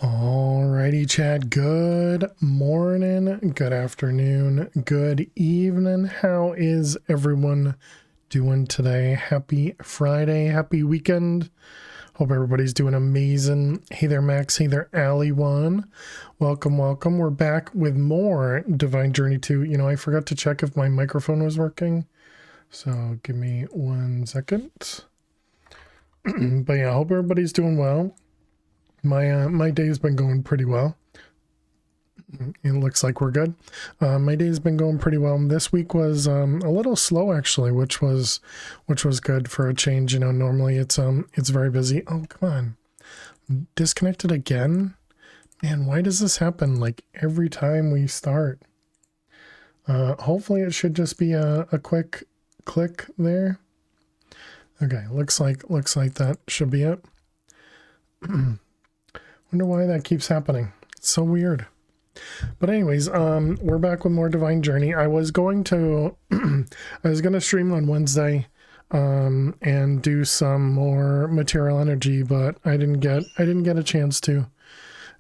Alrighty, Chad. Good morning, good afternoon, good evening. How is everyone doing today? Happy Friday, happy weekend. Hope everybody's doing amazing. Hey there, Max. Hey there, Ali1. Welcome, welcome. We're back with more Divine Journey 2. You know, I forgot to check if my microphone was working, so give me 1 second. But yeah, I hope everybody's doing well. My day's been going pretty well. It looks like we're good. My day's been going pretty well. This week was a little slow actually, which was good for a change. You know, normally it's very busy. Oh, come on. Disconnected again? Man, why does this happen like every time we start? Hopefully it should just be a quick click there. Okay, looks like that should be it. Wonder why that keeps happening. It's so weird. But anyways, we're back with more Divine Journey. I was going to stream on Wednesday and do some more material energy, but I didn't get a chance to.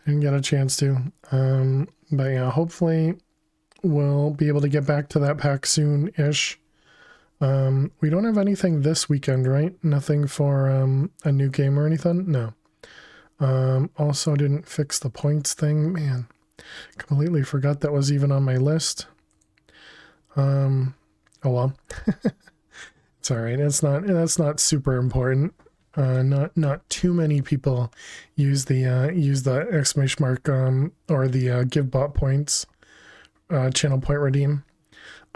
But yeah, hopefully we'll be able to get back to that pack soon-ish. We don't have anything this weekend, right? Nothing for a new game or anything? No. Also didn't fix the points thing. Man, completely forgot that was even on my list. Oh well. It's all right. That's not super important. Not too many people use the exclamation mark or the give bot points channel point redeem.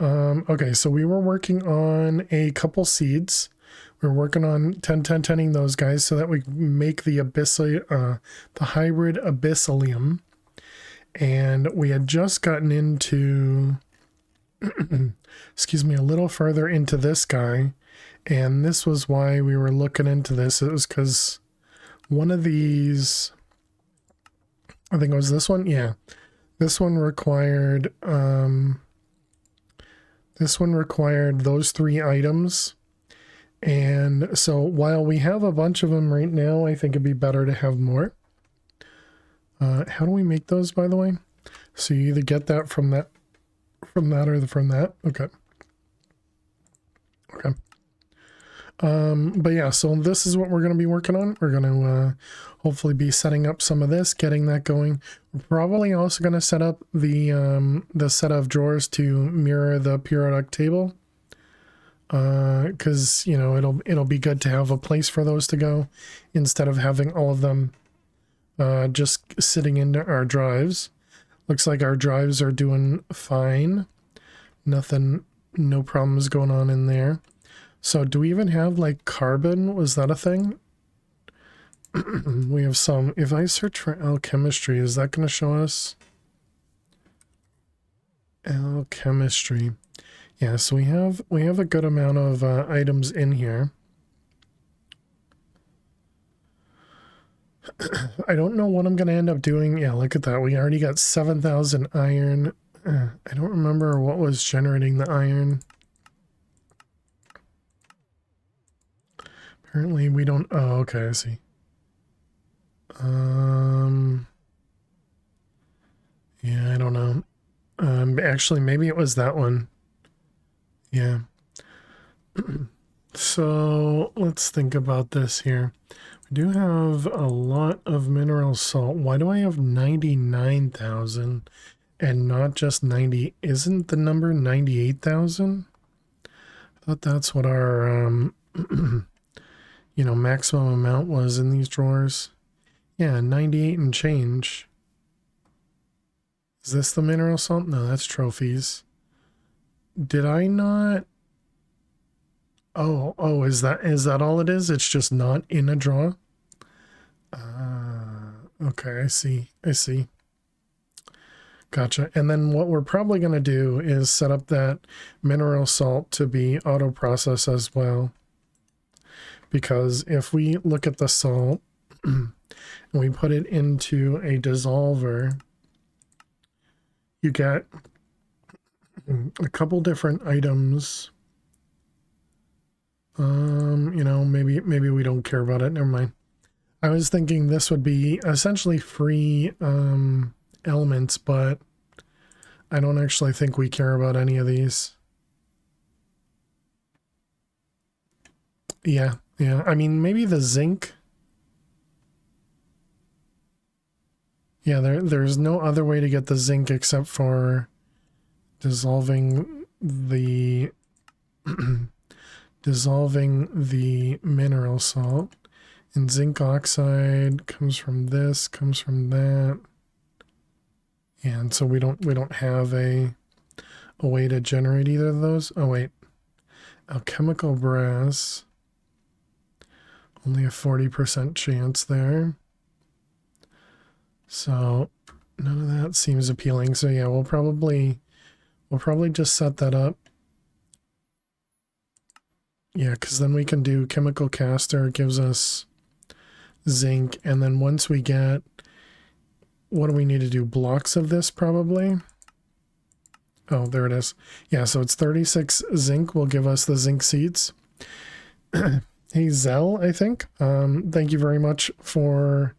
Okay, so we were working on a couple seeds. We're working on 10-10-10ing those guys so that we make the the hybrid abyssalium. And we had just gotten into, excuse me, a little further into this guy. And this was why we were looking into this. It was because one of these, I think it was this one. Yeah, this one required those 3 items. And so while we have a bunch of them right now, I think it'd be better to have more. How do we make those, by the way? So you either get that from that or from that. Okay. Okay. But yeah, so this is what we're going to be working on. We're going to hopefully be setting up some of this, getting that going. We're probably also going to set up the set of drawers to mirror the periodic table. Because you know it'll be good to have a place for those to go instead of having all of them just sitting in our drives. Looks like our drives are doing fine. No problems going on in there. So do we even have like carbon? Was that a thing? We have some. If I search for alchemistry, is that going to show us alchemistry? Yeah, so we have a good amount of items in here. I don't know what I'm going to end up doing. Yeah, look at that. We already got 7,000 iron. I don't remember what was generating the iron. Apparently we don't. Oh, okay, I see. Yeah, I don't know. Actually, maybe it was that one. Yeah. So let's think about this here. We do have a lot of mineral salt. Why do I have 99,000 and not just 90? Isn't the number 98,000? I thought that's what our you know, maximum amount was in these drawers. Yeah, 98 and change. Is this the mineral salt? No, that's trophies. Did I not? Oh, is that all it is? It's just not in a drawer? Okay, I see. Gotcha. And then what we're probably going to do is set up that mineral salt to be auto process as well. Because if we look at the salt and we put it into a dissolver, you get a couple different items. You know, maybe we don't care about it. Never mind. I was thinking this would be essentially free elements, but I don't actually think we care about any of these. Yeah, yeah. I mean, maybe the zinc. Yeah, there's no other way to get the zinc except for dissolving the dissolving the mineral salt. And zinc oxide comes from this, comes from that. And so we don't have a way to generate either of those. Oh wait. Alchemical brass. Only a 40% chance there. So none of that seems appealing. So yeah, we'll probably just set that up. Yeah, because then we can do chemical caster. It gives us zinc, and then once we get, what do we need to do? Blocks of this probably. Oh, there it is. Yeah, so it's 36 zinc will give us the zinc seeds. Hey Zell, I think. Thank you very much for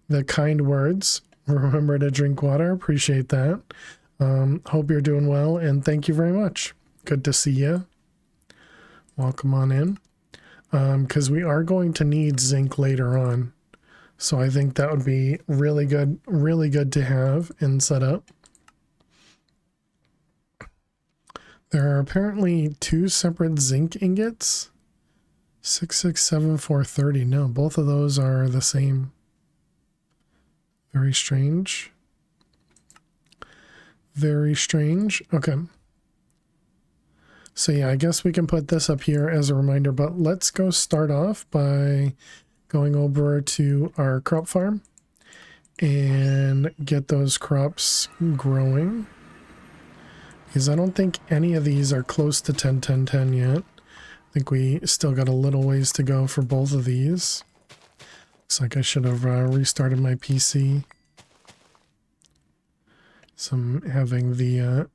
the kind words. Remember to drink water. Appreciate that. Hope you're doing well, and thank you very much. Good to see you. Welcome on in. Because we are going to need zinc later on. So I think that would be really good to have and set up. There are apparently 2 separate zinc ingots. 667,430. No, both of those are the same. Very strange. Very strange. Okay. So yeah, I guess we can put this up here as a reminder, but let's go start off by going over to our crop farm and get those crops growing. Because I don't think any of these are close to 10, 10, 10 yet. I think we still got a little ways to go for both of these. Looks like I should have restarted my PC. So I'm having the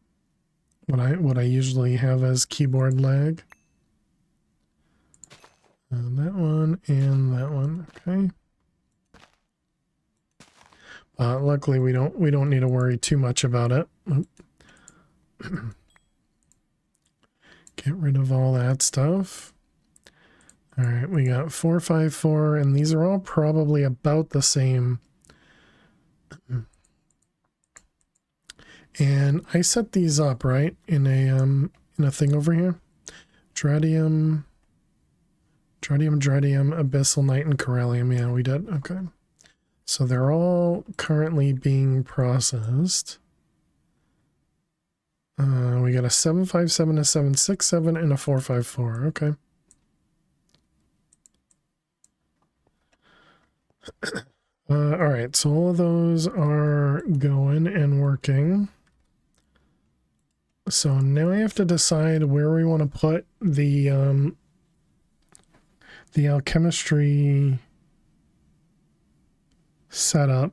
what I usually have as keyboard lag. That one and that one. Okay. Luckily we don't need to worry too much about it. Get rid of all that stuff. All right, we got 454, and these are all probably about the same. And I set these up right in a thing over here. Dradium, Abyssal Night, and Corellium. Yeah, we did. Okay. So they're all currently being processed. We got a 757, a 767, and a 454. Okay. All right, so all of those are going and working. So now I have to decide where we want to put the alchemistry setup.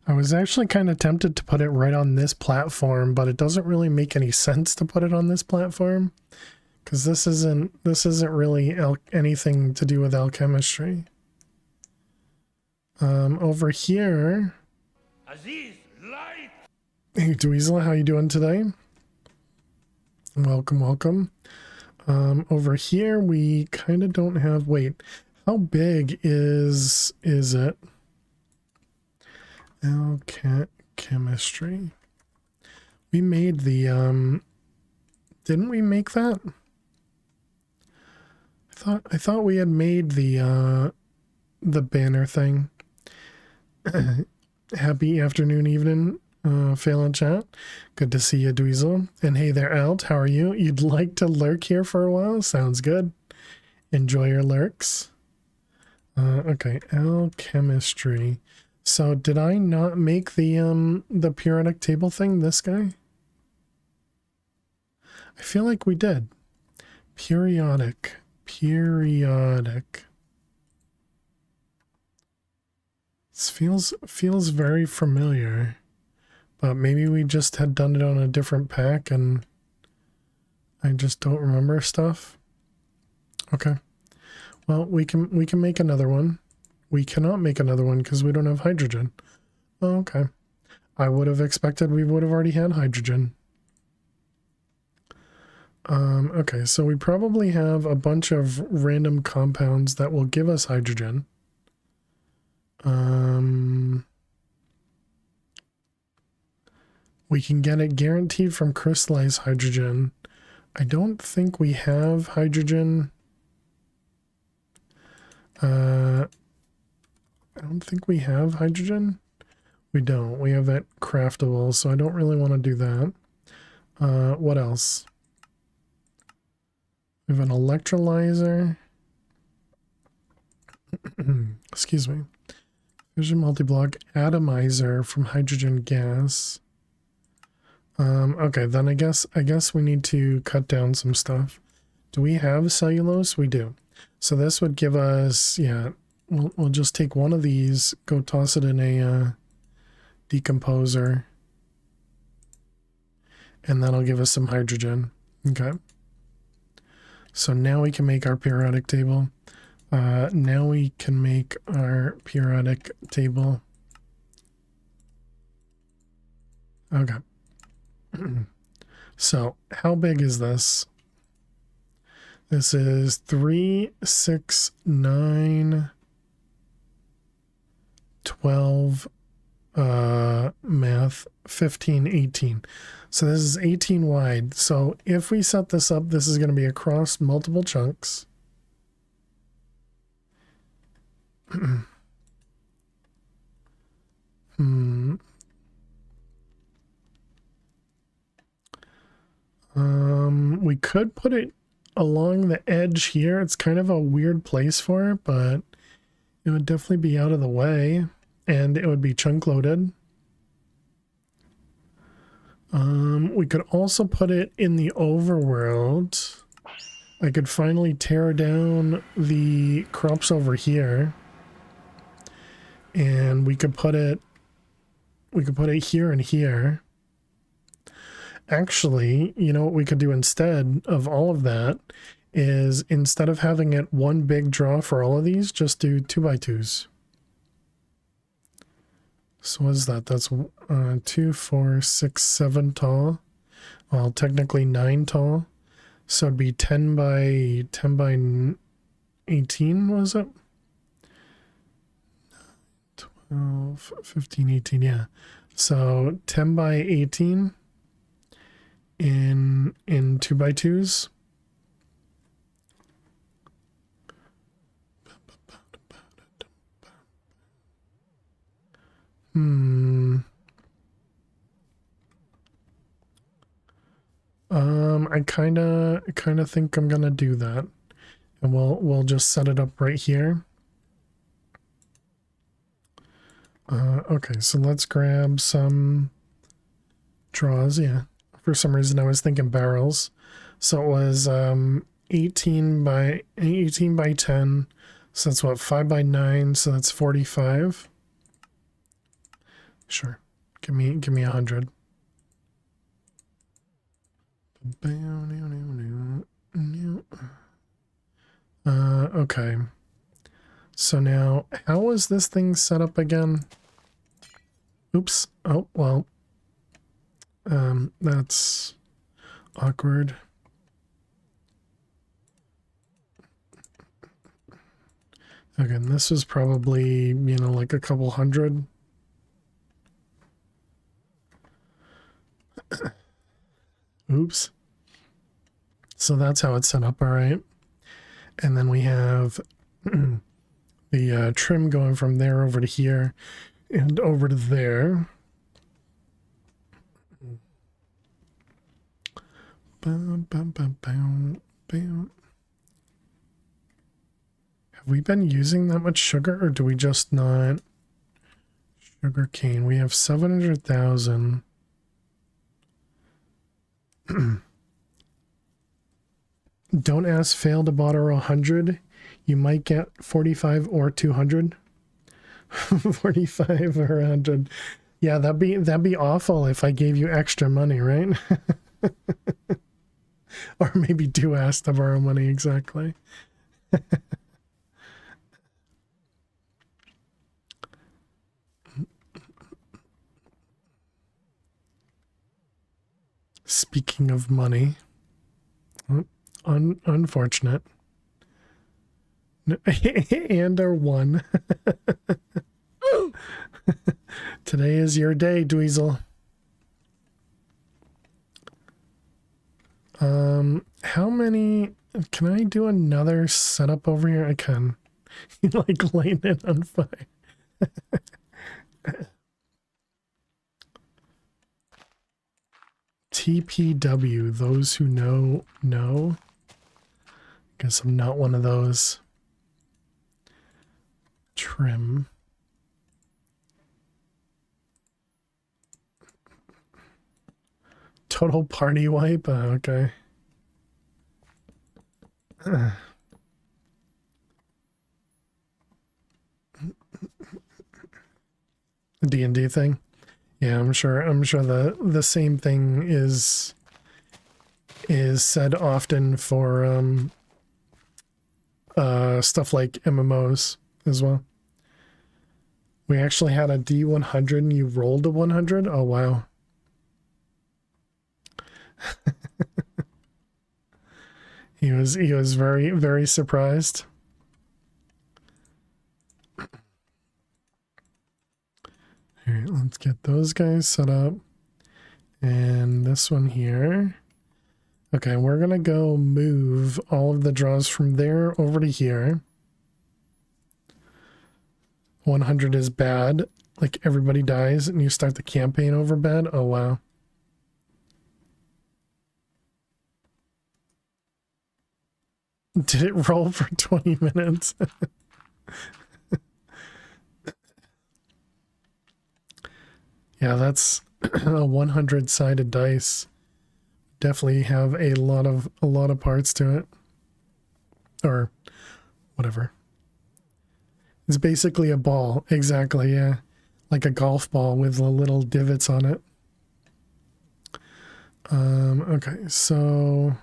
I was actually kind of tempted to put it right on this platform, but it doesn't really make any sense to put it on this platform because this isn't really anything to do with alchemistry. Over here, Aziz, light. Hey Dweezil, how you doing today? Welcome. Over here we kind of don't have. Wait, how big is it? Chemistry. We made the didn't we make that? I thought we had made the banner thing. Happy afternoon, evening, Phelan chat. Good to see you, Dweezil. And hey there, Alt, how are you? You'd like to lurk here for a while? Sounds good. Enjoy your lurks. Okay, alchemistry. So did I not make the periodic table thing, this guy? I feel like we did. Periodic. This feels very familiar. But maybe we just had done it on a different pack and I just don't remember stuff. Okay. Well, we can make another one. We cannot make another one because we don't have hydrogen. Oh, okay. I would have expected we would have already had hydrogen. Okay, so we probably have a bunch of random compounds that will give us hydrogen. We can get it guaranteed from crystallized hydrogen. I don't think we have hydrogen. I don't think we have hydrogen. We don't. We have it craftable, so I don't really want to do that. What else? We have an electrolyzer. Excuse me. Fission multi-block atomizer from hydrogen gas. Okay, then I guess we need to cut down some stuff. Do we have cellulose? We do. So this would give us, yeah, we'll just take one of these, go toss it in a decomposer, and that'll give us some hydrogen. Okay. So now we can make our periodic table. Now we can make our periodic table. Okay. So how big is this? This is 3, 6, 9, 12, math, 15, 18. So this is 18 wide. So if we set this up, this is going to be across multiple chunks. We could put it along the edge here. It's kind of a weird place for it, but it would definitely be out of the way, and it would be chunk loaded. We could also put it in the overworld. I could finally tear down the crops over here, and we could put it here and here. Actually, you know what we could do instead of all of that is, instead of having it one big draw for all of these, just do 2x2s. So what is that? That's 2, 4, 6, 7 tall. Well, technically 9 tall. So it'd be 10 by 18, was it? 12, 15, 18, yeah. So 10 by 18 in 2x2s. I kind of think I'm gonna do that, and we'll just set it up right here. Okay, so let's grab some draws. Yeah, for some reason I was thinking barrels. So it was 18 by 10. So that's what, 5 by 9. So that's 45. Sure, give me 100. Okay. So now, how is this thing set up again? Oops. Oh, well. That's awkward. Okay, and this is probably, you know, like a couple hundred. Oops. So that's how it's set up, all right. And then we have the trim going from there over to here and over to there. Bam, bam, bam, bam, bam. Have we been using that much sugar, or do we just not? Sugar cane. We have 700,000. Don't ask, fail to borrow 100. You might get 45 or 200. 45 or 100. Yeah, that'd be awful if I gave you extra money, right? Or maybe do ask to borrow money, exactly. Speaking of money, unfortunate. And our one. Today is your day, Dweezil. How many... Can I do another setup over here? I can. Like lighting it on fire. TPW, those who know. Guess I'm not one of those. Trim. Total party wipe? Okay. D&D thing? Yeah, I'm sure the same thing is said often for stuff like MMOs as well. We actually had a D100 and you rolled a 100? Oh wow. He was very, very surprised. Alright, let's get those guys set up. And this one here. Okay, we're gonna go move all of the draws from there over to here. 100 is bad. Like everybody dies and you start the campaign over bad. Oh wow. Did it roll for 20 minutes? Yeah, that's a 100-sided dice. Definitely have a lot of parts to it. Or whatever. It's basically a ball. Exactly, yeah. Like a golf ball with the little divots on it. Okay, so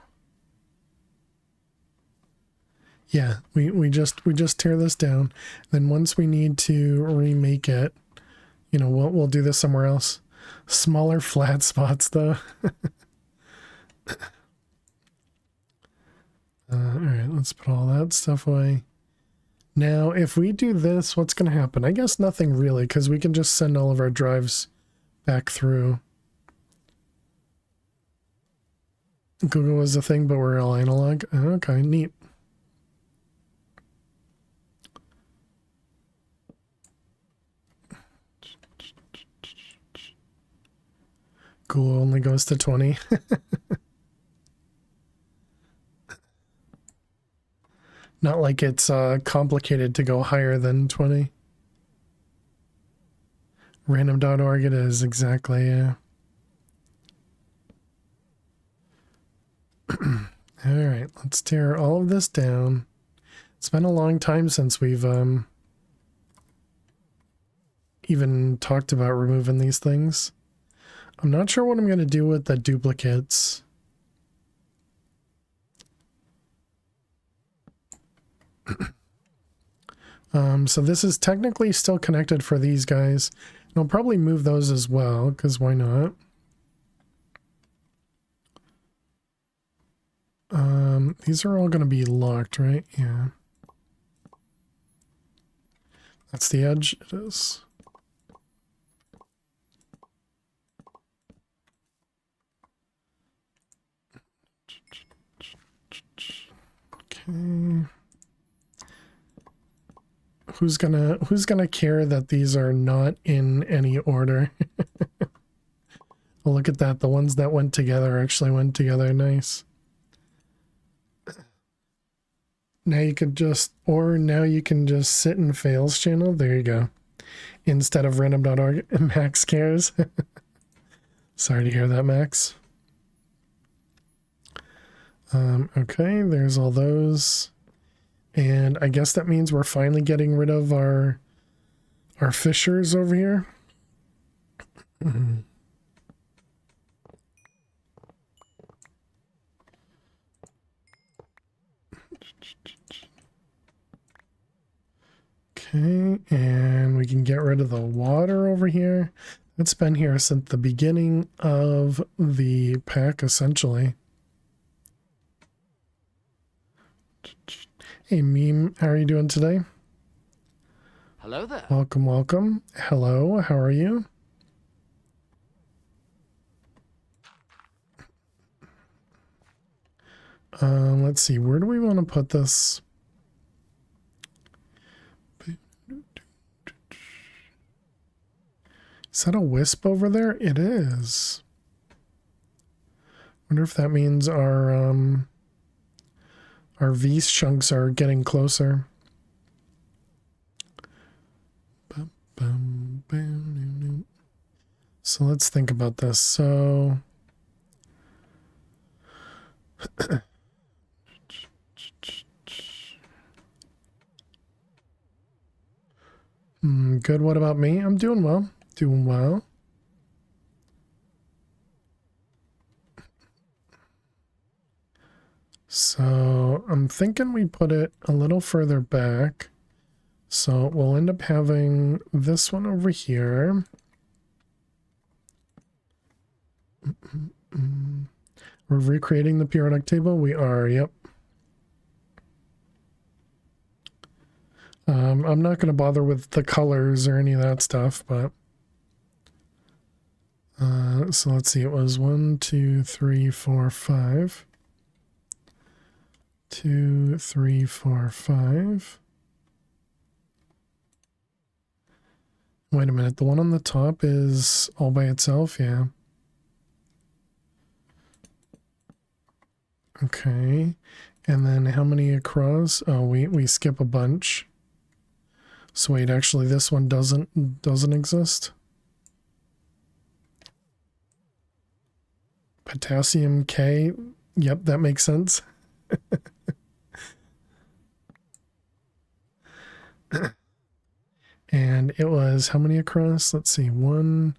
yeah, we just tear this down. Then once we need to remake it, you know, we'll do this somewhere else. Smaller flat spots though. All right, let's put all that stuff away. Now, if we do this, what's going to happen? I guess nothing really, because we can just send all of our drives back through. Google was a thing, but we're all analog. Okay, neat. Google only goes to 20. Not like it's complicated to go higher than 20. Random.org it is, exactly, yeah. Alright, let's tear all of this down. It's been a long time since we've even talked about removing these things. I'm not sure what I'm going to do with the duplicates. So this is technically still connected for these guys. And I'll probably move those as well, because why not? These are all going to be locked, right? Yeah. That's the edge. It is. Okay. Who's gonna care that these are not in any order? Well, look at that. The ones that went together actually went together nice. Now you could just, or now you can just sit in fails channel. There you go. Instead of random.org, Max cares. Sorry to hear that, Max. Okay, there's all those. And I guess that means we're finally getting rid of our fishers over here. Okay, and we can get rid of the water over here. It's been here since the beginning of the pack, essentially. Hey, Meme, how are you doing today? Hello there. Welcome, welcome. Hello, how are you? Let's see, where do we want to put this? Is that a wisp over there? It is. Wonder if that means our V chunks are getting closer. So let's think about this. So good. What about me? I'm doing well. Doing well. So I'm thinking we put it a little further back. So we'll end up having this one over here. We're recreating the periodic table. We are, yep. I'm not going to bother with the colors or any of that stuff, but so let's see. It was 1, 2, 3, 4, 5. 2, 3, 4, 5. Wait a minute. The one on the top is all by itself. Yeah. Okay. And then how many across? Oh, we skip a bunch. So wait, actually this one doesn't exist. Potassium K. Yep, that makes sense. And it was how many across? Let's see. 1,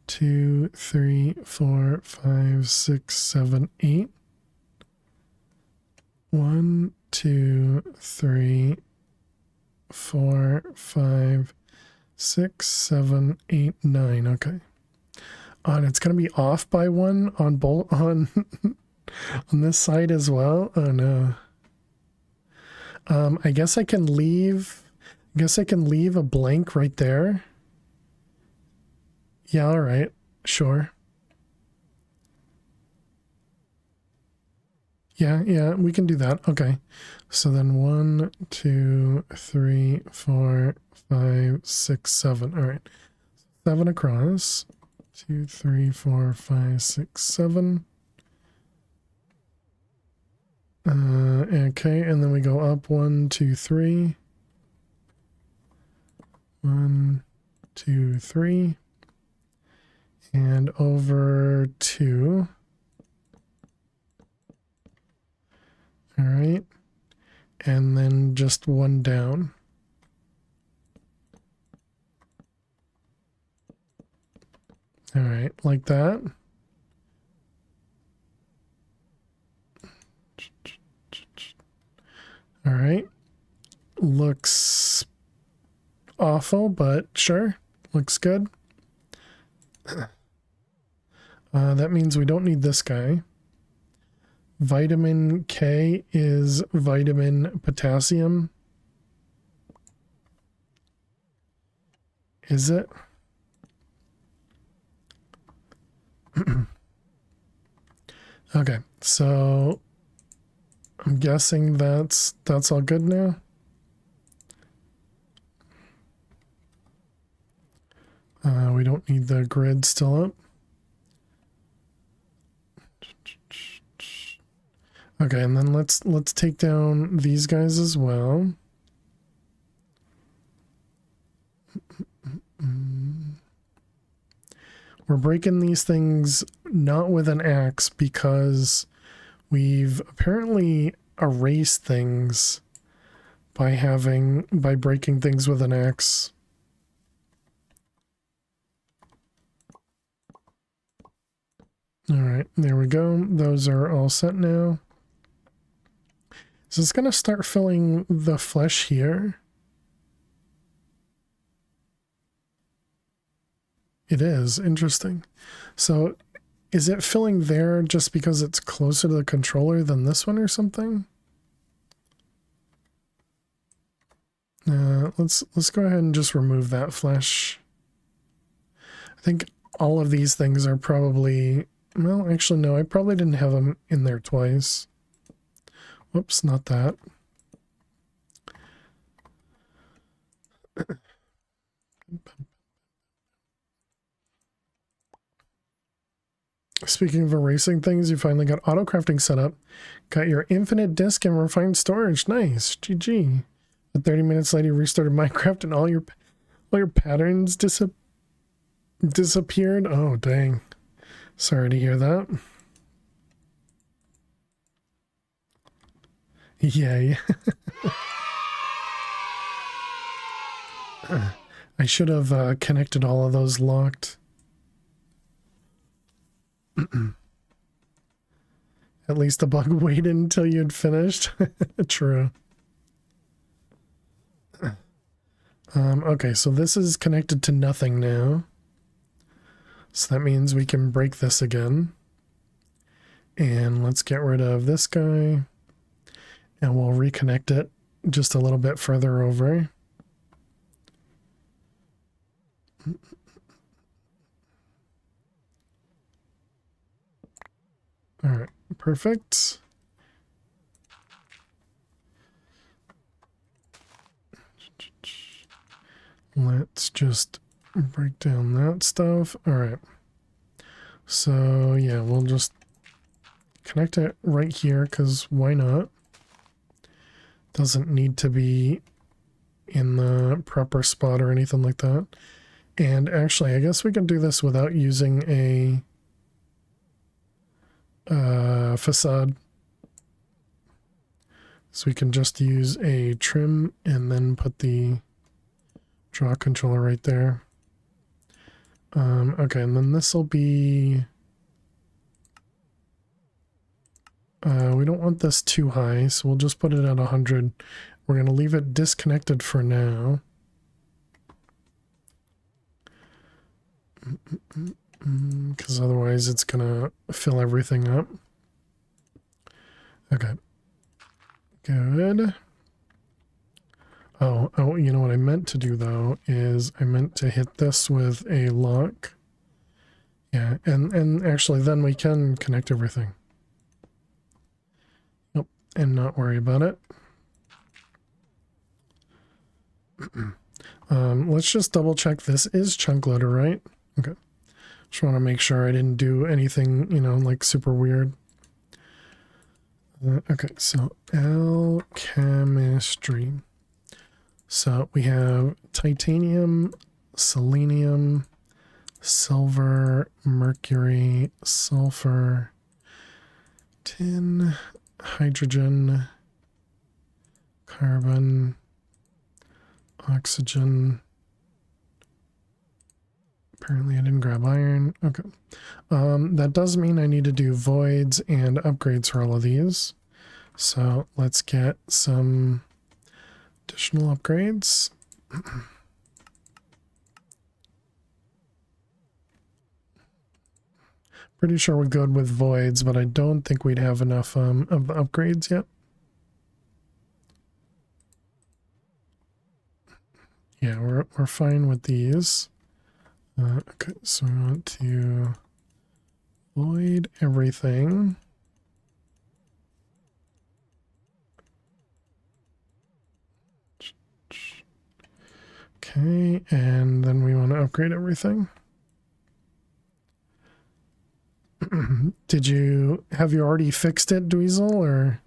2, 3, 4, 5, 6, 7, 8. 1, 2, 3, 4, 5, 6, 7, 8, 9. Okay. And it's gonna be off by one on both on on this side as well. Oh no. I guess I can leave. I guess I can leave a blank right there. Yeah. All right. Sure. Yeah. Yeah. We can do that. Okay. So then 1, 2, 3, 4, 5, 6, 7. All right. 7 across. 2, 3, 4, 5, 6, 7. Okay, and then we go up 1, 2, 3. 1, 2, 3. And over 2. All right. And then just 1 down. All right, like that. All right. Looks awful, but sure. Looks good. That means we don't need this guy. Vitamin K is vitamin potassium. Is it? Okay, so I'm guessing that's all good now. We don't need the grid still up. Okay, and then let's take down these guys as well. We're breaking these things not with an axe because we've apparently erased things by breaking things with an axe. All right, there we go. Those are all set now. Is this going to start filling the flesh here? It is. Interesting. So is it filling there just because it's closer to the controller than this one or something? Let's go ahead and just remove that flesh. I think all of these things are probably... Well, actually, no. I probably didn't have them in there twice. Whoops, not that. Speaking of erasing things, you finally got auto crafting set up. Got your infinite disk and refined storage. Nice. GG. But 30 minutes later, you restarted Minecraft and all your patterns disappeared. Oh, dang. Sorry to hear that. Yay. I should have connected all of those locked. At least the bug waited until you had finished. True. Okay, so this is connected to nothing now. So that means we can break this again. And let's get rid of this guy. And we'll reconnect it just a little bit further over. All right, perfect. Let's just break down that stuff. All right. So yeah, we'll just connect it right here because why not? Doesn't need to be in the proper spot or anything like that. And actually, I guess we can do this without using a facade. So we can just use a trim and then put the draw controller right there. Okay, and then this will be... we don't want this too high, so we'll just put it at 100. We're going to leave it disconnected for now. Because otherwise it's going to fill everything up. Okay. Good. Oh, you know what I meant to do, though, is I meant to hit this with a lock. Yeah, and actually then we can connect everything. Nope, and not worry about it. Let's just double check this is chunk loader, right? Okay. Just want to make sure I didn't do anything, you know, like super weird. Okay, so alchemistry. So we have titanium, selenium, silver, mercury, sulfur, tin, hydrogen, carbon, oxygen. Apparently I didn't grab iron. Okay. That does mean I need to do voids and upgrades for all of these. So let's get some additional upgrades. Pretty sure we're good with voids, but I don't think we'd have enough of the upgrades yet. Yeah, we're fine with these. Okay, so we want to void everything. Okay, and then we want to upgrade everything. Have you already fixed it, Dweezil, or?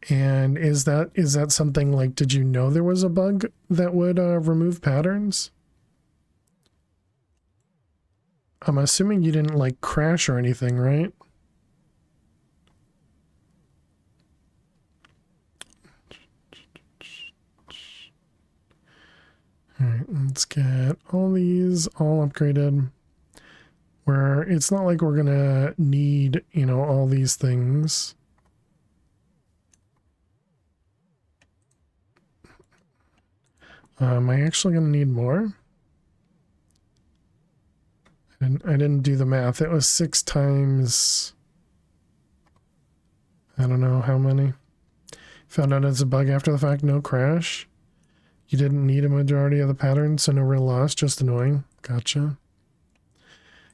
And is that something like, did you know there was a bug that would remove patterns? I'm assuming you didn't like crash or anything, right? All right, let's get all these all upgraded. Where it's not like we're gonna need, you know, all these things. Am I actually going to need more? I didn't do the math. It was 6 times... I don't know how many. Found out it's a bug after the fact, no crash. You didn't need a majority of the pattern, so no real loss, just annoying. Gotcha.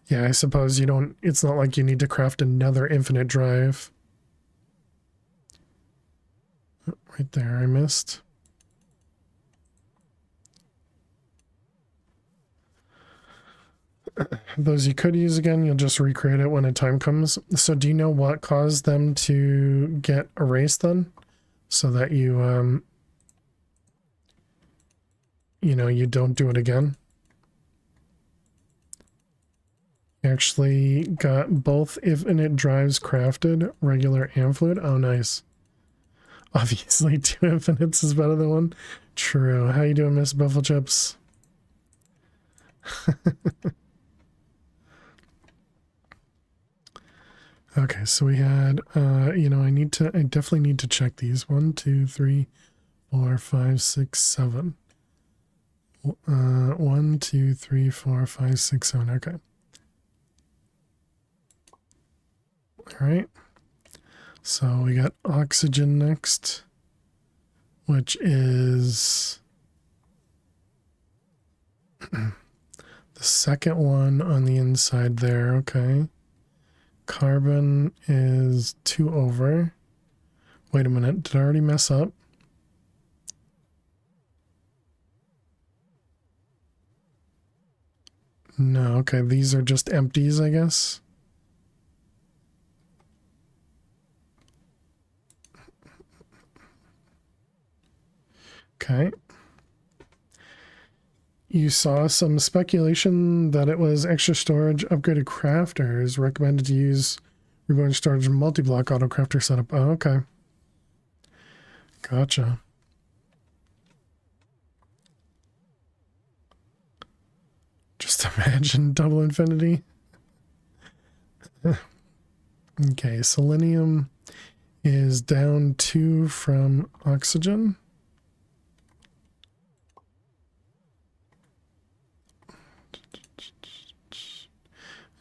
Yeah, I suppose you don't... It's not like you need to craft another infinite drive. Oh, right there, I missed. Those you could use again, you'll just recreate it when a time comes. So do you know what caused them to get erased then? So that you, you know, you don't do it again? You actually got both infinite drives crafted, regular and fluid. Oh, nice. Obviously, 2 infinites is better than 1. True. How you doing, Miss Buffalo Chips? Okay, so we had, you know, I definitely need to check these. 1, 2, 3, 4, 5, 6, 7. 1, 2, 3, 4, 5, 6, 7. Okay. All right. So we got oxygen next, which is the second one on the inside there. Okay. Carbon is 2 over. Wait a minute. Did I already mess up? No. Okay. These are just empties, I guess. Okay. You saw some speculation that it was extra storage upgraded crafters recommended to use remote storage multi-block auto crafter setup. Oh, okay. Gotcha. Just imagine double infinity. Okay, selenium is down 2 from oxygen.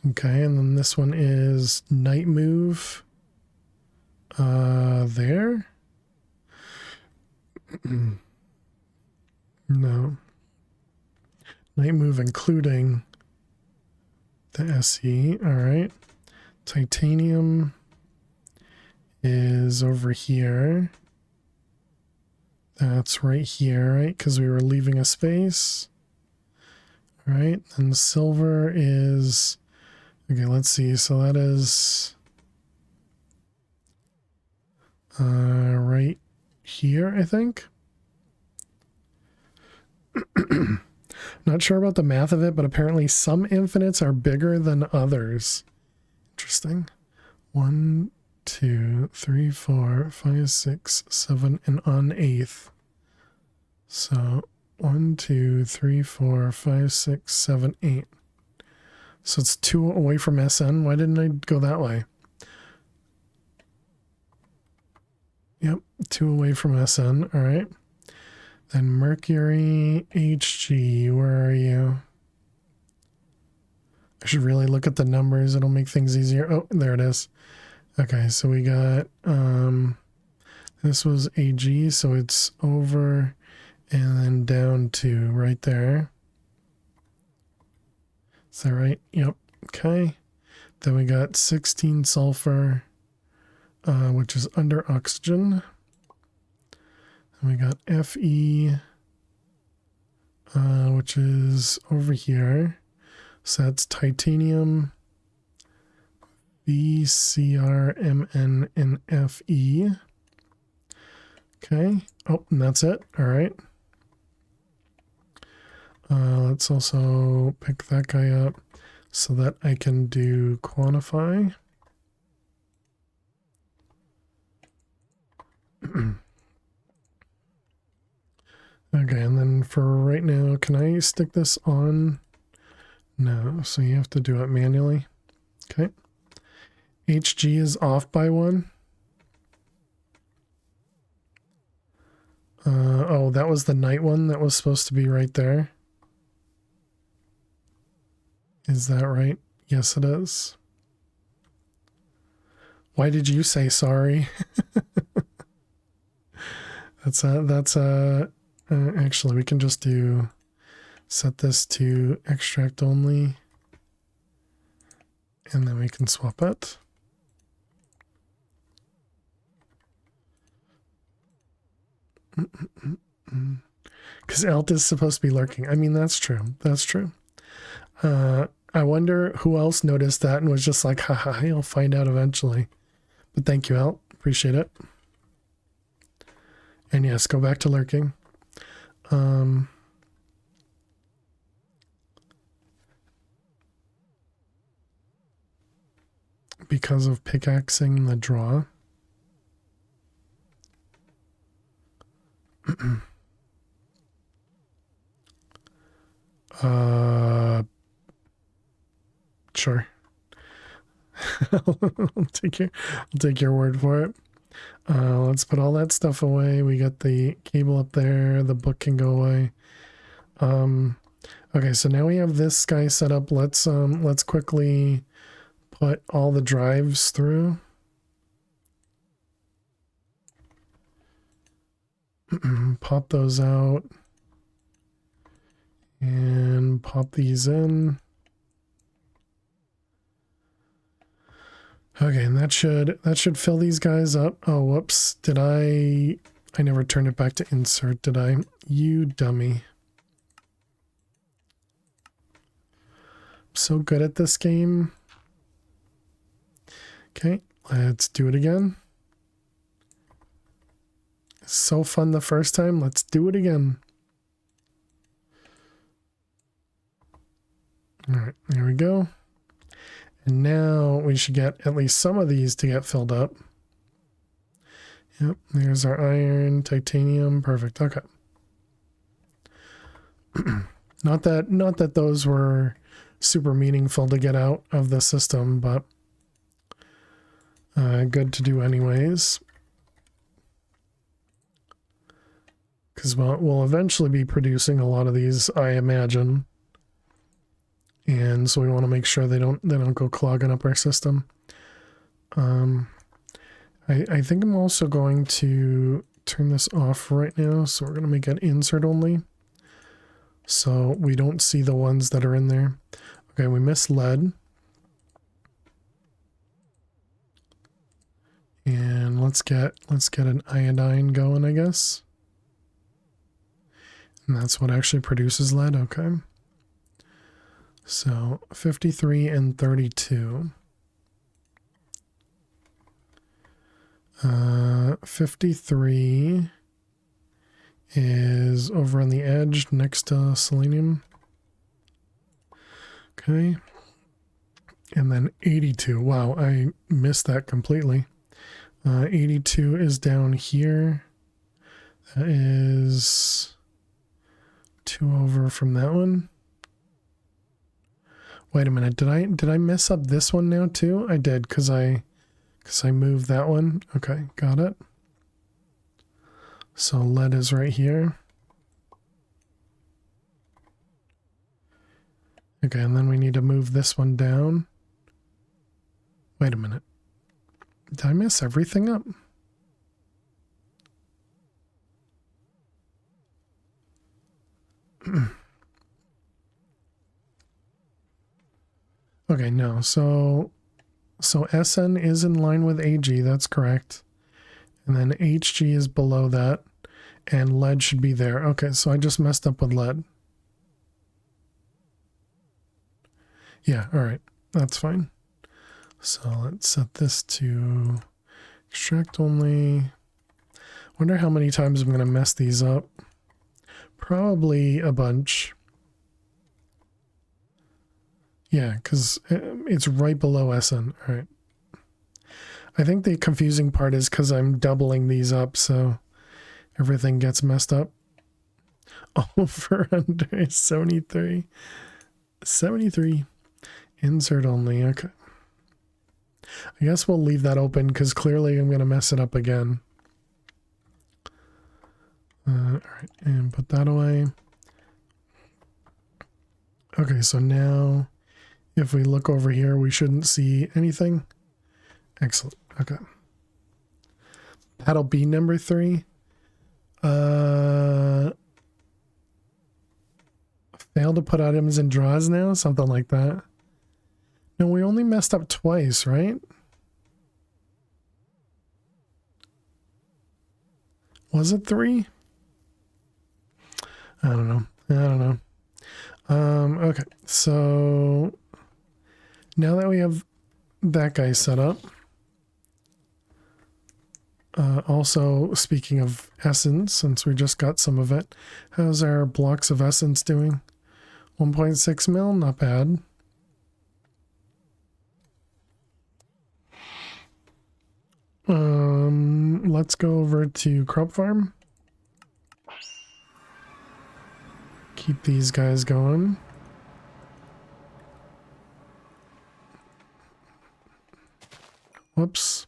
Okay, and then this one is night move. There? No. Night move including the SE. Alright. Titanium is over here. That's right here, right? Because we were leaving a space. Alright, and silver is... Okay, let's see. So that is right here, I think. Not sure about the math of it, but apparently some infinites are bigger than others. Interesting. 1, 2, 3, 4, 5, 6, 7, and on 8th. So 1, 2, 3, 4, 5, 6, 7, 8. So it's 2 away from SN. Why didn't I go that way? Yep, 2 away from SN. All right. Then Mercury, HG, where are you? I should really look at the numbers. It'll make things easier. Oh, there it is. Okay, so we got, this was AG, so it's over and then down to right there. Is that right? Yep. Okay. Then we got 16 sulfur, which is under oxygen. And we got Fe, which is over here. So that's titanium, VCr, Mn, and Fe. Okay. Oh, and that's it. All right. Let's also pick that guy up so that I can do quantify. Okay, and then for right now, can I stick this on? No, so you have to do it manually. Okay. HG is off by 1. Oh, that was the night one that was supposed to be right there. Is that right? Yes, it is. Why did you say sorry? Actually, we can just set this to extract only, and then we can swap it. Because Alt is supposed to be lurking. I mean, that's true. That's true. I wonder who else noticed that and was just like, haha, you'll find out eventually. But thank you, Alt. Appreciate it. And yes, go back to lurking. Because of pickaxing the draw. Sure. I'll take your word for it. Let's put all that stuff away. We got the cable up there. The book can go away. Okay, so now we have this guy set up. Let's quickly put all the drives through. Pop those out and pop these in. Okay, and that should fill these guys up. Oh, whoops. I never turned it back to insert, did I? You dummy. I'm so good at this game. Okay, let's do it again. So fun the first time. Let's do it again. All right, there we go. And now we should get at least some of these to get filled up. Yep, there's our iron, titanium, perfect. Okay. Not that those were super meaningful to get out of the system, but good to do anyways. Because we'll eventually be producing a lot of these, I imagine. And so we want to make sure they don't go clogging up our system. I think I'm also going to turn this off right now, so we're going to make it insert only, so we don't see the ones that are in there. Okay, we missed lead, and let's get an iodine going, I guess. And that's what actually produces lead. Okay. So 53 and 32. 53 is over on the edge next to selenium. Okay. And then 82. Wow, I missed that completely. 82 is down here. That is 2 over from that one. Wait a minute, did I mess up this one now too? I did, because I moved that one. Okay, got it. So lead is right here. Okay, and then we need to move this one down. Wait a minute. Did I mess everything up? Okay, no. So SN is in line with AG, that's correct. And then HG is below that, and lead should be there. Okay, so I just messed up with lead. Yeah, all right, that's fine. So let's set this to extract only. Wonder how many times I'm going to mess these up. Probably a bunch. Yeah, because it's right below SN. All right. I think the confusing part is because I'm doubling these up, so everything gets messed up. Over under 73. 73. Insert only. Okay. I guess we'll leave that open because clearly I'm going to mess it up again. right, and put that away. Okay, so now if we look over here, we shouldn't see anything. Excellent. Okay. That'll be number 3. Fail to put items in draws now, something like that. No, we only messed up twice, right? Was it 3? I don't know. Okay, so now that we have that guy set up, also speaking of essence, since we just got some of it, how's our blocks of essence doing? 1.6 mil, not bad. Let's go over to crop farm. Keep these guys going. Whoops.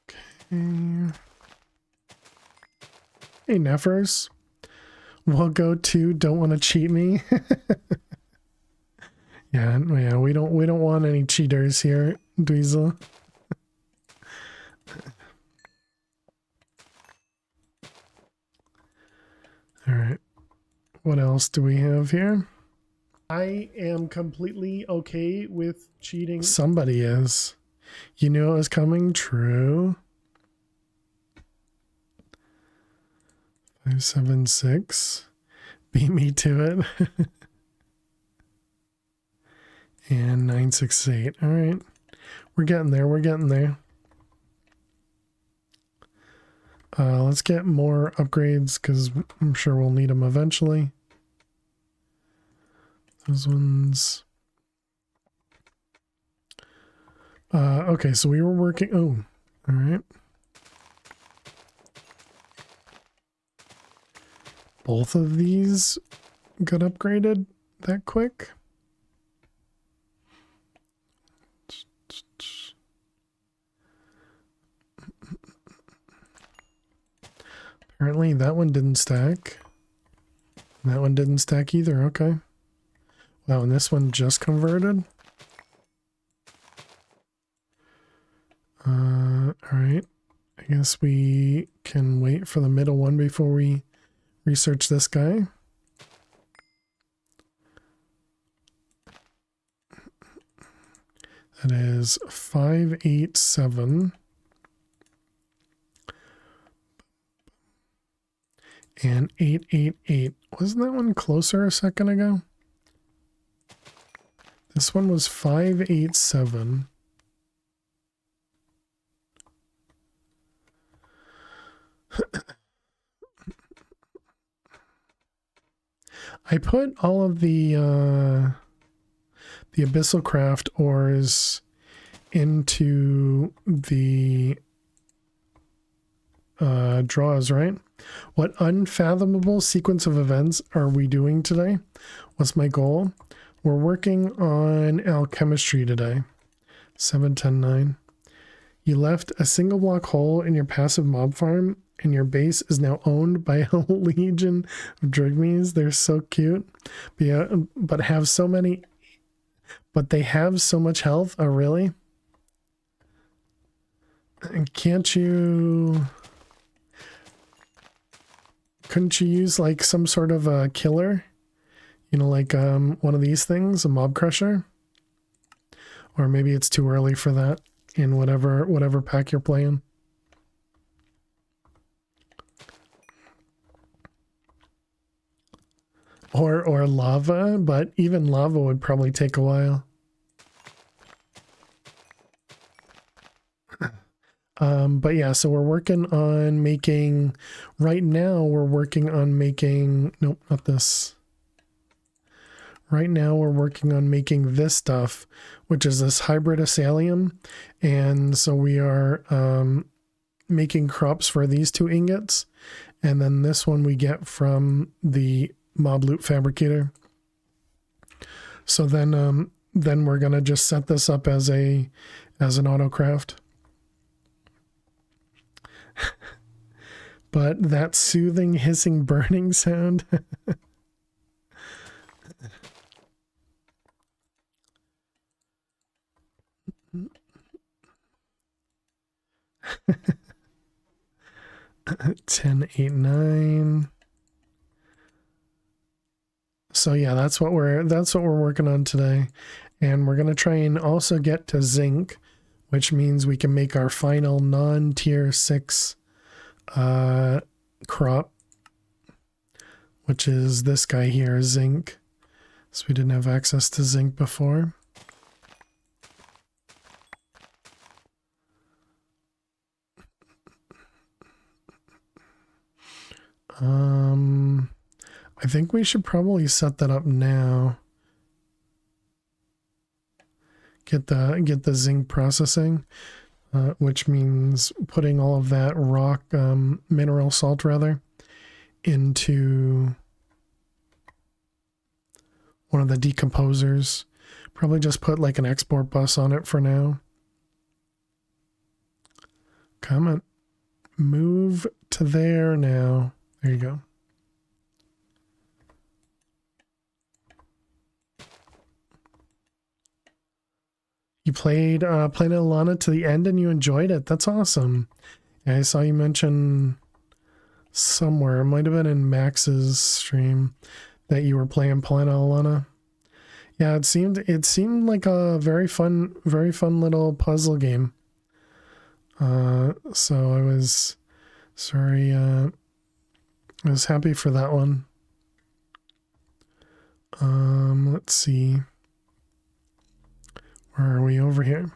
Okay. Hey, Neffers. We'll go to don't want to cheat me. yeah, we don't want any cheaters here, Dweezil. All right. What else do we have here? I am completely okay with cheating. Somebody is. You knew it was coming? True. 576. Beat me to it. And 968. All right. We're getting there. We're getting there. Let's get more upgrades because I'm sure we'll need them eventually. Those ones. Okay, so we were working. Oh, all right. Both of these got upgraded that quick. Apparently that one didn't stack. That one didn't stack either. Okay. Wow, and this one just converted. All right. I guess we can wait for the middle one before we research this guy. That is 587. And 888. Wasn't that one closer a second ago? This one was 587. I put all of the Abyssal Craft ores into the draws, right? What unfathomable sequence of events are we doing today? What's my goal? We're working on alchemistry today. 710-9. You left a single block hole in your passive mob farm, and your base is now owned by a legion of Drigmies. They're so cute. But yeah, but have so many. But they have so much health. Oh, really? And couldn't you use like some sort of a killer? You know, like one of these things, a mob crusher? Or maybe it's too early for that in whatever pack you're playing. Or lava, but even lava would probably take a while. But yeah, so we're working on making, right now we're working on making, nope, not this. Right now we're working on making this stuff, which is this hybrid Asalium. And so we are making crops for these 2 ingots. And then this one we get from the Mob Loot Fabricator. So then then we're gonna just set this up as an autocraft. But that soothing, hissing, burning sound. 10, 8, 9. So yeah, that's what we're working on today. And we're gonna try and also get to zinc, which means we can make our final non-tier 6 crop, which is this guy here, zinc. So we didn't have access to zinc before. I think we should probably set that up now. Get the zinc processing, which means putting all of that rock mineral salt rather into one of the decomposers. Probably just put like an export bus on it for now. Come on, move to there now. There you go. You played Alana to the end and you enjoyed it. That's awesome. Yeah, I saw you mention somewhere, it might have been in Max's stream, that you were playing Planet Alana. Yeah, it seemed like a very fun little puzzle game. So I was I was happy for that one. Let's see. Where are we over here?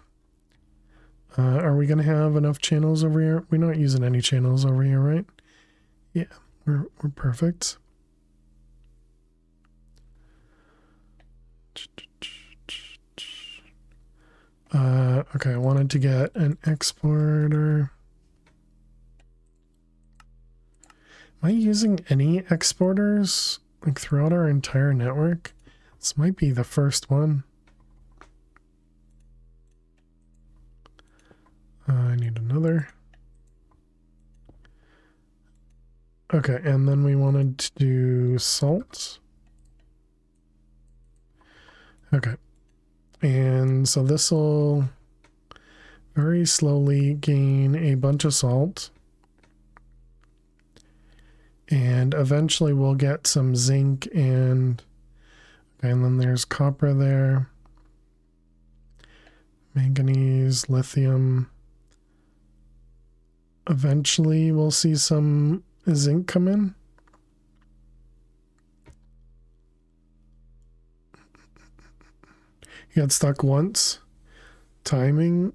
Are we gonna have enough channels over here? We're not using any channels over here, right? Yeah, we're perfect. Okay, I wanted to get an exporter. Am I using any exporters like throughout our entire network? This might be the first one. I need another. Okay, and then we wanted to do salt. Okay. And so this will very slowly gain a bunch of salt. And eventually we'll get some zinc and then there's copper there. Manganese, lithium. Eventually we'll see some zinc come in. You got stuck once. Timing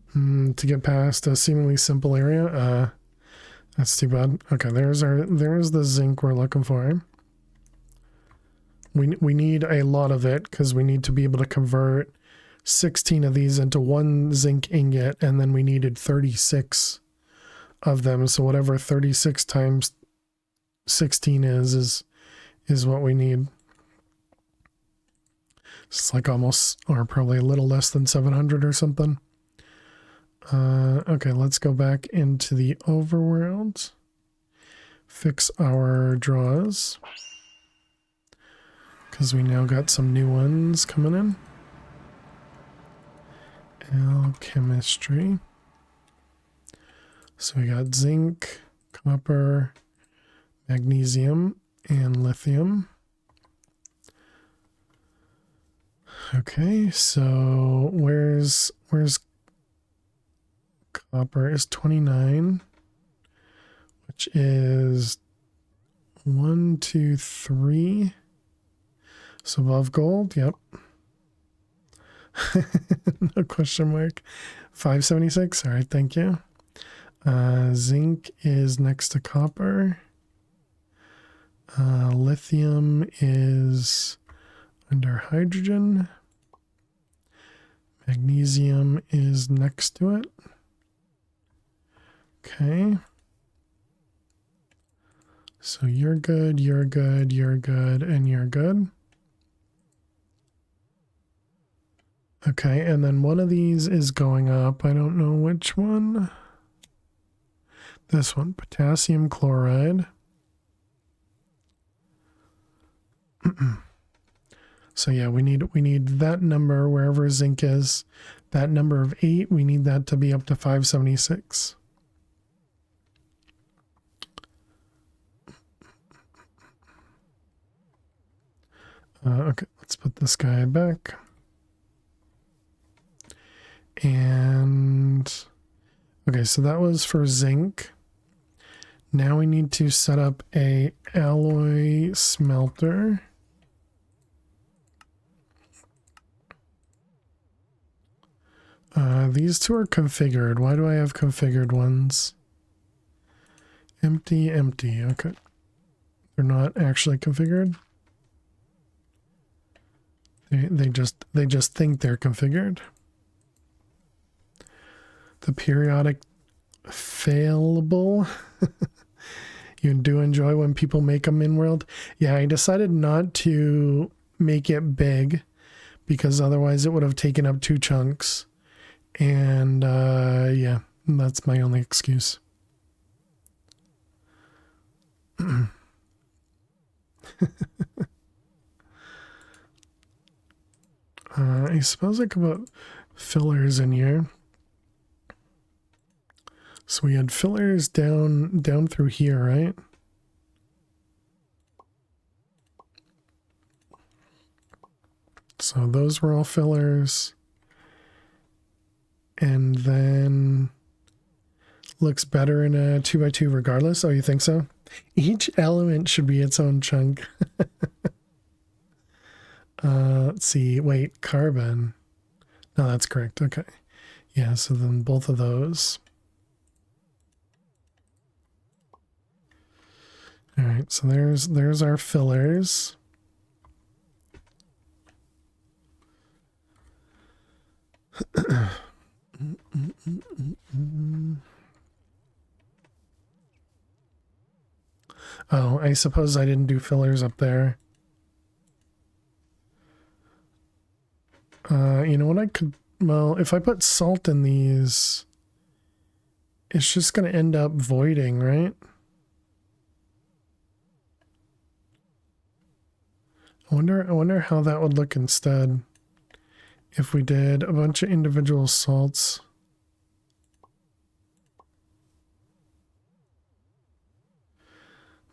to get past a seemingly simple area. That's too bad. Okay, there's the zinc we're looking for. We need a lot of it because we need to be able to convert 16 of these into one zinc ingot, and then we needed 36 of them. So whatever 36 times 16 is what we need. It's like almost, or probably a little less than 700 or something. Okay, let's go back into the overworld. Fix our draws. Because we now got some new ones coming in. Alchemistry. So we got zinc, copper, magnesium, and lithium. Okay, so where's copper is 29, which is 1, 2, 3. So above gold, yep. No question mark. 576. All right, thank you. Zinc is next to copper. Lithium is under hydrogen. Magnesium is next to it. Okay. So you're good, you're good, you're good, and you're good. Okay, and then one of these is going up. I don't know which one. This one, potassium chloride. So yeah, we need that number wherever zinc is. That number of 8, we need that to be up to 576. Okay, let's put this guy back. And okay, so that was for zinc. Now we need to set up a alloy smelter. These two are configured. Why do I have configured ones? Empty, empty. Okay. They're not actually configured. They just think they're configured. The periodic failable. You do enjoy when people make them in world. Yeah, I decided not to make it big because otherwise it would have taken up 2 chunks. And yeah, that's my only excuse. I suppose I could put fillers in here. So we had fillers down through here, right? So those were all fillers. And then looks better in a 2x2 regardless. Oh, you think so? Each element should be its own chunk. Let's see. Wait, carbon. No, that's correct. Okay. Yeah, so then both of those. All right, so there's our fillers. Oh, I suppose I didn't do fillers up there. You know what I could... Well, if I put salt in these, it's just going to end up voiding, right? I wonder how that would look instead if we did a bunch of individual salts.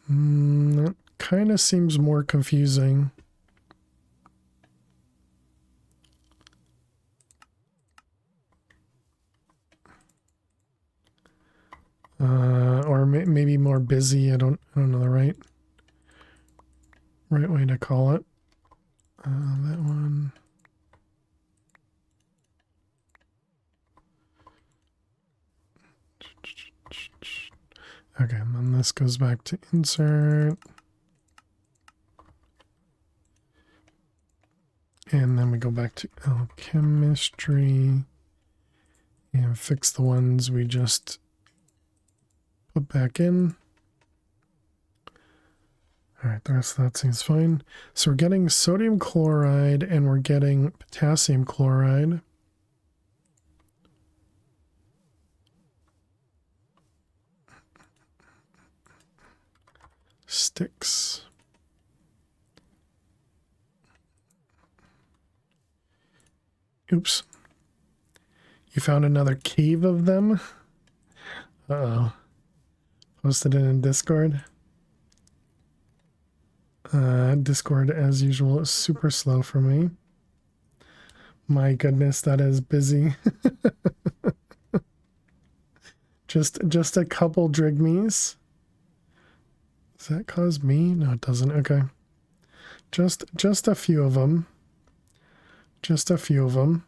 That kind of seems more confusing. Or maybe more busy. I don't know the right way to call it. That one. Okay, and then this goes back to insert. And then we go back to alchemistry and fix the ones we just put back in. All right, the rest of that seems fine. So we're getting sodium chloride and we're getting potassium chloride. Sticks. Oops. You found another cave of them? Uh-oh. Posted it in Discord. Discord, as usual, is super slow for me. My goodness, that is busy. just a couple drigmies. Does that cause me? No, it doesn't. Okay. Just a few of them. Just a few of them.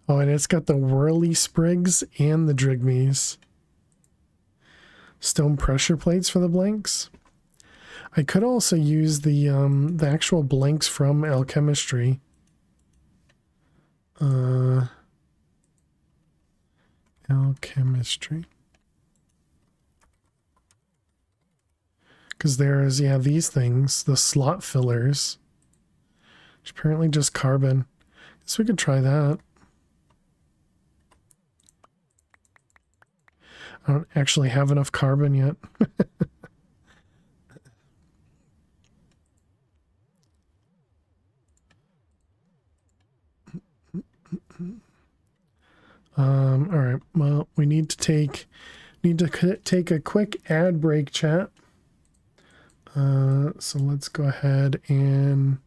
Oh, and it's got the whirly sprigs and the drigmies. Stone pressure plates for the blanks. I could also use the actual blanks from alchemistry. Alchemistry. Because there's, yeah, these things, the slot fillers. It's apparently just carbon. Guess we could try that. I don't actually have enough carbon yet. All right. Well, we need to take a quick ad break, chat. So let's go ahead and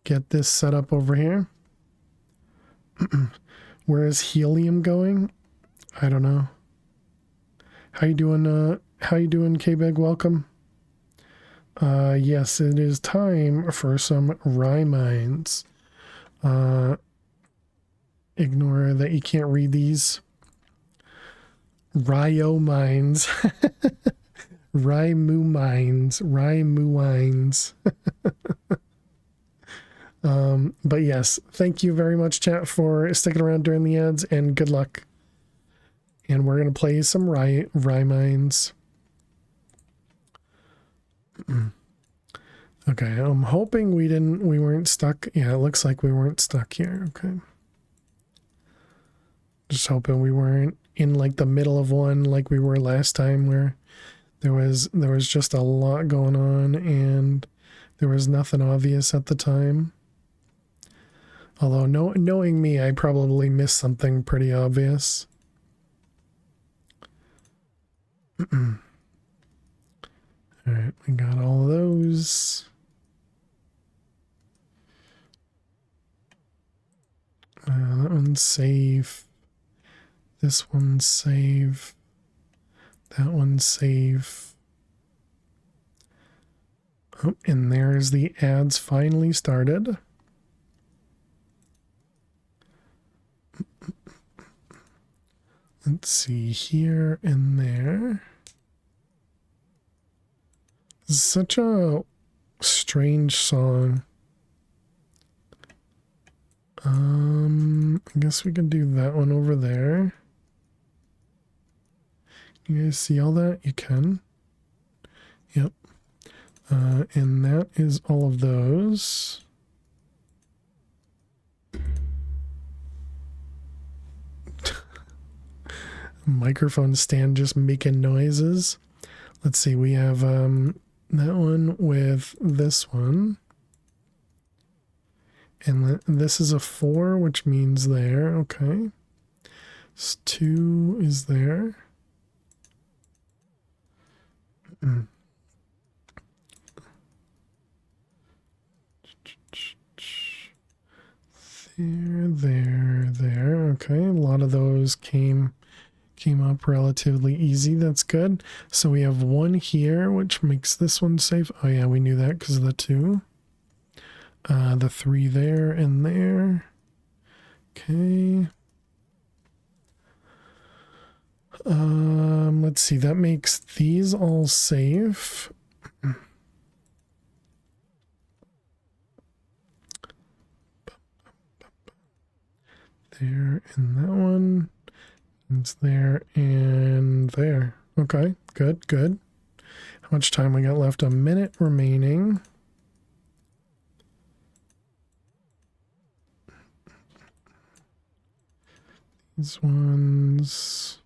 get this set up over here. Where is helium going? I don't know. How you doing? K-Beg? Welcome. Yes, it is time for some rye mines. Ignore that you can't read these. Ryo mines. Raimu mines. Raimu mines. But yes, thank you very much, chat, for sticking around during the ads, and good luck. And we're gonna play some rye mines. Okay, I'm hoping we weren't stuck. Yeah, it looks like we weren't stuck here. Okay. Just hoping we weren't in like the middle of one like we were last time, where there was just a lot going on and there was nothing obvious at the time. Although knowing me, I probably missed something pretty obvious. All right, we got all of those. That one's safe. This one's safe. That one's safe. Oh, and there's the ads finally started. Let's see, here and there. This is such a strange song. I guess we can do that one over there. You guys see all that? You can. Yep. And that is all of those. Microphone stand just making noises. Let's see, we have that one with this one. And this is a 4, which means there. Okay. So 2 is there. There. Okay, a lot of those came up relatively easy. That's good. So we have 1 here, which makes this one safe. Oh yeah, we knew that because of the 2. The 3 there and there. Okay. Let's see, that makes these all safe. There and that one. It's there and there. Okay, good. How much time we got left? A minute remaining. These ones.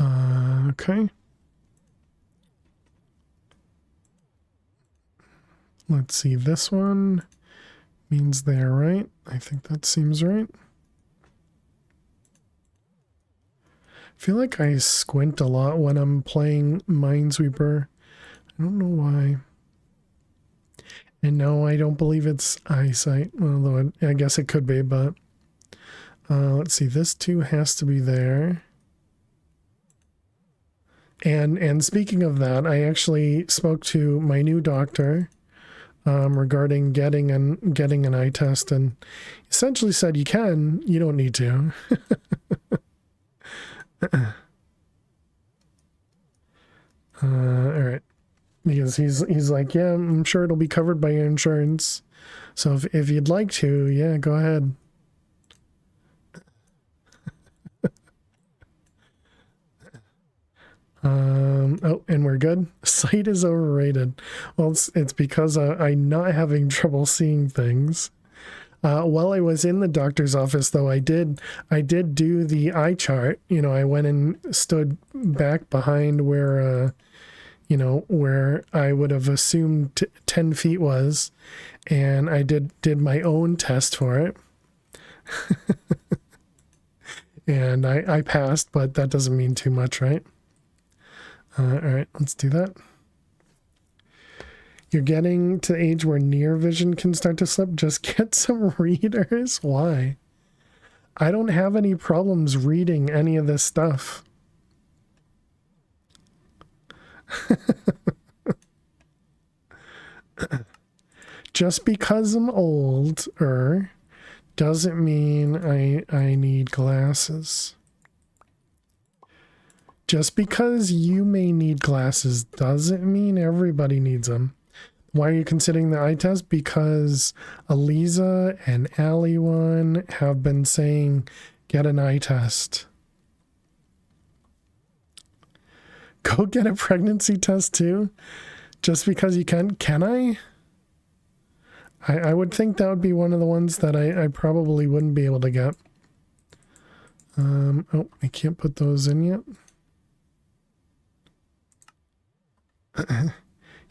Okay. Let's see, this one means there, right? I think that seems right. I feel like I squint a lot when I'm playing Minesweeper. I don't know why. And no, I don't believe it's eyesight, although I guess it could be, but let's see, this 2 has to be there. And speaking of that, I actually spoke to my new doctor regarding getting an eye test, and essentially said you don't need to. All right, because he's like, yeah, I'm sure it'll be covered by your insurance, so if you'd like to, yeah, go ahead. Oh, and we're good. Sight is overrated. Well, it's because I'm not having trouble seeing things. While I was in the doctor's office, though, I did do the eye chart. You know, I went and stood back behind where, you know, where I would have assumed 10 feet was, and I did my own test for it. And I passed, but that doesn't mean too much, right? All right, let's do that. You're getting to the age where near vision can start to slip. Just get some readers. Why? I don't have any problems reading any of this stuff. Just because I'm older doesn't mean I need glasses. Just because you may need glasses doesn't mean everybody needs them. Why are you considering the eye test? Because Aliza and Ali1 have been saying, get an eye test. Go get a pregnancy test too? Just because you can I? I would think that would be one of the ones that I probably wouldn't be able to get. Oh, I can't put those in yet.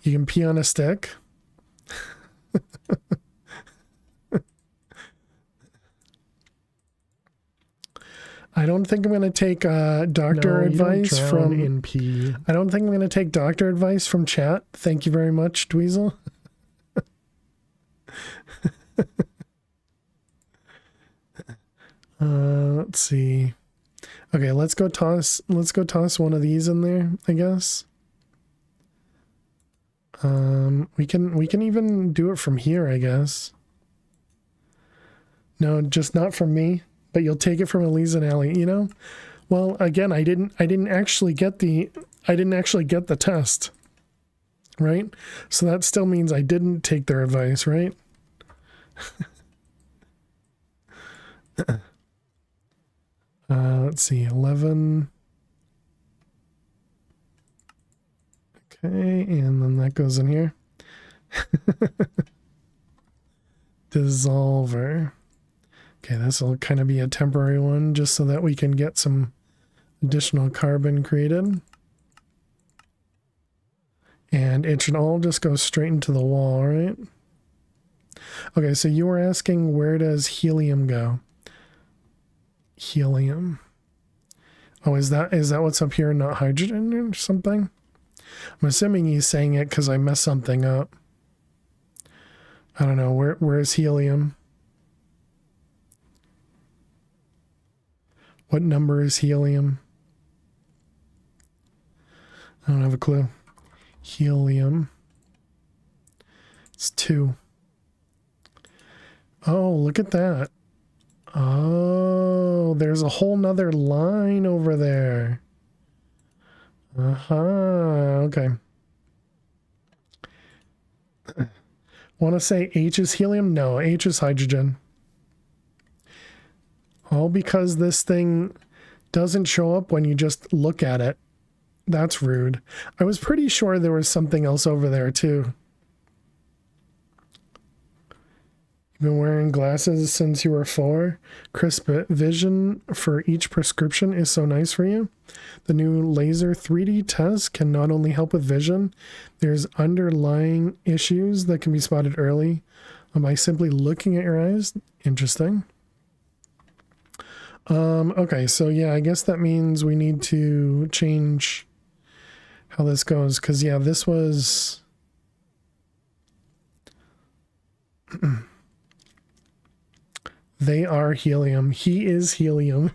You can pee on a stick. I don't think I'm going to take doctor advice from in pee. I don't think I'm going to take doctor advice from chat. Thank you very much, Dweezil. Let's see. Okay, let's go toss one of these in there, I guess. We can even do it from here, I guess. No, just not from me, but you'll take it from Elise and Allie, you know? Well, again, I didn't actually get the test. Right? So that still means I didn't take their advice, right? Let's see, 11. Okay, and then that goes in here. Dissolver. Okay, this will kind of be a temporary one just so that we can get some additional carbon created. And it should all just go straight into the wall, right? Okay, so you were asking, where does helium go? Helium. Oh, is that what's up here, not hydrogen or something? I'm assuming he's saying it because I messed something up. I don't know. Where's helium? What number is helium? I don't have a clue. Helium. It's 2. Oh, look at that. Oh, there's a whole nother line over there. Okay. Want to say H is helium? No, H is hydrogen. All because this thing doesn't show up when you just look at it. That's rude. I was pretty sure there was something else over there too. You've been wearing glasses since you were 4. Crisp vision for each prescription is so nice for you. The new laser 3D test can not only help with vision, there's underlying issues that can be spotted early by simply looking at your eyes. Interesting. Okay, so yeah, I guess that means we need to change how this goes, because yeah, this was they are helium. He is helium.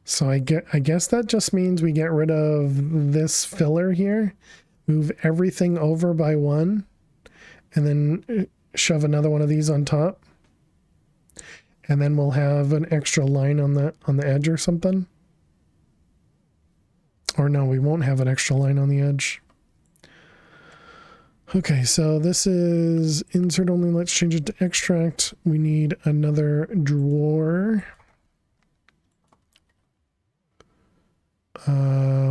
So I guess that just means we get rid of this filler here, move everything over by 1, and then shove another one of these on top. And then we'll have an extra line on the edge or something. Or no, we won't have an extra line on the edge. Okay, so this is insert only. Let's change it to extract. We need another drawer.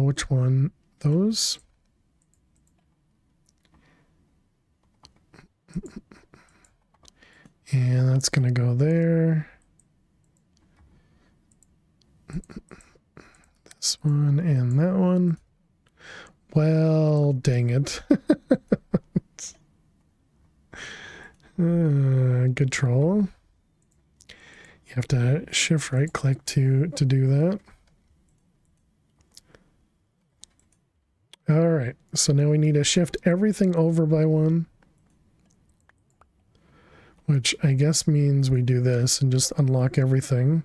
Which one? Those? And that's going to go there. This one and that one. Well, dang it. Good troll. You have to shift right click to do that. All right, so now we need to shift everything over by one, which I guess means we do this and just unlock everything.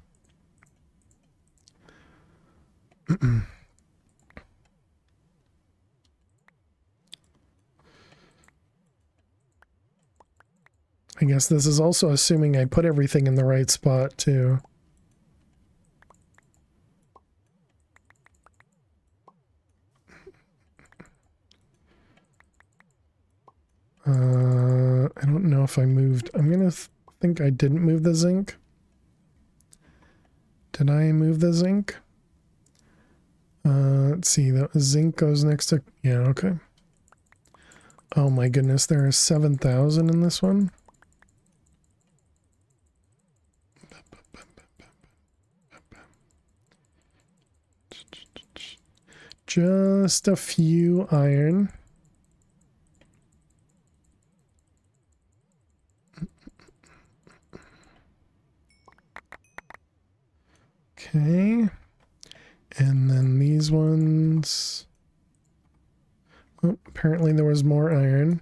I guess this is also assuming I put everything in the right spot too. I don't know if I moved. I'm gonna think I didn't move the zinc. Did I move the zinc? Let's see. The zinc goes next to. Yeah. Okay. Oh my goodness, there are 7,000 in this one. Just a few iron. Okay. And then these ones. Oh, apparently there was more iron.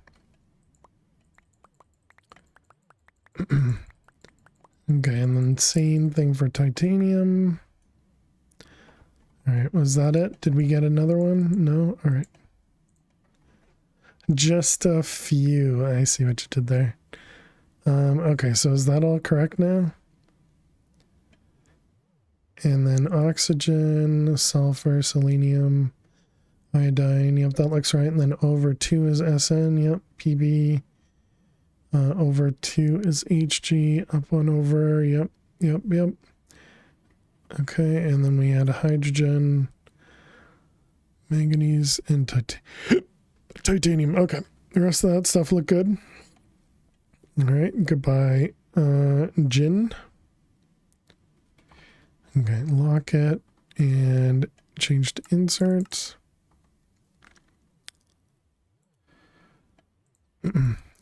Okay, and then same thing for titanium. All right, was that it? Did we get another one? No? All right. Just a few. I see what you did there. Okay, so is that all correct now? And then oxygen, sulfur, selenium, iodine. Yep, that looks right. And then over 2 is SN. Yep, PB. Over 2 is HG. Up 1 over. Yep. Okay, and then we add hydrogen, manganese, and titanium. Okay, the rest of that stuff look good. All right, goodbye, gin. Okay, lock it and change to insert.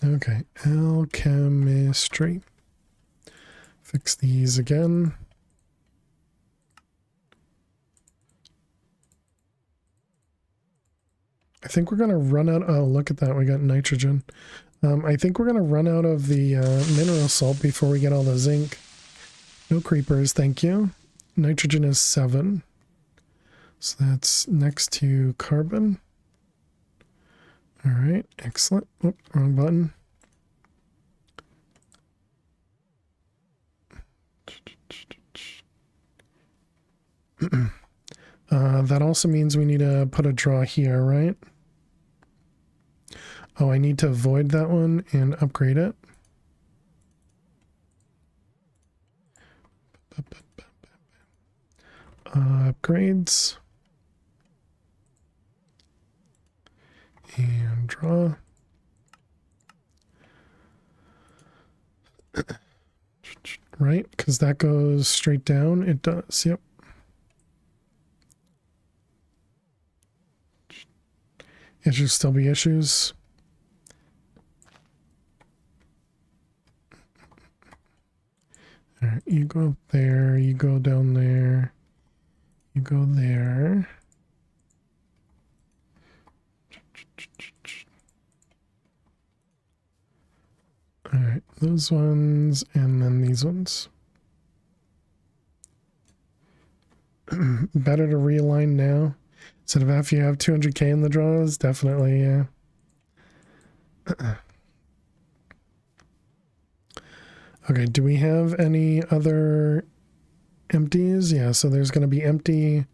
Okay, alchemistry. Fix these again. I think we're going to run out. Oh, look at that. We got nitrogen. I think we're going to run out of the mineral salt before we get all the zinc. No creepers, thank you. Nitrogen is 7. So that's next to carbon. All right, excellent. Oh, wrong button. That also means we need to put a draw here, right? Oh, I need to avoid that one and upgrade it. Upgrades. And draw. Right, because that goes straight down. It does, yep. It should still be issues. All right, you go up there, you go down there, you go there. All right, those ones, and then these ones. Better to realign now instead of after you have 200k in the draws. Definitely, yeah. Okay, do we have any other empties? Yeah, so there's going to be empty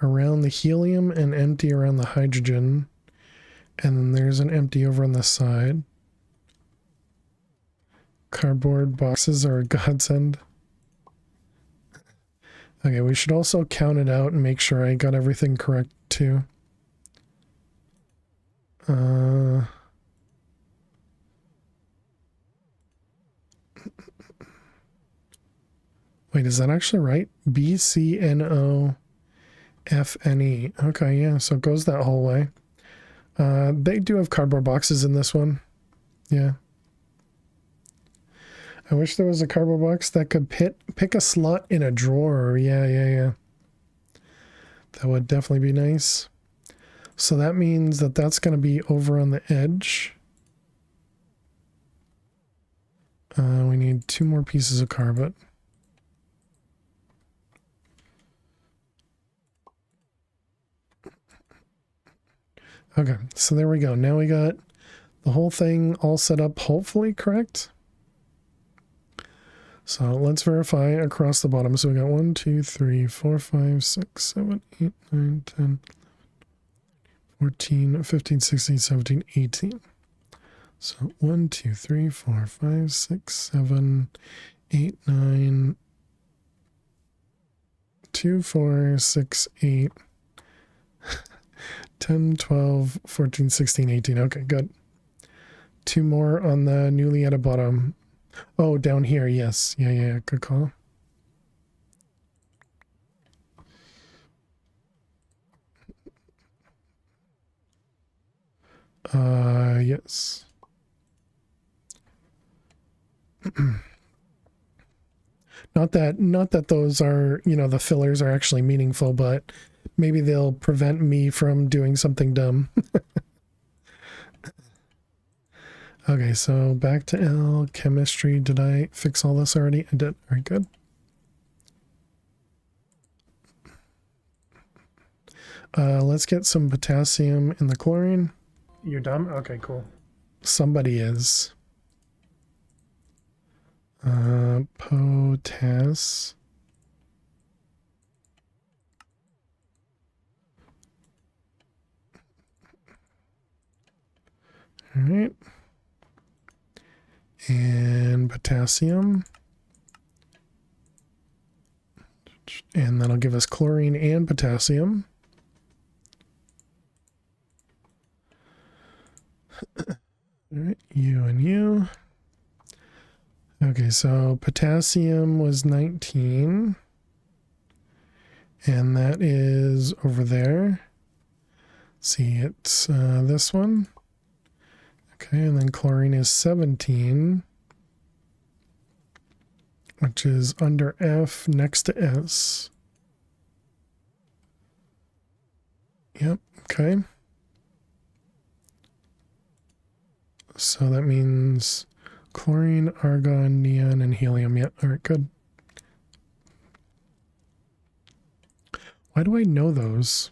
around the helium and empty around the hydrogen. And then there's an empty over on the side. Cardboard boxes are a godsend. Okay, we should also count it out and make sure I got everything correct too. Wait, is that actually right? BCNOFNE. Okay, yeah, so it goes that whole way. They do have cardboard boxes in this one. Yeah. I wish there was a cardboard box that could pick a slot in a drawer. Yeah. That would definitely be nice. So that means that that's going to be over on the edge. We need 2 more pieces of cardboard. Okay, so there we go. Now we got the whole thing all set up, hopefully correct. So let's verify across the bottom. So we got 1, 2, 3, 4, 5, 6, 7, 8, 9, 10, 14, 15, 16, 17, 18. So 1, 2, 3, 4, 5, 6, 7, 8, 9, 2, 4, 6, 8, 10, 12, 14, 16, 18. Okay, good. 2 more on the newly added bottom. Oh, down here, yes. Yeah, good call. Yes. Not that those are, the fillers are actually meaningful, but maybe they'll prevent me from doing something dumb. Okay, so back to L, chemistry. Did I fix all this already? I did. All right, good. Let's get some potassium in the chlorine. You're done? Okay, cool. Somebody is. Potass. All right. And potassium. And that'll give us chlorine and potassium. All right, you and you. Okay, so potassium was 19. And that is over there. See, it's this one. Okay, and then chlorine is 17, which is under F next to S. Yep, okay. So that means chlorine, argon, neon, and helium. Yep, all right, good. Why do I know those?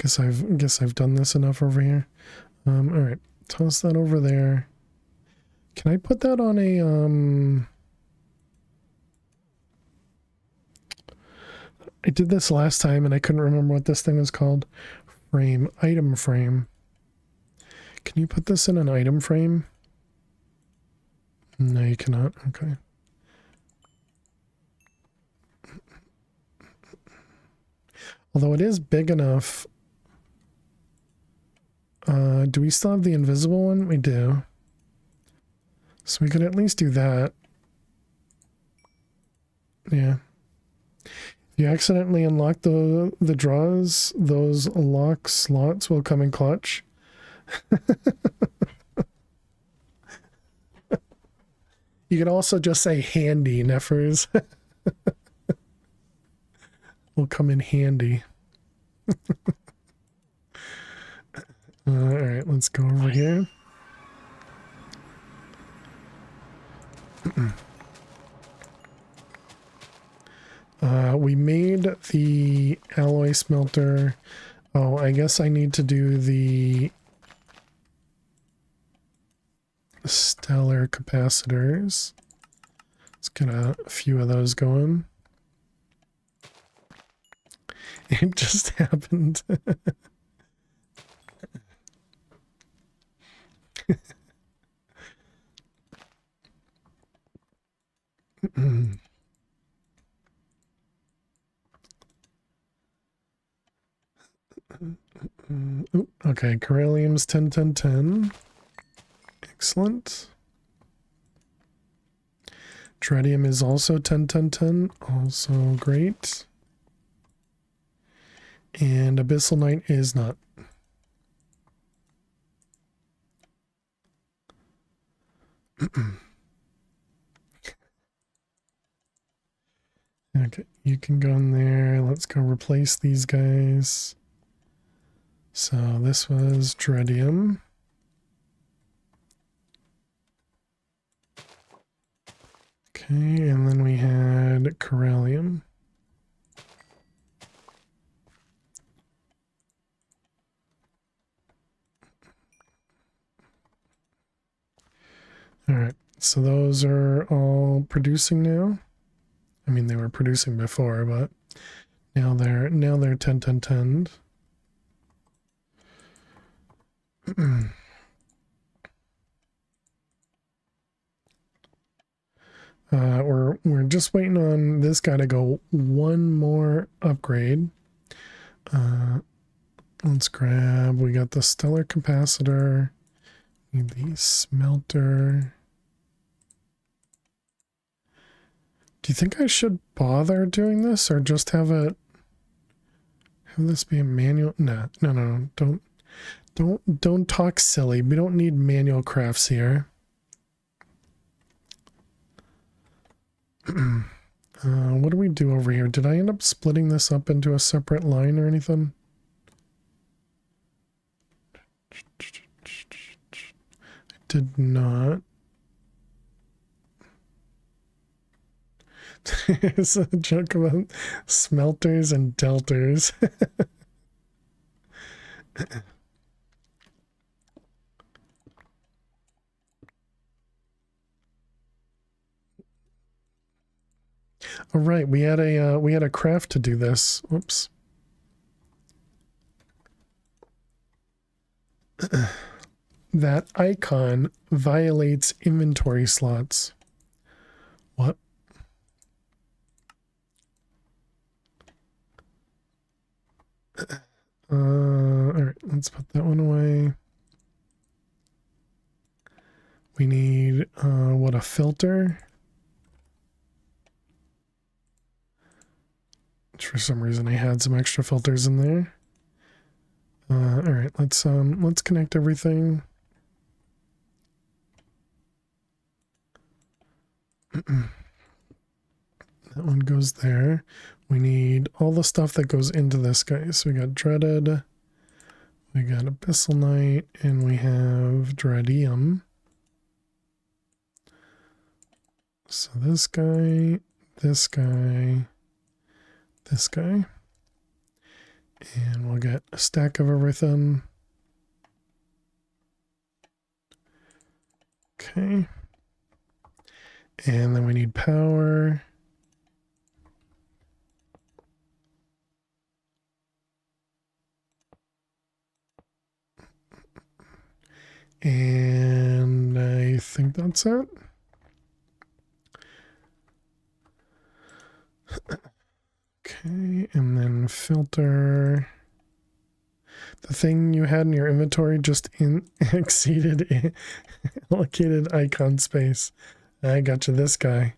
Guess I've done this enough over here. All right, toss that over there. Can I put that on a I did this last time and I couldn't remember what this thing was called. Frame, item frame. Can you put this in an item frame? No, you cannot. Okay. Although it is big enough. Do we still have the invisible one? We do. So we could at least do that. Yeah. If you accidentally unlock the draws, those lock slots will come in clutch. You could also just say handy, Neffers. Will come in handy. All right, let's go over here. We made the alloy smelter. Oh, I guess I need to do the stellar capacitors. Let's get a few of those going. It just happened. Ooh, okay, Corellium's 10, 10, 10. Excellent. Tritium is also 10, 10, 10. Also great. And Abyssal Knight is not. Okay, you can go in there. Let's go replace these guys. So this was Tritium. Okay, and then we had Corellium. All right, so those are all producing now. I mean, they were producing before, but now they're 10, 10, 10. We're just waiting on this guy to go one more upgrade. Let's grab. We got the stellar capacitor. Need the smelter. Do you think I should bother doing this or just have this be a manual? No. Don't talk silly. We don't need manual crafts here. What do we do over here? Did I end up splitting this up into a separate line or anything? I did not. There's a joke about smelters and delters. All right, we had a craft to do this. Whoops. That icon violates inventory slots. What? All right, let's put that one away. We need what, a filter? For some reason I had some extra filters in there. All right, let's connect everything. That one goes there. We need all the stuff that goes into this guy. So we got Dreaded, we got Abyssal Knight, and we have Dreadium. So this guy, this guy, this guy. And we'll get a stack of everything. Okay. And then we need power. And I think that's it. Okay, and then filter. The thing you had in your inventory just exceeded allocated icon space. I got you this guy.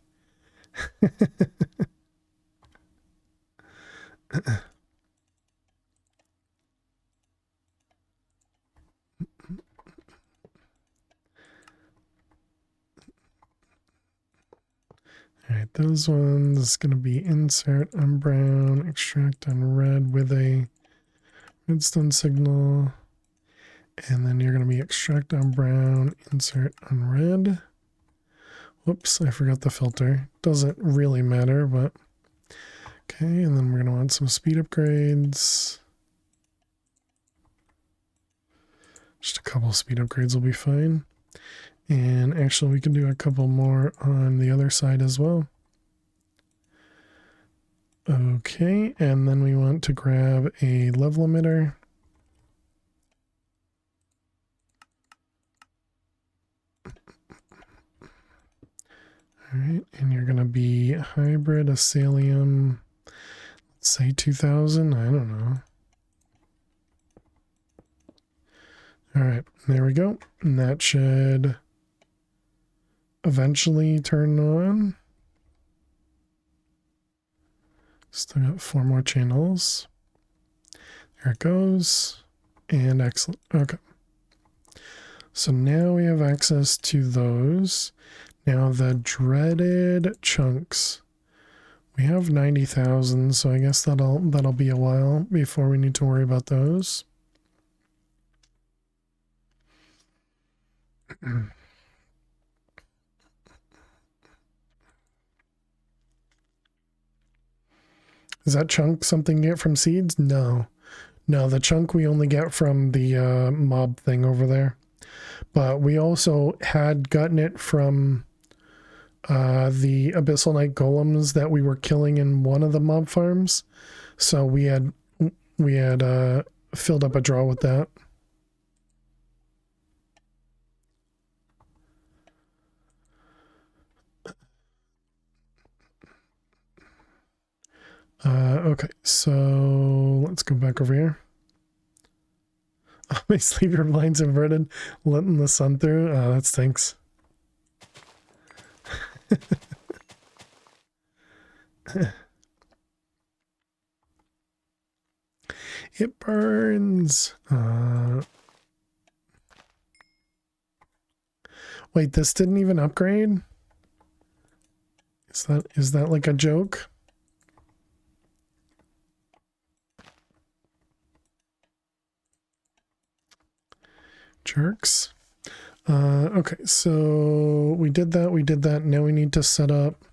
All right, those ones going to be insert on brown, extract on red with a redstone signal. And then you're going to be extract on brown, insert on red. Whoops, I forgot the filter. Doesn't really matter, but okay. And then we're going to want some speed upgrades. Just a couple speed upgrades will be fine. And actually, we can do a couple more on the other side as well. Okay, and then we want to grab a level emitter. All right, and you're gonna be hybrid Asalium, let's say 2000, I don't know. All right, there we go. And that should eventually turn on. Still got 4 more channels. There it goes. And excellent. Okay. So now we have access to those. Now the dreaded chunks. We have 90,000, so I guess that'll be a while before we need to worry about those. Is that chunk something you get from seeds? No. No, the chunk we only get from the mob thing over there. But we also had gotten it from the Abyssal Knight golems that we were killing in one of the mob farms. So we had filled up a draw with that. Okay, so let's go back over here. My sleeper blind's inverted, letting the sun through. Oh, that stinks. It burns. Wait, this didn't even upgrade? Is that like a joke? Jerks. Okay, so we did that. Now we need to set up.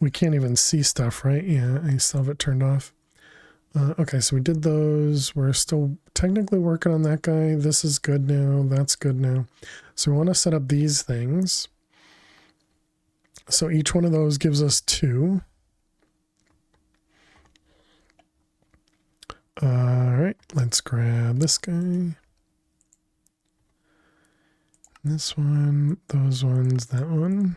We can't even see stuff, right? Yeah, I still have it turned off. Okay, so we did those. We're still technically working on that guy. This is good now. That's good now. So we want to set up these things. So each one of those gives us 2. All right, let's grab this guy. This one, those ones, that one.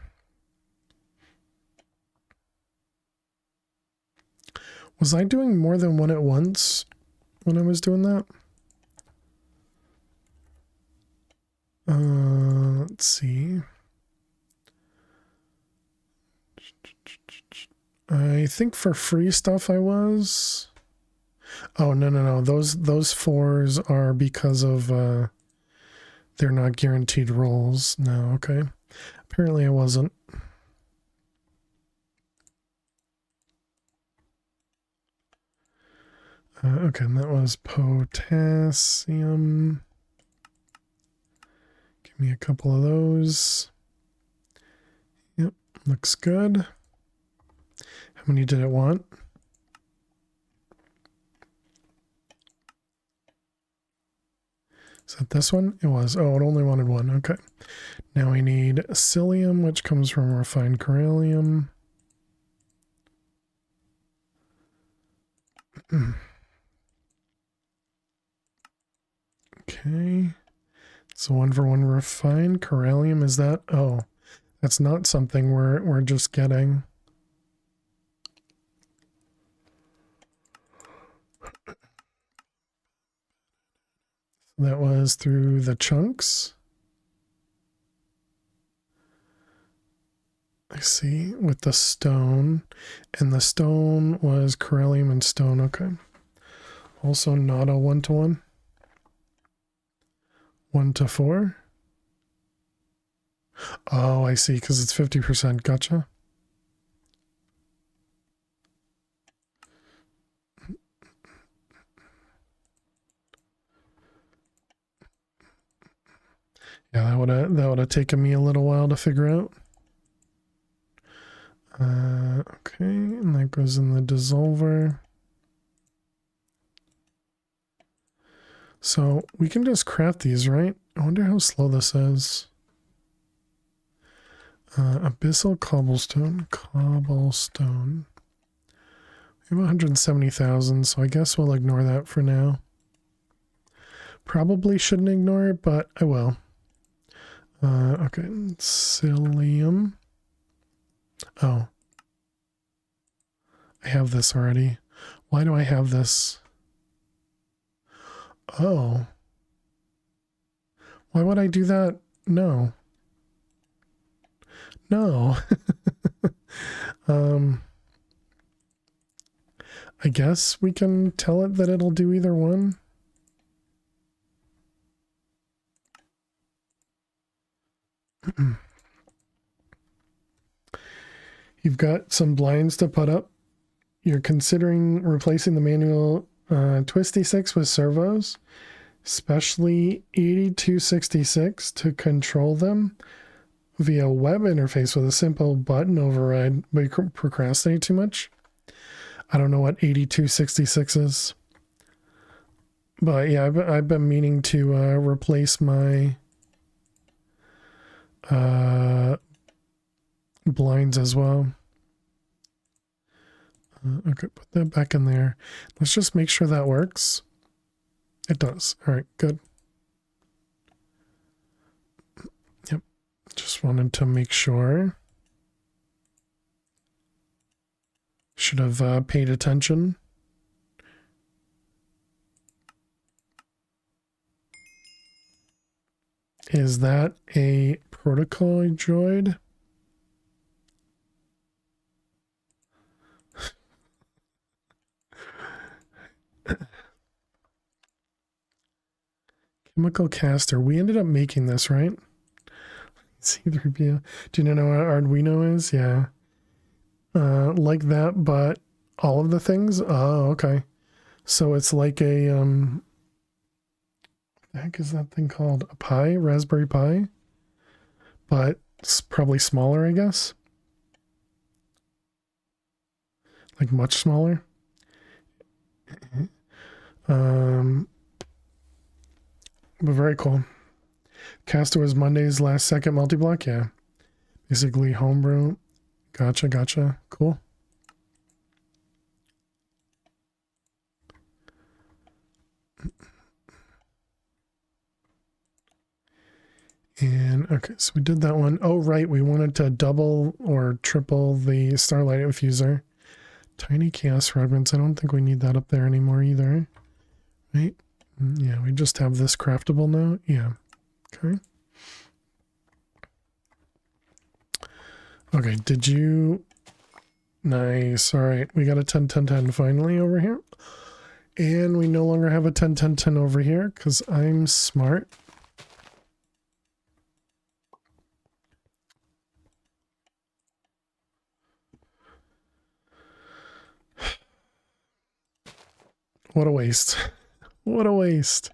Was I doing more than one at once when I was doing that? Let's see. I think for free stuff I was. Oh, no. Those 4s are because of they're not guaranteed rolls. No, okay. Apparently I wasn't. Okay, and that was potassium. Give me a couple of those. Yep, looks good. How many did it want? Is that this one? It was. Oh, it only wanted 1. Okay. Now we need psyllium, which comes from refined corallium. Okay. So 1-for-1 refined corallium. Is that? Oh, that's not something we're just getting. That was through the chunks. I see, with the stone. And the stone was corallium and stone. Okay. Also not a 1-to-1. 1-to-4. Oh, I see, because it's 50%. Gotcha. Yeah, that would have taken me a little while to figure out. Okay, and that goes in the dissolver. So we can just craft these, right? I wonder how slow this is. Abyssal cobblestone. We have 170,000, so I guess we'll ignore that for now. Probably shouldn't ignore it, but I will. Okay, psyllium. Oh. I have this already. Why do I have this? Oh. Why would I do that? No. No. I guess we can tell it that it'll do either one. You've got some blinds to put up. You're considering replacing the manual 26 with servos, especially 8266 to control them via web interface with a simple button override, but you procrastinate too much. I don't know what 8266 is. But yeah, I've been meaning to replace my blinds as well. Okay, put that back in there. Let's just make sure that works. It does. All right, good. Yep. Just wanted to make sure. Should have paid attention. Is that a protocol droid? Chemical caster. We ended up making this, right? C3PO. Do you know what Arduino is? Yeah. Like that, but all of the things? Oh, okay. So it's like a, what the heck is that thing called? A Pi? Raspberry Pi? But it's probably smaller, I guess. Like much smaller. But very cool. Caster was Monday's last second multi-block, yeah. Basically homebrew. Gotcha. Cool. And okay, so we did that one. Oh, right, we wanted to double or triple the Starlight Infuser. Tiny Chaos Fragments. I don't think we need that up there anymore either. Right? Yeah, we just have this craftable now. Yeah. Okay. Okay, did you... Nice. All right, we got a 10-10-10 finally over here. And we no longer have a 10-10-10 over here because I'm smart. What a waste. What a waste.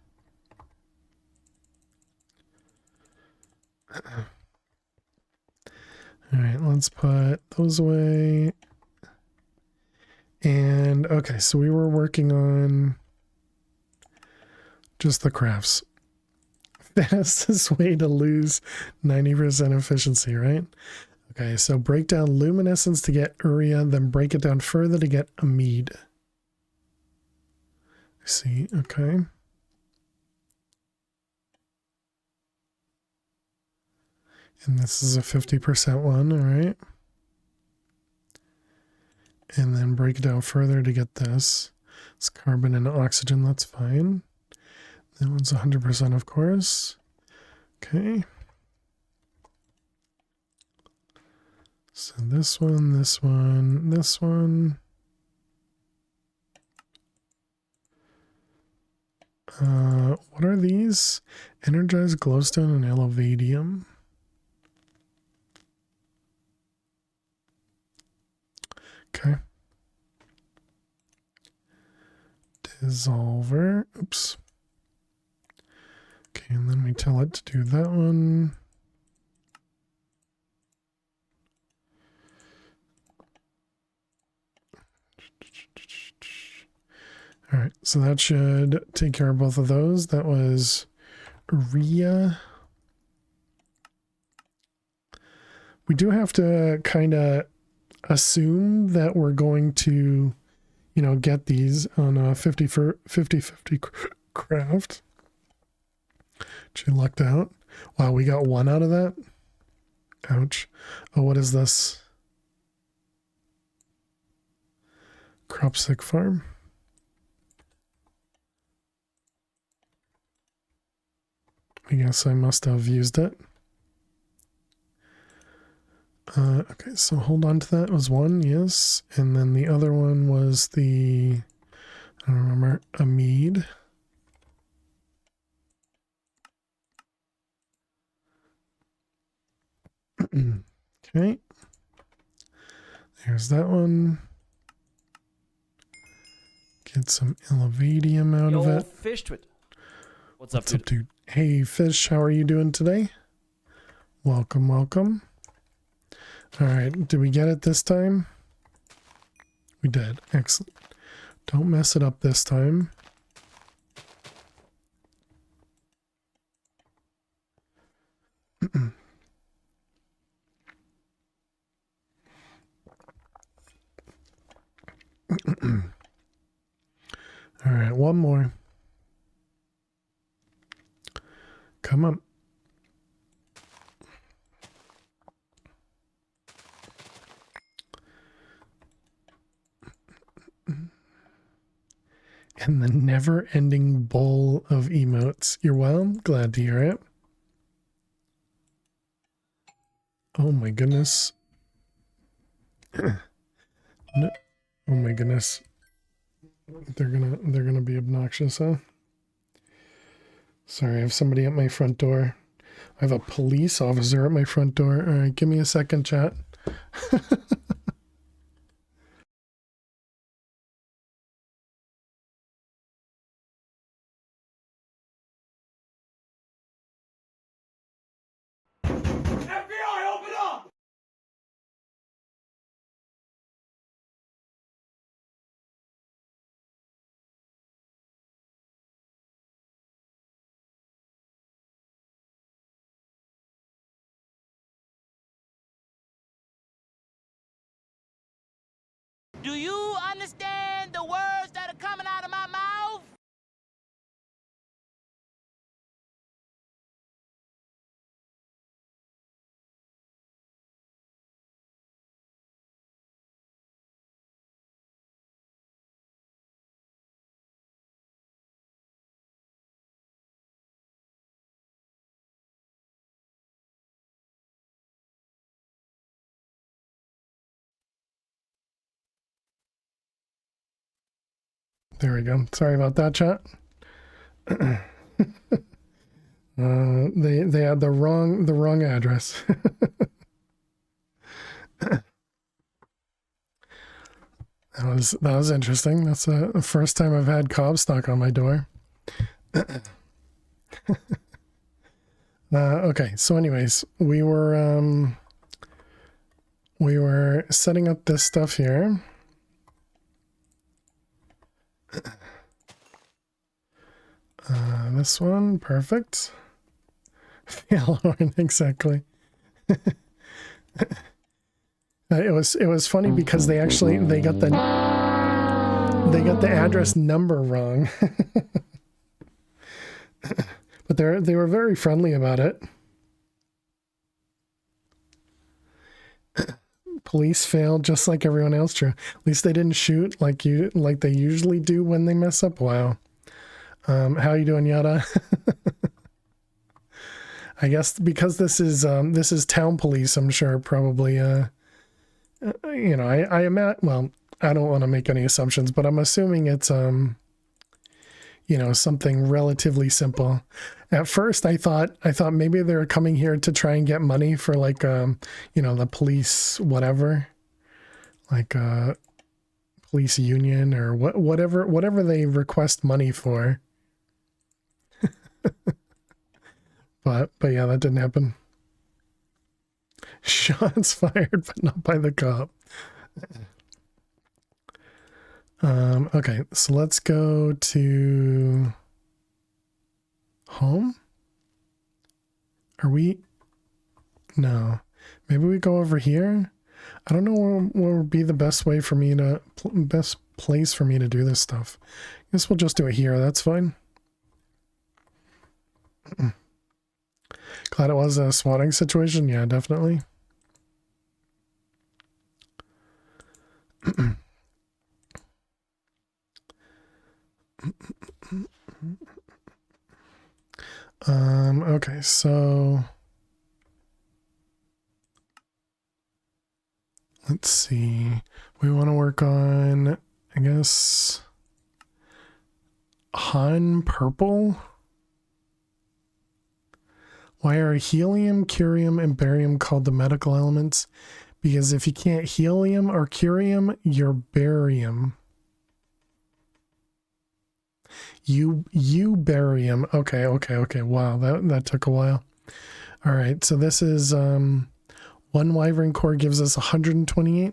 All right, let's put those away. And okay, so we were working on just the crafts. Fastest way to lose 90% efficiency, right? Okay, so break down luminescence to get urea, then break it down further to get amide. I see, okay. And this is a 50% one, all right. And then break it down further to get this. It's carbon and oxygen, that's fine. That one's 100%, of course. Okay. So this one, this one, this one. What are these? Energized glowstone and elevadium. Okay. Dissolver. Oops. Okay, and then we tell it to do that one. All right, so that should take care of both of those. That was urea. We do have to kind of assume that we're going to, you know, get these on a 50-50 craft. She lucked out. Wow, we got one out of that. Ouch. Oh, what is this? Crop sick farm. I guess I must have used it. Okay, so hold on to that. It was one, yes. And then the other one was the, I don't remember, a mead. Okay. There's that one. Get some elevadium out of it. Fish twit. What's What's up, dude? Hey, Fish, how are you doing today? Welcome, welcome. All right, did we get it this time? We did. Excellent. Don't mess it up this time. All right, one more. Come on. And the never-ending bowl of emotes. You're well? Glad to hear it. Oh my goodness. No. Oh my goodness. They're gonna be obnoxious, huh? Sorry, I have somebody at my front door. I have a police officer at my front door. All right, give me a second, chat. FBI, open up! Do you understand the words that are coming out of my mouth? There we go. Sorry about that, chat. They had the wrong address. That was interesting. That's the first time I've had Cobstock on my door. Okay, so anyways, we were setting up this stuff here. This one, perfect. Fail horn, exactly. It was funny because they got the address number wrong. But they were very friendly about it. Police failed just like everyone else. True. At least they didn't shoot like they usually do when they mess up. Wow. How you doing, Yada? I guess because this is town police, I'm sure probably you know, I am at, well, I don't want to make any assumptions, but I'm assuming it's you know, something relatively simple. At first I thought maybe they were coming here to try and get money for like you know, the police whatever. Like police union or whatever they request money for. But yeah, that didn't happen. Shots fired, but not by the cop. Okay, so let's go to home. Are we? No. Maybe we go over here. I don't know what would be the best way for me to best place for me to do this stuff. I guess we'll just do it here. That's fine. Glad it was a swatting situation. Yeah, definitely. Okay, so let's see. We want to work on, I guess, Han purple. Why are helium, curium, and barium called the medical elements? Because if you can't helium or curium, you're barium. You barium. Okay. Wow, that took a while. All right, so this is one wyvern core gives us 128.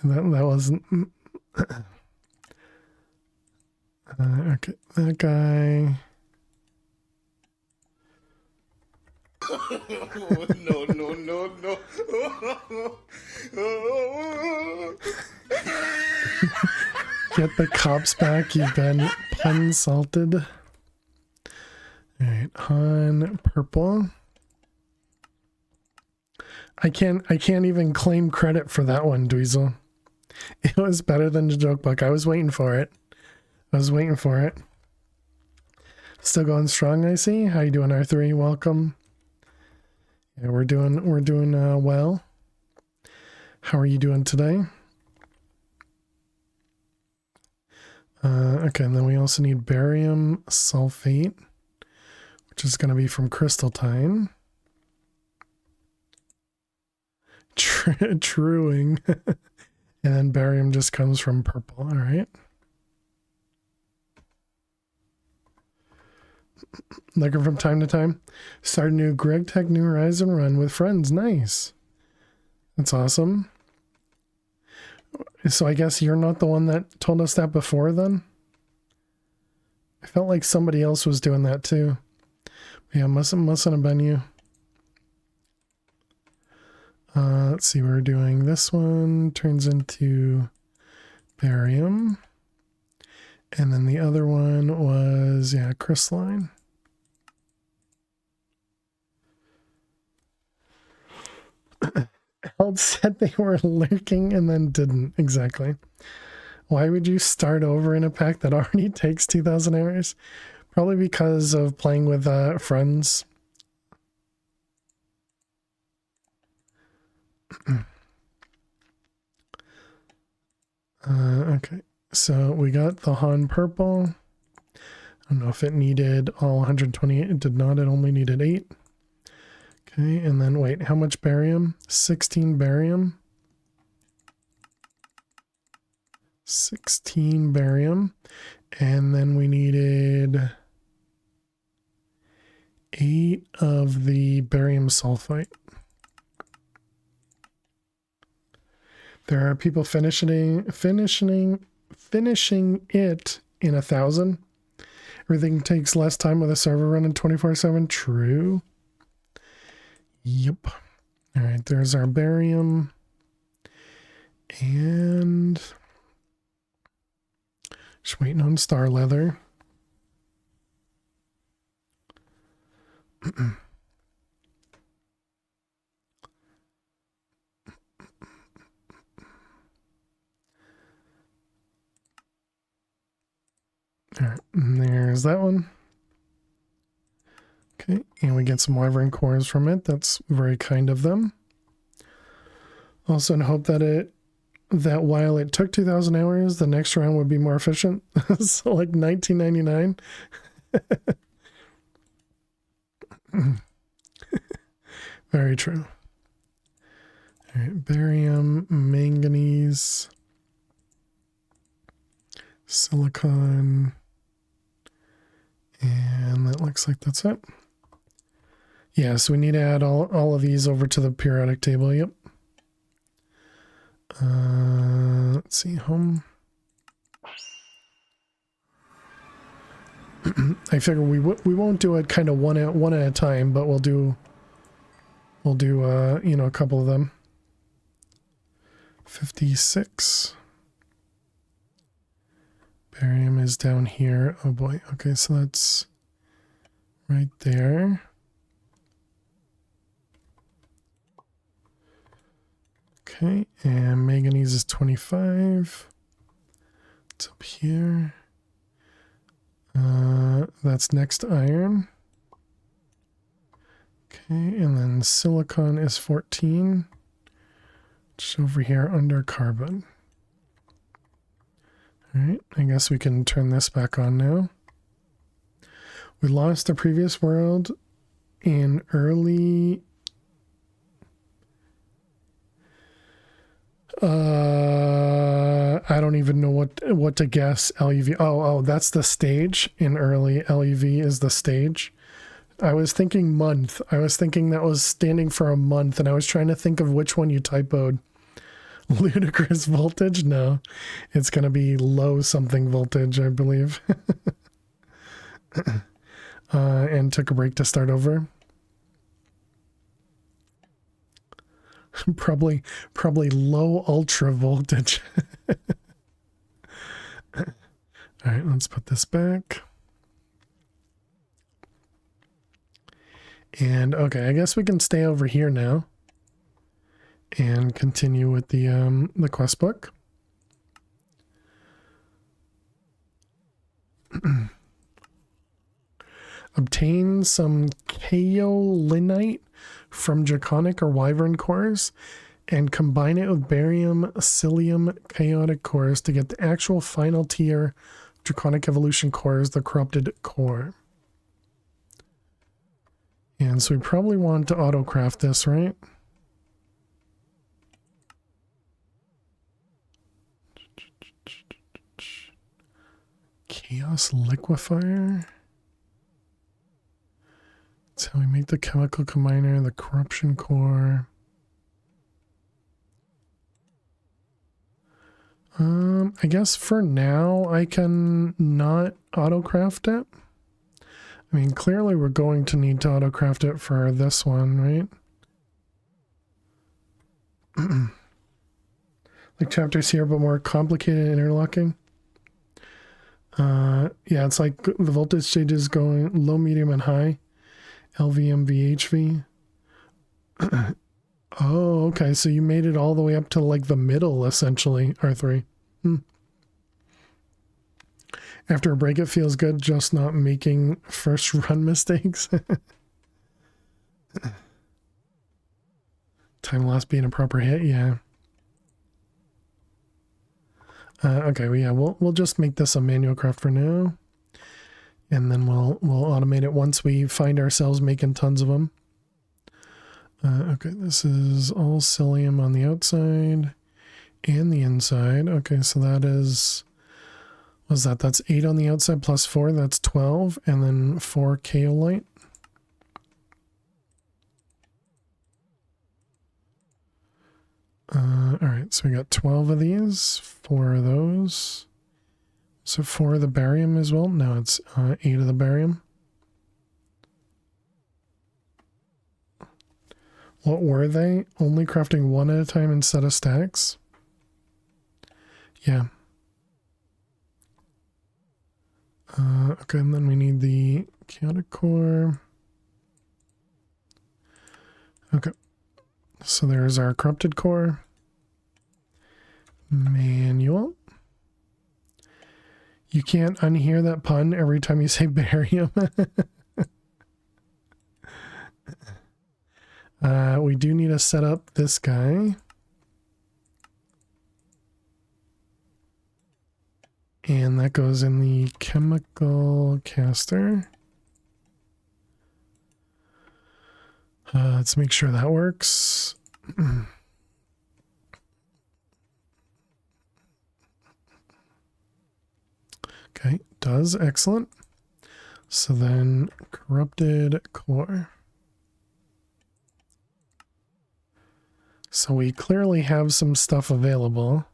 And that wasn't okay. That guy. No. Get the cops back. You've been pun-salted. All right, Han purple. I can't even claim credit for that one, Dweezil. It was better than the joke book. I was waiting for it. Still going strong, I see. How you doing, R3? Welcome. Yeah, we're doing well. How are you doing today? Okay, and then we also need barium sulfate, which is going to be from crystaltine. Truing. And then barium just comes from purple. All right. Looking from time to time. Start a new Greg Tech New Horizon run with friends. Nice. That's awesome. So I guess you're not the one that told us that before then? I felt like somebody else was doing that too. Yeah, mustn't have been you. Let's see, we're doing this one, turns into barium. And then the other one was, yeah, crystalline. Held said they were lurking and then didn't. Exactly. Why would you start over in a pack that already takes 2,000 hours? Probably because of playing with friends. Okay, so we got the Han purple. I don't know if it needed all 128. It did not. It only needed 8. Okay, and then wait, how much barium? 16 barium. 16 barium. And then we needed 8 of the barium sulfite. There are people finishing it in 1,000. Everything takes less time with a server running 24/7. True. Yep. All right, there's our barium. And just waiting on star leather. All right, and there's that one. Okay, and we get some wyvern cores from it. That's very kind of them. Also, in hope that while it took 2,000 hours, the next round would be more efficient. So like 1999. Very true. All right, barium, manganese, silicon, and that looks like that's it. Yeah, so we need to add all of these over to the periodic table. Yep. Let's see, home. I figure we won't do it kind of one at a time, but we'll do you know, a couple of them. 56, Barium is down here. Oh boy. Okay, so that's right there. Okay, and manganese is 25. It's up here. That's next iron. Okay, and then silicon is 14. Just over here under carbon. Alright, I guess we can turn this back on now. We lost the previous world in early... I don't even know what to guess. LUV. Oh, that's the stage in early. LUV is the stage. I was thinking month. I was thinking that was standing for a month, and I was trying to think of which one you typoed. Ludicrous voltage? No, it's going to be low something voltage, I believe. And took a break to start over. probably low ultra voltage. All right, let's put this back. And okay, I guess we can stay over here now and continue with the quest book. Obtain some kaolinite from draconic or wyvern cores and combine it with barium psyllium chaotic cores to get the actual final tier draconic evolution cores, the corrupted core. And so we probably want to autocraft this, right? Chaos liquefier. That's how we make the chemical combiner, the corruption core. I guess for now I can not autocraft it. I mean, clearly we're going to need to autocraft it for this one, right? Like chapters here, but more complicated interlocking. Yeah, it's like the voltage stages going low, medium, and high. LV, MV, HV. Oh, okay. So you made it all the way up to like the middle, essentially, R3. After a break, it feels good just not making first run mistakes. Time lost being a proper hit, yeah. Okay, well, yeah, we'll just make this a manual craft for now. And then we'll automate it once we find ourselves making tons of them. Okay, this is all psyllium on the outside and the inside. Okay, so that is... What's that? That's 8 on the outside plus 4. That's 12. And then 4 kaolite. Alright, so we got 12 of these. 4 of those. So 4 of the barium as well. No, it's 8 of the barium. What were they? Only crafting one at a time instead of stacks? Yeah. Okay, and then we need the chaotic core. Okay. So there's our corrupted core. Manual. You can't unhear that pun every time you say barium. We do need to set up this guy. And that goes in the chemical caster. Let's make sure that works. Okay, does. Excellent. So then corrupted core. So we clearly have some stuff available.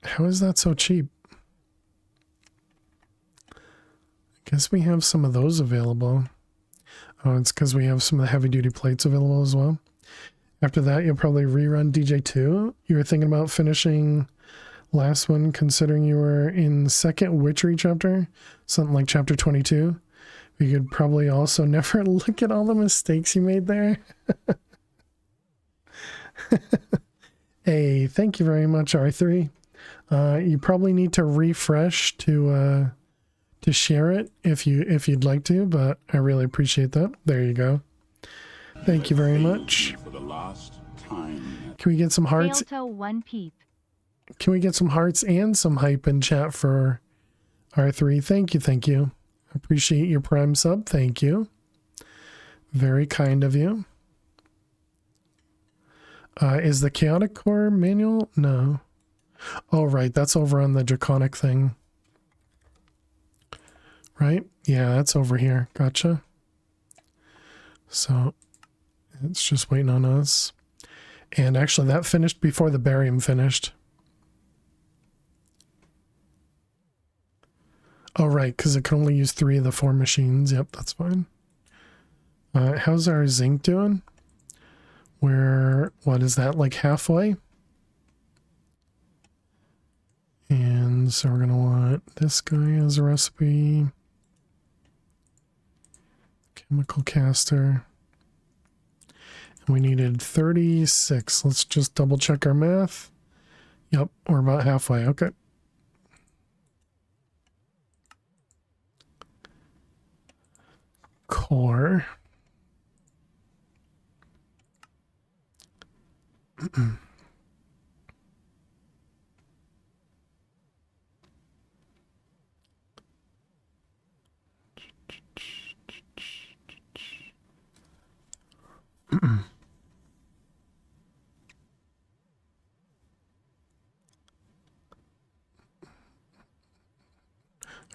How is that so cheap? I guess we have some of those available. Oh, it's because we have some of the heavy duty plates available as well. After that, you'll probably rerun DJ2. You were thinking about finishing last one, considering you were in second witchery chapter, something like chapter 22. You could probably also never look at all the mistakes you made there. Hey, thank you very much, R3. You probably need to refresh to share it if you'd like to, but I really appreciate that. There you go. Thank you very much. For the last time. Can we get some hearts? One peep. Can we get some hearts and some hype in chat for R3? Thank you, thank you. Appreciate your prime sub. Thank you. Very kind of you. Is the chaotic core manual? No. Oh, right. That's over on the draconic thing. Right? Yeah, that's over here. Gotcha. So it's just waiting on us. And actually that finished before the barium finished. Oh, right, because it can only use 3 of the 4 machines. Yep, that's fine. How's our zinc doing? What is that, like halfway? And so we're going to want this guy as a recipe. Chemical caster. And we needed 36. Let's just double check our math. Yep, we're about halfway. Okay. Core.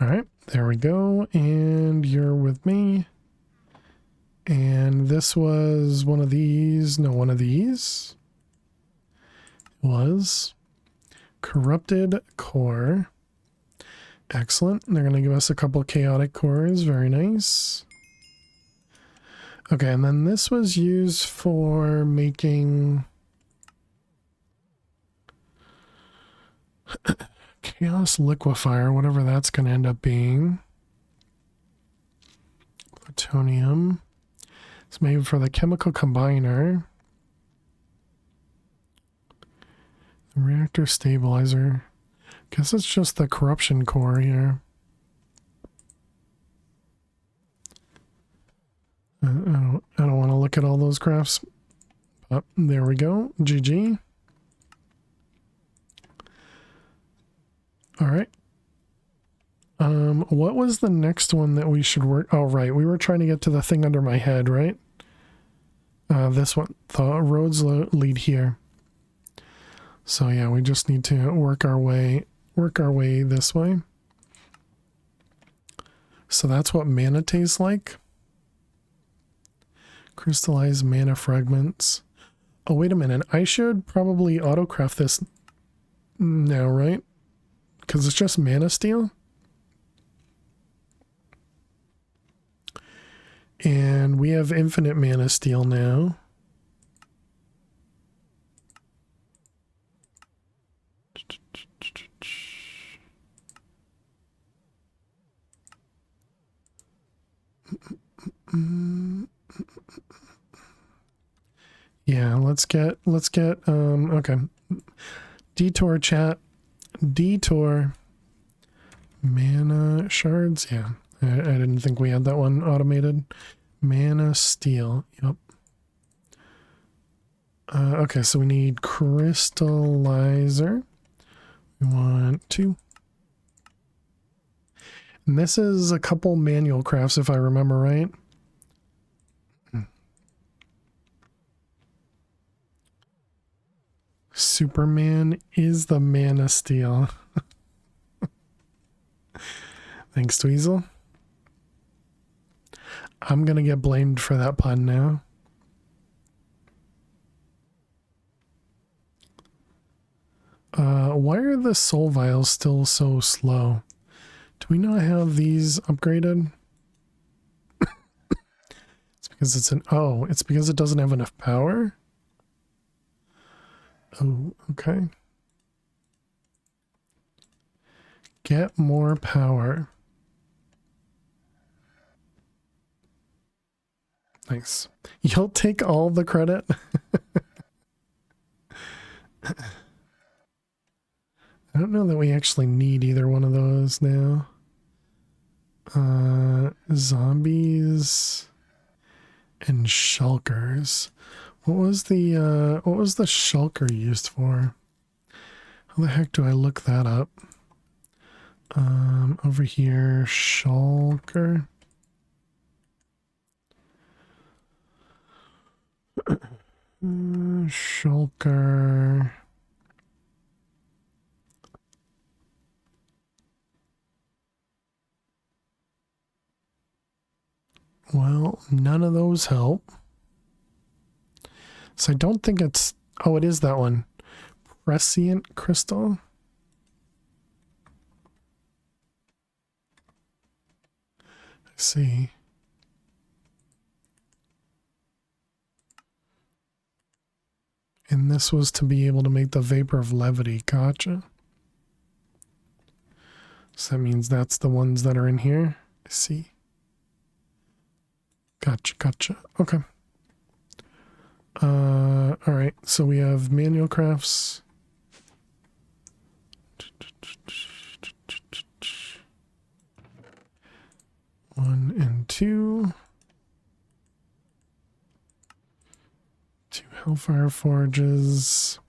All right, there we go. And you're with me. And this was one of these. No, one of these was corrupted core. Excellent. They're going to give us a couple chaotic cores. Very nice. Okay, and then this was used for making chaos liquefier, whatever that's going to end up being. Plutonium. It's made for the chemical combiner. The reactor stabilizer. Guess it's just the corruption core here. I don't want to look at all those graphs. But there we go. GG. All right. What was the next one that we should work? Oh, right. We were trying to get to the thing under my head, right? This one. The roads lead here. So yeah, we just need to work our way this way. So that's what mana tastes like. Crystallized mana fragments. Oh, wait a minute. I should probably autocraft this now, right? Because it's just mana steel. And we have infinite mana steel now. Yeah, let's get okay. Detour chat. Detour mana shards. Yeah. I didn't think we had that one automated. Mana steel. Yep. Okay, so we need crystallizer. We want 2. And this is a couple manual crafts if I remember right. Superman is the mana steel. Thanks, Tweezle. I'm gonna get blamed for that pun now. Why are the soul vials still so slow? Do we not have these upgraded? It's because it's it's because it doesn't have enough power? Oh, okay. Get more power. Nice. You'll take all the credit. I don't know that we actually need either one of those now. Zombies and shulkers. What was the shulker used for? How the heck do I look that up? Over here, shulker. Shulker. Well, none of those help. So I don't think it's... Oh, it is that one. Prescient crystal. I see. And this was to be able to make the vapor of levity. Gotcha. So that means that's the ones that are in here. I see. Gotcha. Okay. All right. So we have manual crafts. 1 and 2. 2 Hellfire Forges.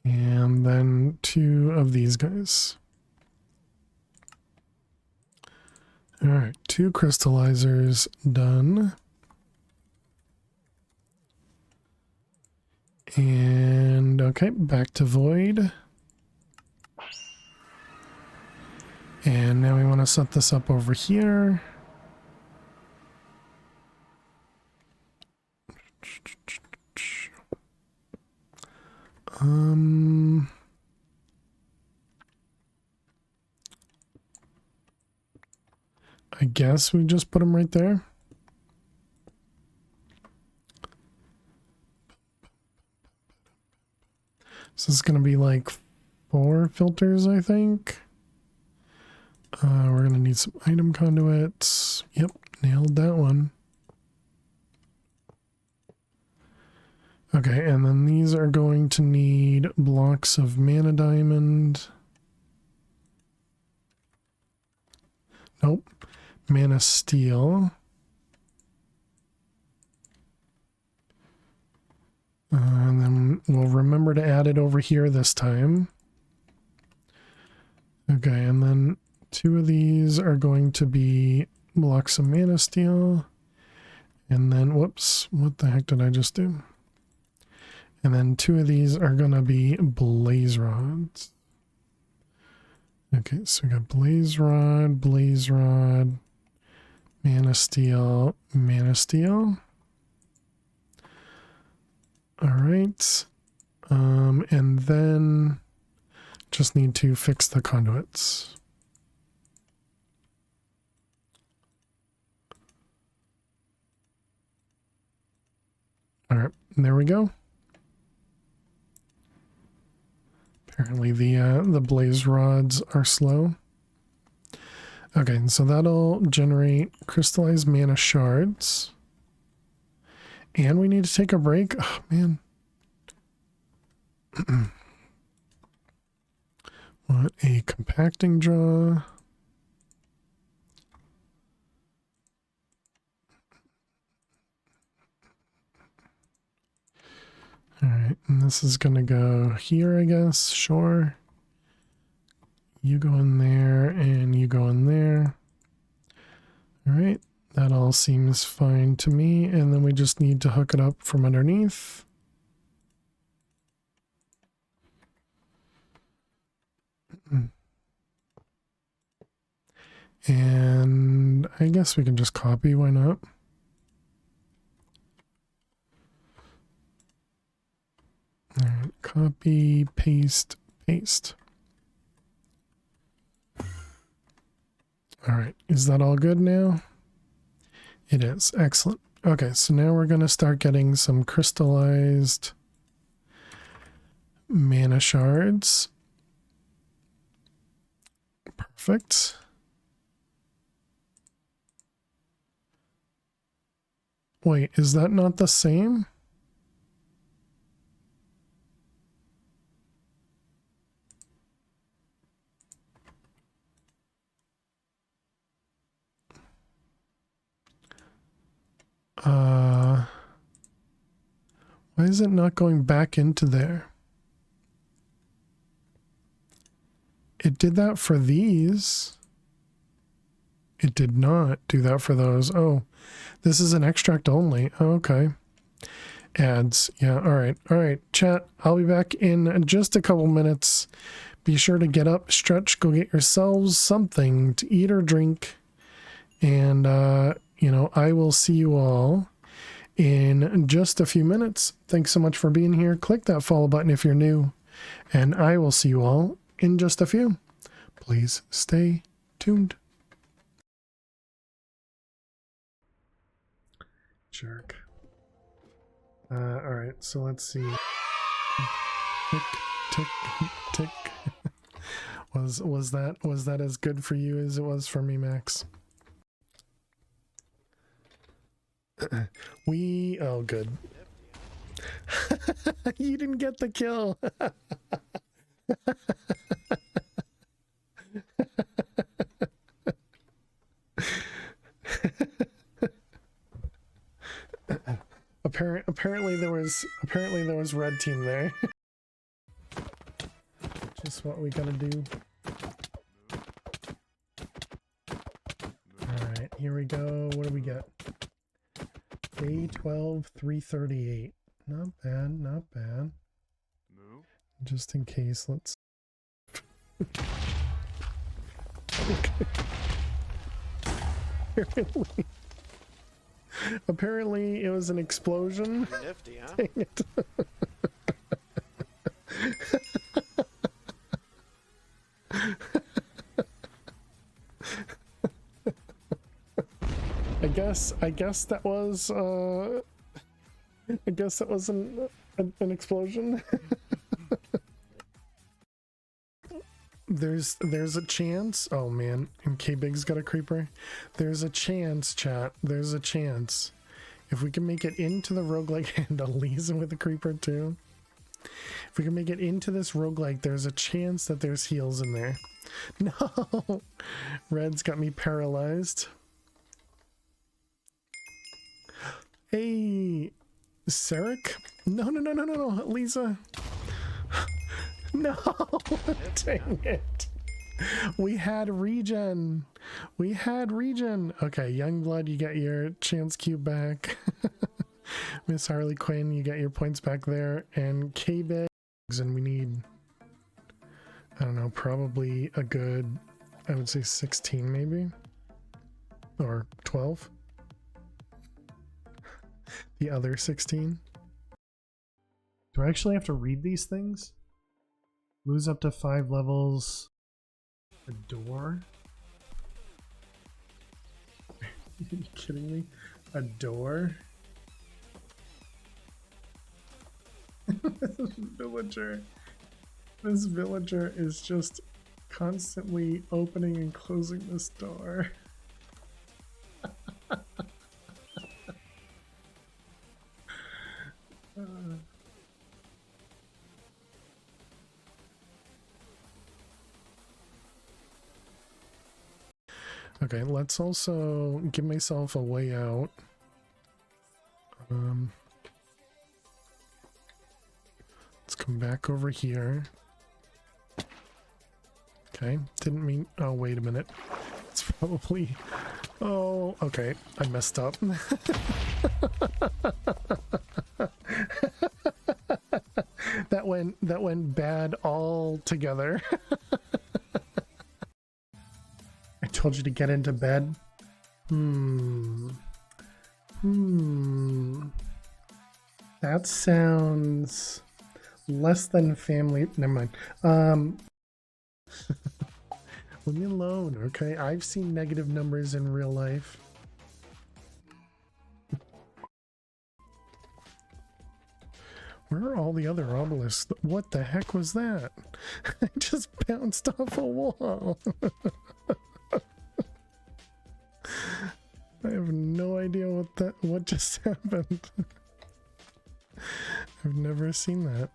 And then 2 of these guys. All right, 2 crystallizers done. And okay, back to void. And now we want to set this up over here. I guess we just put them right there. So this is going to be like 4 filters, I think. We're going to need some item conduits. Yep, nailed that one. Okay, and then these are going to need blocks of mana diamond. Nope. Mana steel. And then we'll remember to add it over here this time. Okay, and then 2 of these are going to be blocks of mana steel. And then, whoops, what the heck did I just do? And then 2 of these are going to be blaze rods. Okay, so we got blaze rod, mana steel. All right. And then just need to fix the conduits. All right, there we go. Apparently the blaze rods are slow. Okay, so that'll generate crystallized mana shards. And we need to take a break. Oh, man. Want a compacting jaw. All right, and this is going to go here, I guess. Sure. You go in there, and you go in there. All right, that all seems fine to me. And then we just need to hook it up from underneath. And I guess we can just copy, why not? All right, copy, paste. All right, is that all good now? It is, excellent. Okay, so now we're going to start getting some crystallized mana shards. Perfect. Wait, is that not the same? Why is it not going back into there? It did that for these. It did not do that for those. Oh, this is an extract only. Oh, okay. Ads. Yeah, all right. All right, chat. I'll be back in just a couple minutes. Be sure to get up, stretch, go get yourselves something to eat or drink. And, you know, I will see you all in just a few minutes. Thanks so much for being here. Click that follow button if you're new. And I will see you all in just a few. Please stay tuned. Jerk. All right, so let's see. Tick, tick, tick. Was that as good for you as it was for me, Max? Oh, good. You didn't get the kill. Apparently there was red team there. Just what we gotta do. Alright, here we go. What do we get? Day 12, 338. Not bad, not bad. Just in case, let's... Apparently it was an explosion. Nifty, huh? Dang it. I guess that was an explosion. There's a chance. Oh man, and K-Big's got a creeper. There's a chance, chat. There's a chance. If we can make it into the roguelike, and Elisa with a creeper too. If we can make it into this roguelike, there's a chance that there's heals in there. No! Red's got me paralyzed. Hey, Sarek? No, Lisa. No, dang it. We had regen. Okay, Youngblood, you get your chance cube back. Miss Harley Quinn, you get your points back there. And K-Big, and we need, I don't know, probably a good, I would say 16 maybe. Or 12. The other 16. Do I actually have to read these things? Lose up to 5 levels. A door? Are you kidding me? A door? This villager is just constantly opening and closing this door. Okay, let's also give myself a way out. Let's come back over here. Okay, didn't mean... Oh, wait a minute. It's probably... Oh, okay, I messed up. That went bad all together. I told you to get into bed. That sounds less than family. Never mind. Leave me alone, okay? I've seen negative numbers in real life. Where are all the other obelisks? What the heck was that? I just bounced off a wall. I have no idea what just happened. I've never seen that.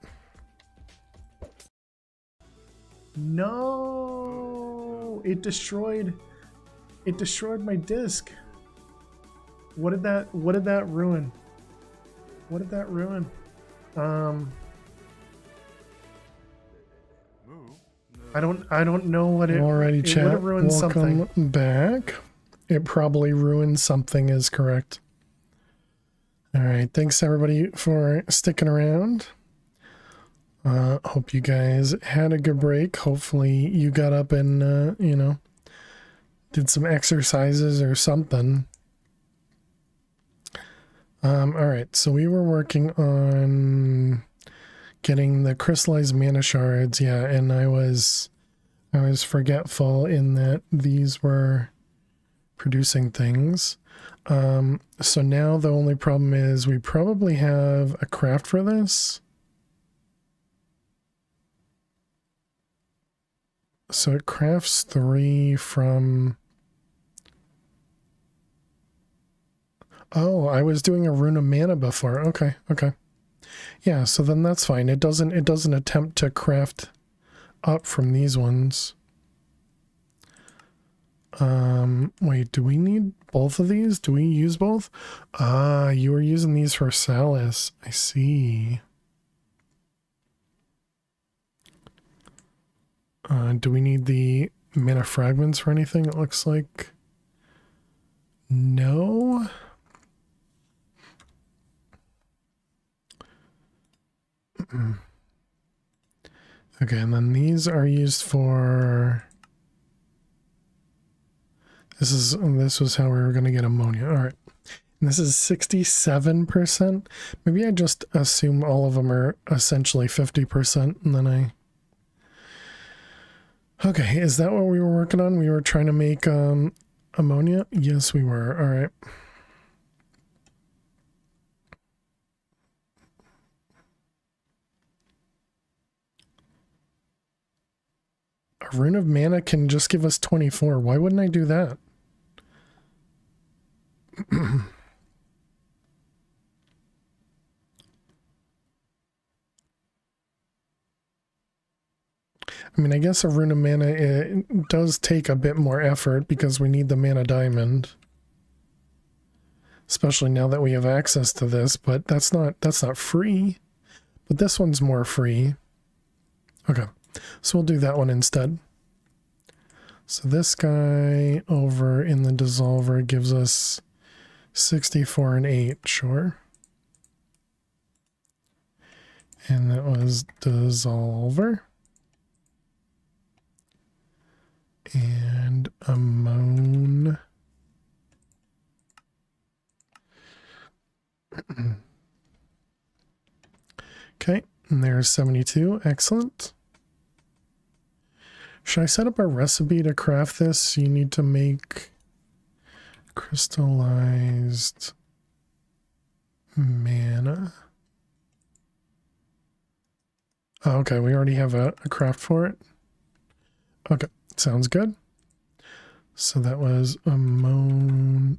No, it destroyed my disc. What did that ruin? What did that ruin? I don't know what it Alrighty, it chat. would have ruined Welcome something. back. It probably ruined something is correct. Alright, thanks everybody for sticking around. Hope you guys had a good break. Hopefully you got up and, you know, did some exercises or something. Alright, so we were working on getting the crystallized mana shards, yeah, and I was forgetful in that these were producing things. So now the only problem is we probably have a craft for this. So it crafts 3 from... Oh, I was doing a rune of mana before. Okay, okay. Yeah, so then that's fine. It doesn't attempt to craft up from these ones. Wait, do we need both of these? Do we use both? Ah, you were using these for Salus. I see. Do we need the mana fragments for anything? It looks like no. Okay, and then these are used for... This was how we were going to get ammonia. All right. And this is 67%. Maybe I just assume all of them are essentially 50% and then I... Okay, is that what we were working on? We were trying to make ammonia? Yes, we were. All right. A rune of mana can just give us 24. Why wouldn't I do that? I mean, I guess a rune of mana, it does take a bit more effort because we need the mana diamond. Especially now that we have access to this, but that's not free. But this one's more free. Okay, so we'll do that one instead. So this guy over in the dissolver gives us 64 and 8, sure. And that was dissolver. And ammon. Okay, and there's 72. Excellent. Should I set up a recipe to craft this? You need to make crystallized mana. Oh, okay, we already have a craft for it. Okay, sounds good. So that was ammon.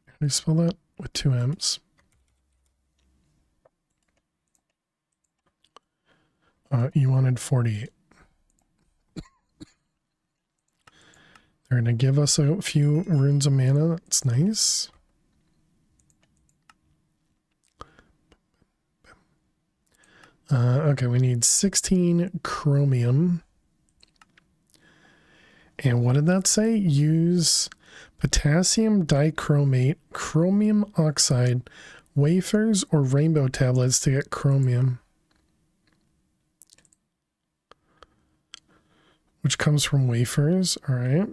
How do you spell that? With 2 M's. You wanted 48. They're going to give us a few runes of mana. That's nice. Okay, we need 16 chromium. And what did that say? Use potassium dichromate, chromium oxide, wafers, or rainbow tablets to get chromium. Which comes from wafers, all right.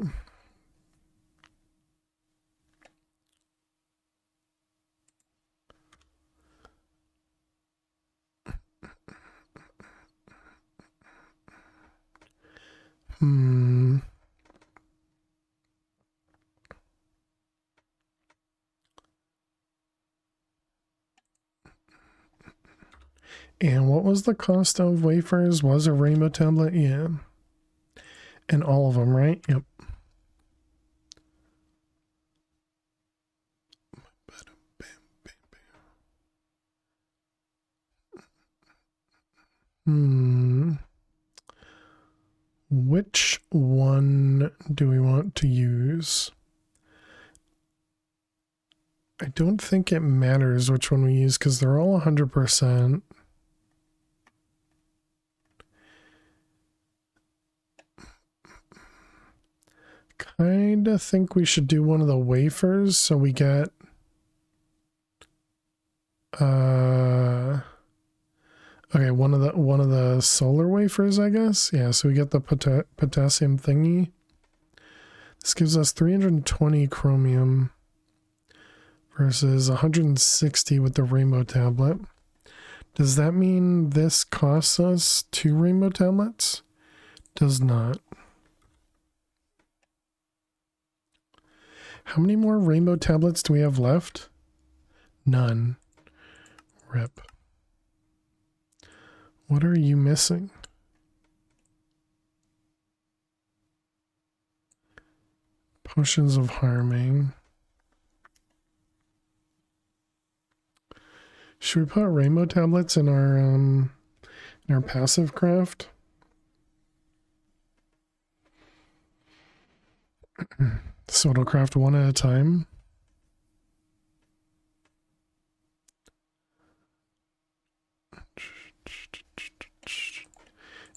And what was the cost of wafers? Was a rainbow tablet? Yeah. And all of them, right? Yep. Which one do we want to use? I don't think it matters which one we use because they're all 100%. Kinda think we should do one of the wafers so we get okay, one of the solar wafers, I guess. Yeah, so we get the potassium thingy. This gives us 320 chromium versus 160 with the rainbow tablet. Does that mean this costs us 2 rainbow tablets? Does not. How many more rainbow tablets do we have left? None. Rip. What are you missing? Potions of harming. Should we put rainbow tablets in our passive craft? So it'll craft one at a time.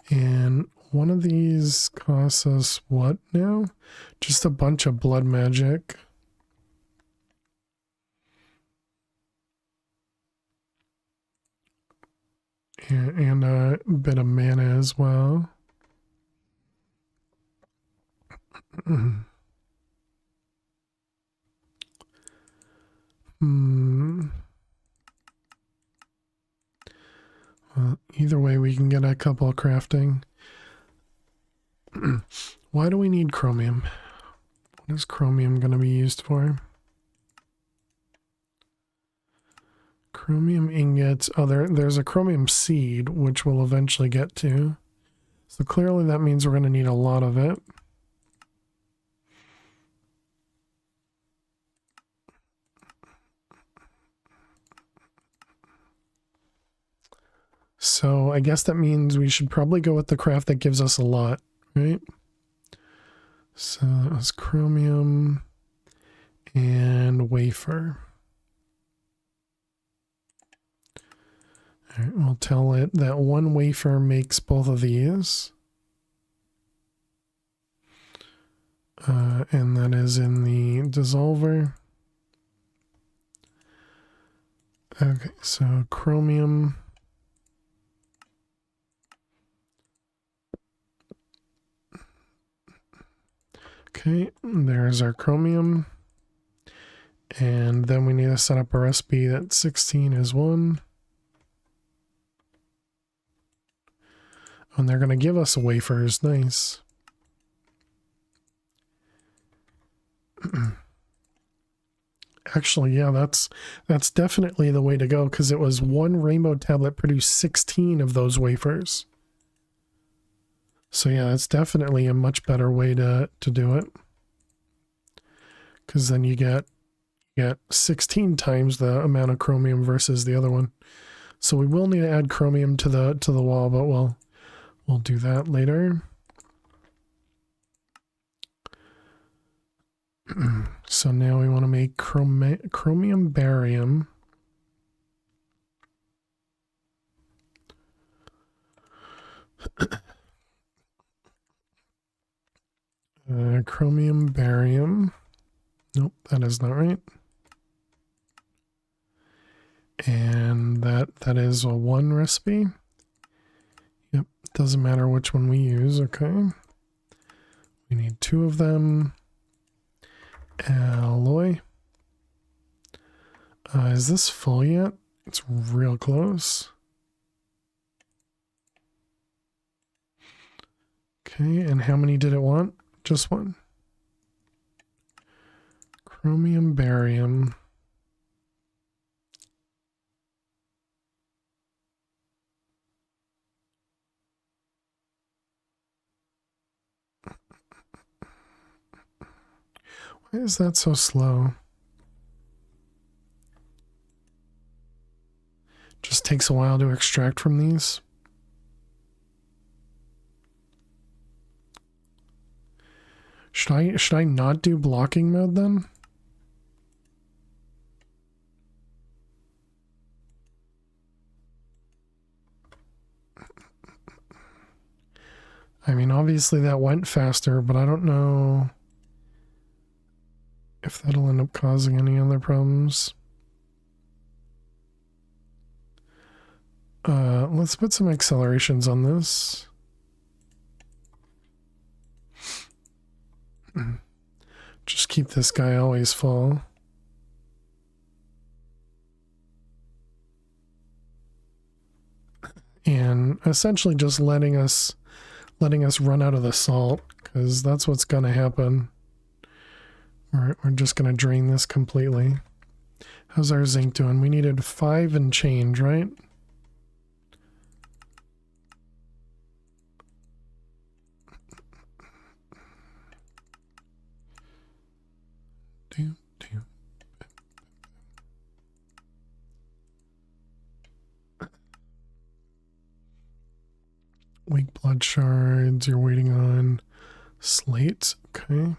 And one of these costs us what now? Just a bunch of blood magic. And a bit of mana as well. Well, either way, we can get a couple of crafting. Why do we need chromium? What is chromium going to be used for? Chromium ingots. Oh, there's a chromium seed, which we'll eventually get to. So clearly that means we're going to need a lot of it. So I guess that means we should probably go with the craft that gives us a lot, right? So that was chromium and wafer. All right, we'll tell it that one wafer makes both of these. And that is in the dissolver. Okay, so chromium. Okay, there's our chromium. And then we need to set up a recipe that 16 is 1. And they're going to give us wafers. Nice. Actually, yeah, that's definitely the way to go because it was one rainbow tablet produced 16 of those wafers. So yeah, it's definitely a much better way to do it. Because then you get 16 times the amount of chromium versus the other one. So we will need to add chromium to the wall, but we'll do that later. So now we want to make chromium barium. Chromium barium. Nope, that is not right. And that is a 1 recipe. Yep, doesn't matter which one we use, okay. We need 2 of them. Alloy. Is this full yet? It's real close. Okay, and how many did it want? Just 1. Chromium barium. Why is that so slow? Just takes a while to extract from these. Should I not do blocking mode then? I mean, obviously that went faster, but I don't know if that'll end up causing any other problems. Let's put some accelerations on this. Just keep this guy always full. And essentially just letting us run out of the salt, because that's what's gonna happen. We're just gonna drain this completely. How's our zinc doing? We needed 5 and change, right? Weak blood shards, you're waiting on slates, okay.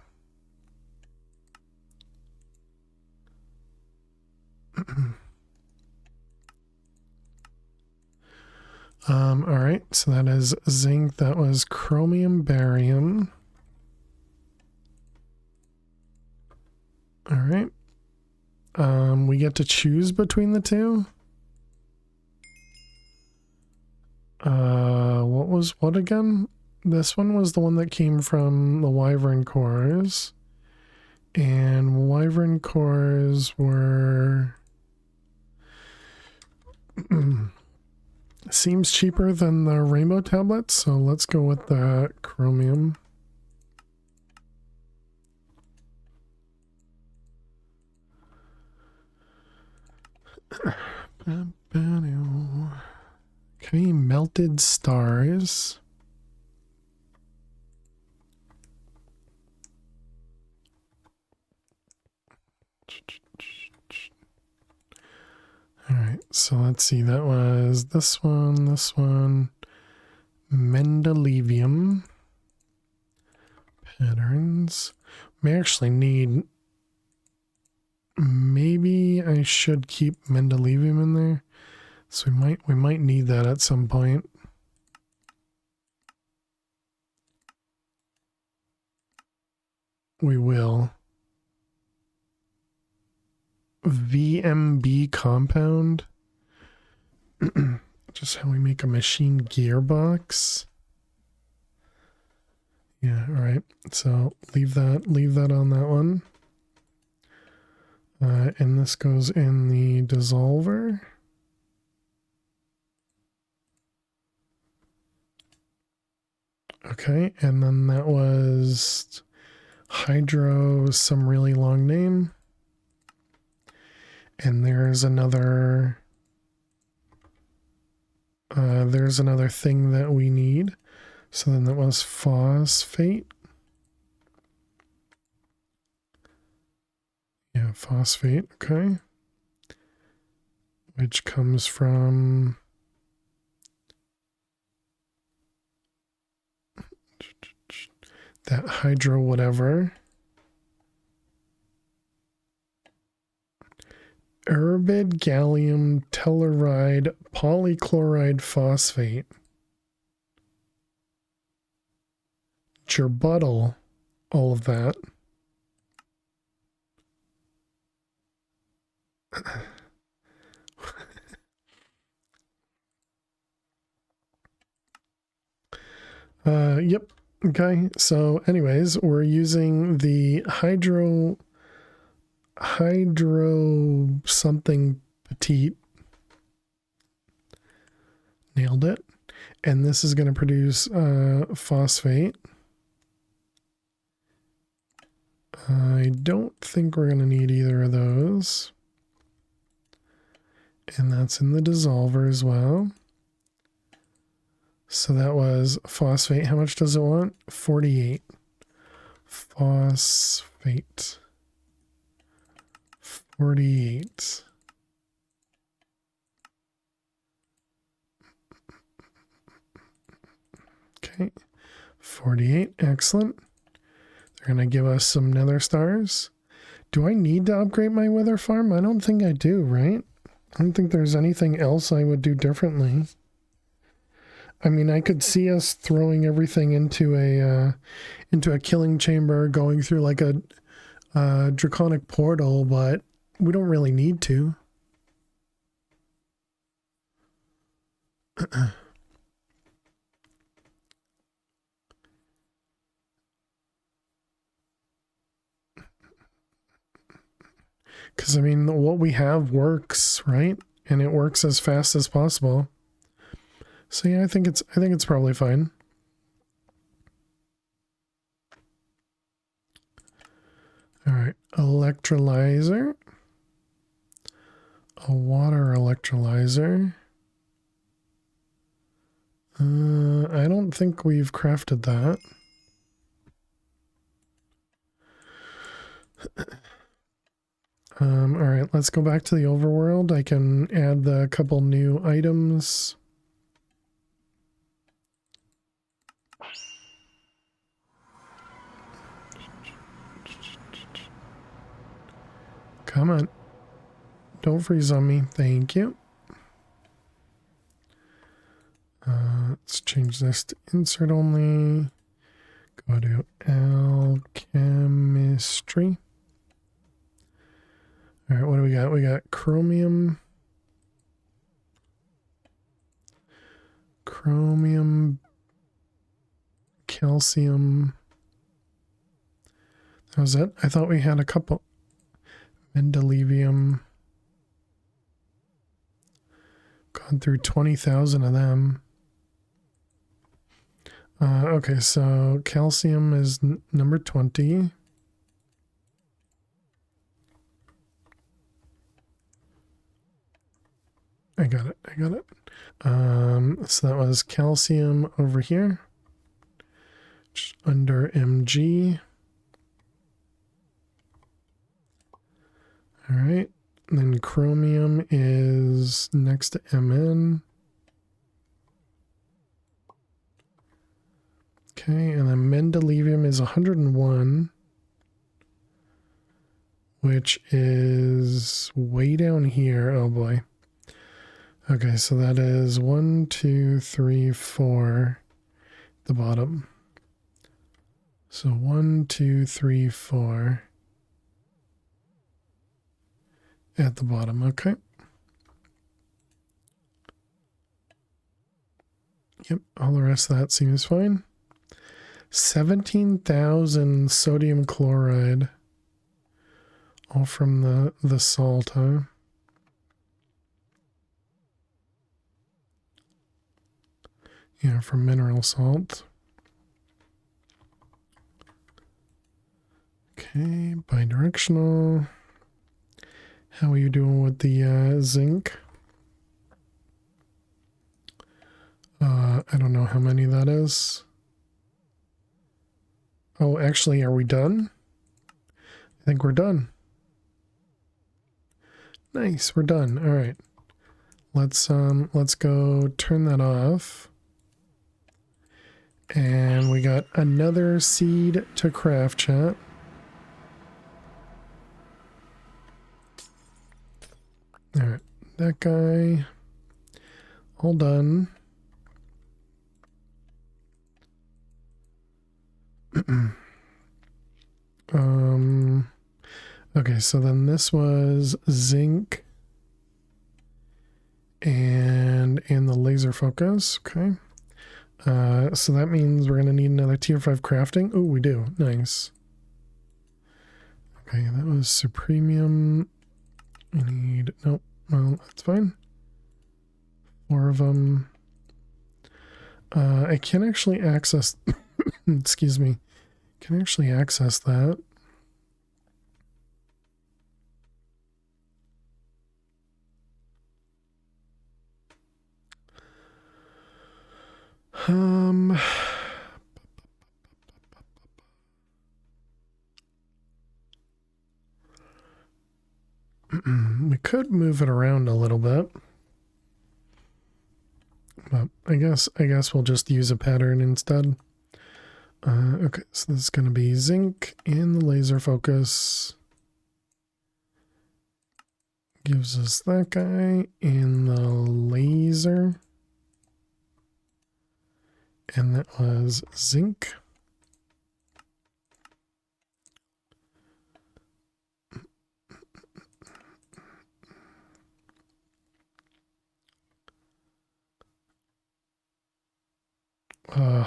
All right, so that is zinc, that was chromium, barium. All right. We get to choose between the two. What was what again? This one was the one that came from the wyvern cores. And wyvern cores were seems cheaper than the rainbow tablets, so let's go with the chromium. Okay, melted stars. All right, so let's see. That was this one, Mendelevium patterns. May actually need. Maybe I should keep Mendelevium in there. So we might need that at some point. We will. VMB compound. Just how we make a machine gearbox. Yeah, all right. So leave that on that one. And this goes in the dissolver. Okay, and then that was hydro, some really long name. And there's another thing that we need. So then that was phosphate. Yeah, phosphate, okay. Which comes from that hydro whatever. Urbid gallium telluride polychloride phosphate. Gerbuttal, all of that. Yep. Okay. So anyways, we're using the hydro something petite. Nailed it. And this is going to produce phosphate. I don't think we're going to need either of those. And that's in the dissolver as well. So that was phosphate. How much does it want? 48. Phosphate. 48. Okay, 48, excellent. They're going to give us some nether stars. Do I need to upgrade my wither farm? I don't think I do, right? I don't think there's anything else I would do differently. I mean, I could see us throwing everything into a killing chamber, going through like a draconic portal, but we don't really need to. Because, I mean, what we have works, right? And it works as fast as possible. So yeah, I think it's probably fine. All right, electrolyzer. A water electrolyzer. I don't think we've crafted that. All right, let's go back to the overworld. I can add the couple new items. Come on. Don't freeze on me. Thank you. Let's change this to insert only. Go to alchemistry. All right, what do we got? We got chromium. Chromium. Calcium. That was it? I thought we had a couple. Mendelevium. Gone through 20,000 of them. Okay, so calcium is number 20. I got it. So that was calcium over here. Just under Mg. All right. And then chromium is next to Mn. Okay, and then mendelevium is 101, which is way down here. Oh boy. Okay, so that is 1, 2, 3, 4, the bottom. So 1, 2, 3, 4 at the bottom. Okay. Yep, all the rest of that seems fine. 17,000 sodium chloride, all from the salt, huh? Yeah, from mineral salt. Okay, bidirectional. How are you doing with the zinc? I don't know how many that is. Oh, actually, are we done? I think we're done. Nice, we're done. All right. Let's go turn that off. And we got another seed to craft, chat. All right, that guy, all done. Okay, so then this was zinc and the laser focus. Okay. So that means we're gonna need another tier 5 crafting. Oh, we do. Nice. Okay, that was supremium. I need, nope, well, that's fine. 4 of them. I can actually access, excuse me, can actually access that. We could move it around a little bit. But I guess we'll just use a pattern instead. Okay, so this is going to be zinc and the laser focus. Gives us that guy and the laser. And that was zinc.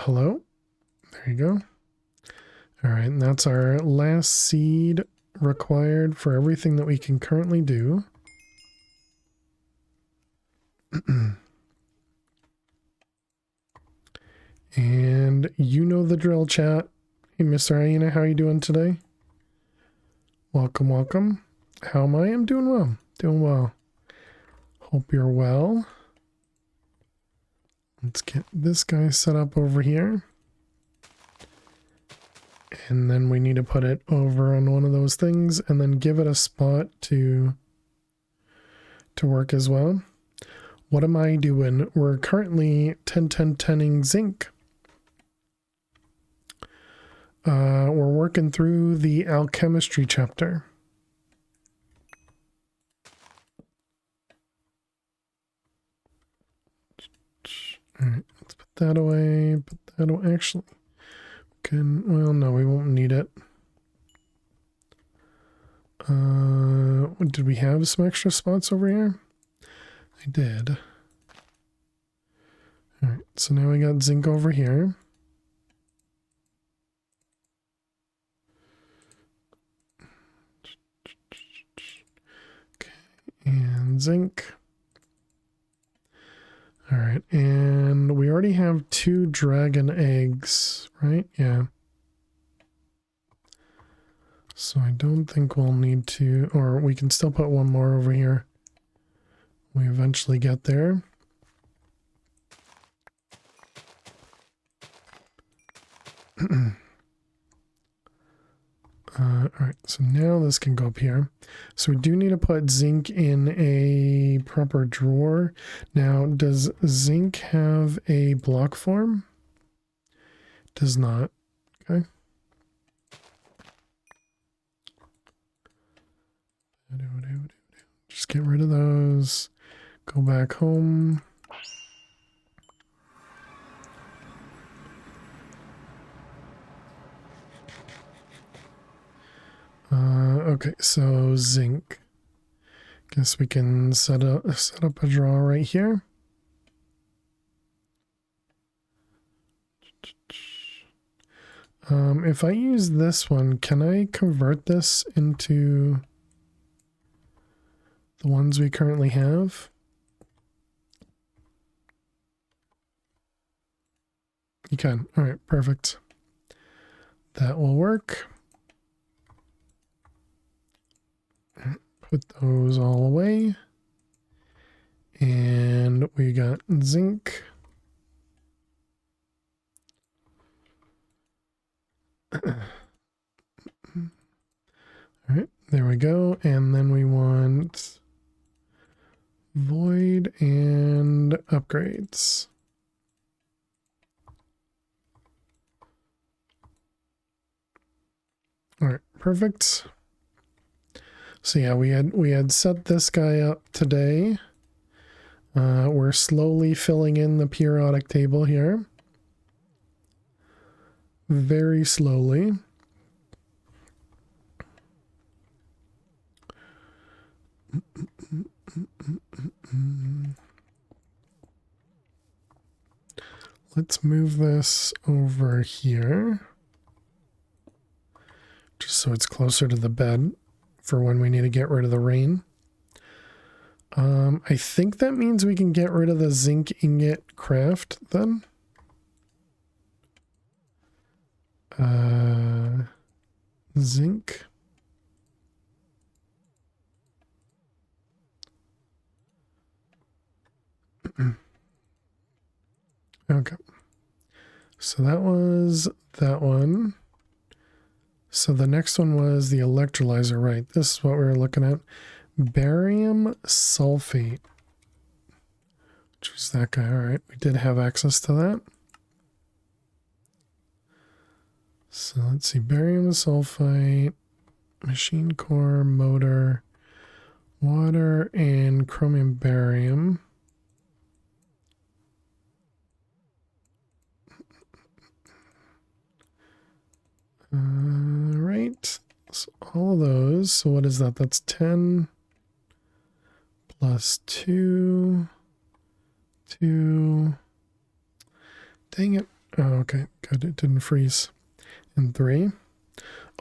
Hello? There you go. All right, and that's our last seed required for everything that we can currently do. And you know the drill, chat. Hey, Mr. Hyena, how are you doing today? Welcome, welcome. How am I? I'm doing well. Doing well. Hope you're well. Let's get this guy set up over here. And then we need to put it over on one of those things and then give it a spot to work as well. What am I doing? We're currently 10-10-10ing zinc. We're working through the alchemistry chapter. All right, let's put that away. Put that away. Actually, well, no, we won't need it. Did we have some extra spots over here? I did. All right, so now we got zinc over here. Okay, and zinc. All right, and we already have 2 dragon eggs, right? Yeah. So I don't think we'll need to, or we can still put one more over here. We eventually get there. All right, so now this can go up here. So we do need to put zinc in a proper drawer. Now, does zinc have a block form? Does not. Okay. Just get rid of those. Go back home. Okay, so zinc. Guess we can set up a draw right here. If I use this one, can I convert this into the ones we currently have? You can. All right, perfect. That will work. Put those all away. And we got zinc. All right, there we go. And then we want void and upgrades. All right, perfect. So yeah, we had set this guy up today. We're slowly filling in the periodic table here. Very slowly. Let's move this over here. Just so it's closer to the bed for when we need to get rid of the rain. I think that means we can get rid of the zinc ingot craft then. Zinc. Okay. So that was that one. So the next one was the electrolyzer, right? This is what we were looking at. barium sulfate. Which was that guy. All right, we did have access to that. So let's see, barium sulfite, machine core, motor, water, and chromium barium. Right, so all of those. So what is that? That's 10 plus 2, 2. Dang it. Oh, okay, good. It didn't freeze. And 3.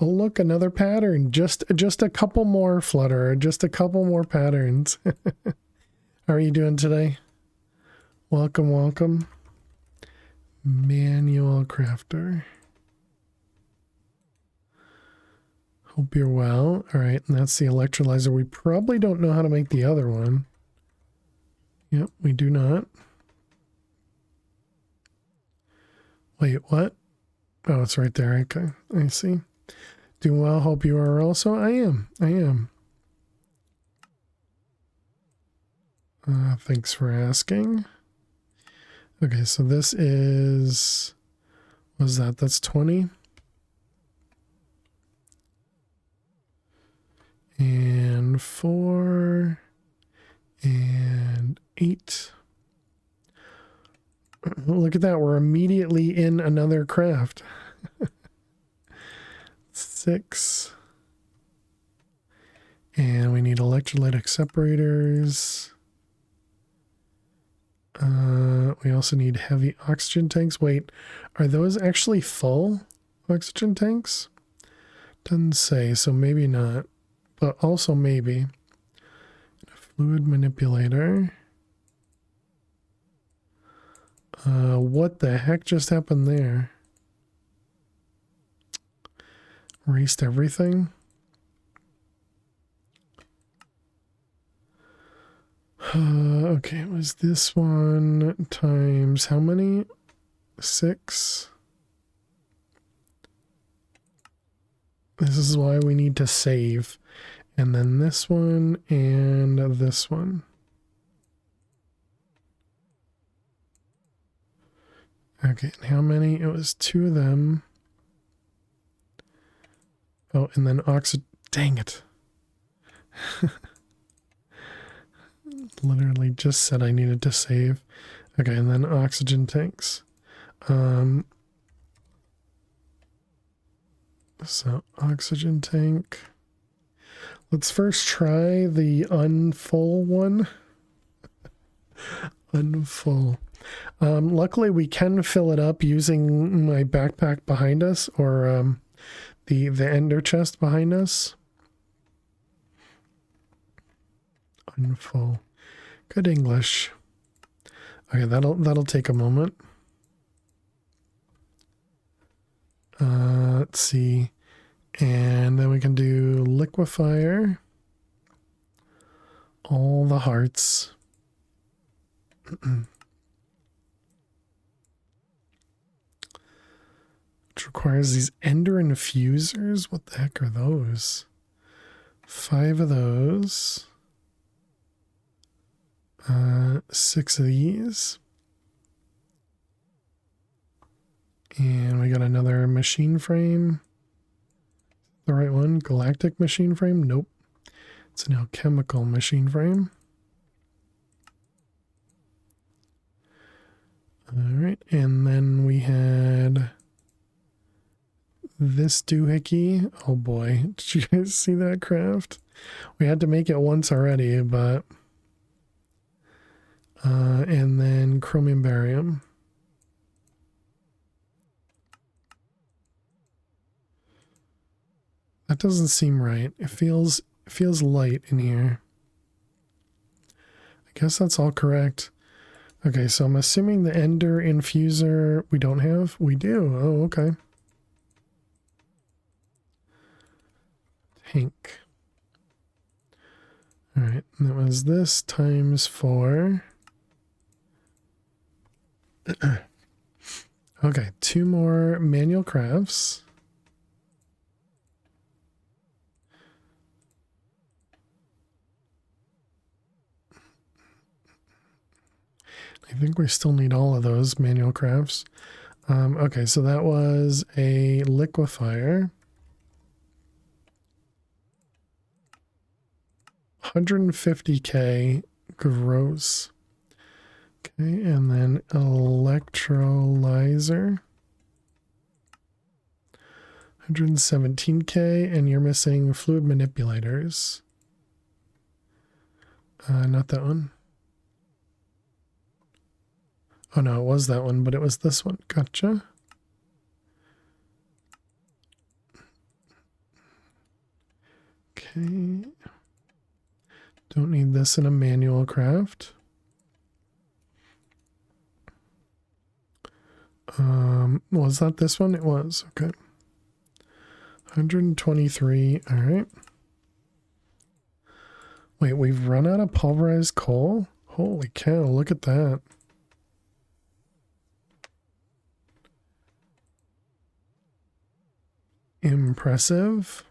Oh, look, another pattern. Just a couple more, Flutter. Just a couple more patterns. How are you doing today? Welcome, welcome. Manual crafter. Hope you're well. All right, and that's the electrolyzer. We probably don't know how to make the other one. Yep, we do not. Wait, what? Oh, it's right there. Okay, I see. Doing well. Hope you are also. I am. Thanks for asking. Okay, so this is... what was that? That's 20. And 4. And 8. Look at that. We're immediately in another craft. 6. And we need electrolytic separators. We also need heavy oxygen tanks. Wait, are those actually full oxygen tanks? Doesn't say, so maybe not. But also maybe. A fluid manipulator. What the heck just happened there? Erased everything? Okay, it was this one times how many? 6. This is why we need to save. And then this one and this one. Okay, and how many? It was 2 of them. Oh, and then dang it. Literally just said I needed to save. Okay, and then oxygen tanks. So oxygen tank. Let's first try the unfull one. Unfull. Luckily we can fill it up using my backpack behind us, or the ender chest behind us. Unfull. Good English. Okay, that'll take a moment. Let's see. And then we can do liquefier. All the hearts. Which requires these ender infusers. What the heck are those? 5 of those. 6 of these. And we got another machine frame. The right one? Galactic machine frame? Nope. It's an alchemical machine frame. Alright, and then we had this doohickey. Oh boy, did you guys see that craft? We had to make it once already, but... and then chromium barium. That doesn't seem right. It feels light in here. I guess that's all correct. Okay, so I'm assuming the ender infuser we don't have. We do. Oh, okay. Tank. All right, and that was this times 4. Okay, 2 more manual crafts. I think we still need all of those manual crafts. Okay, so that was a liquefier. 150k gross. Okay, and then electrolyzer. 117k, and you're missing fluid manipulators. Not that one. Oh no, it was that one, but it was this one. Gotcha. Okay. Don't need this in a manual craft. Was that this one? It was. Okay. 123. All right. Wait, we've run out of pulverized coal? Holy cow, look at that. Impressive.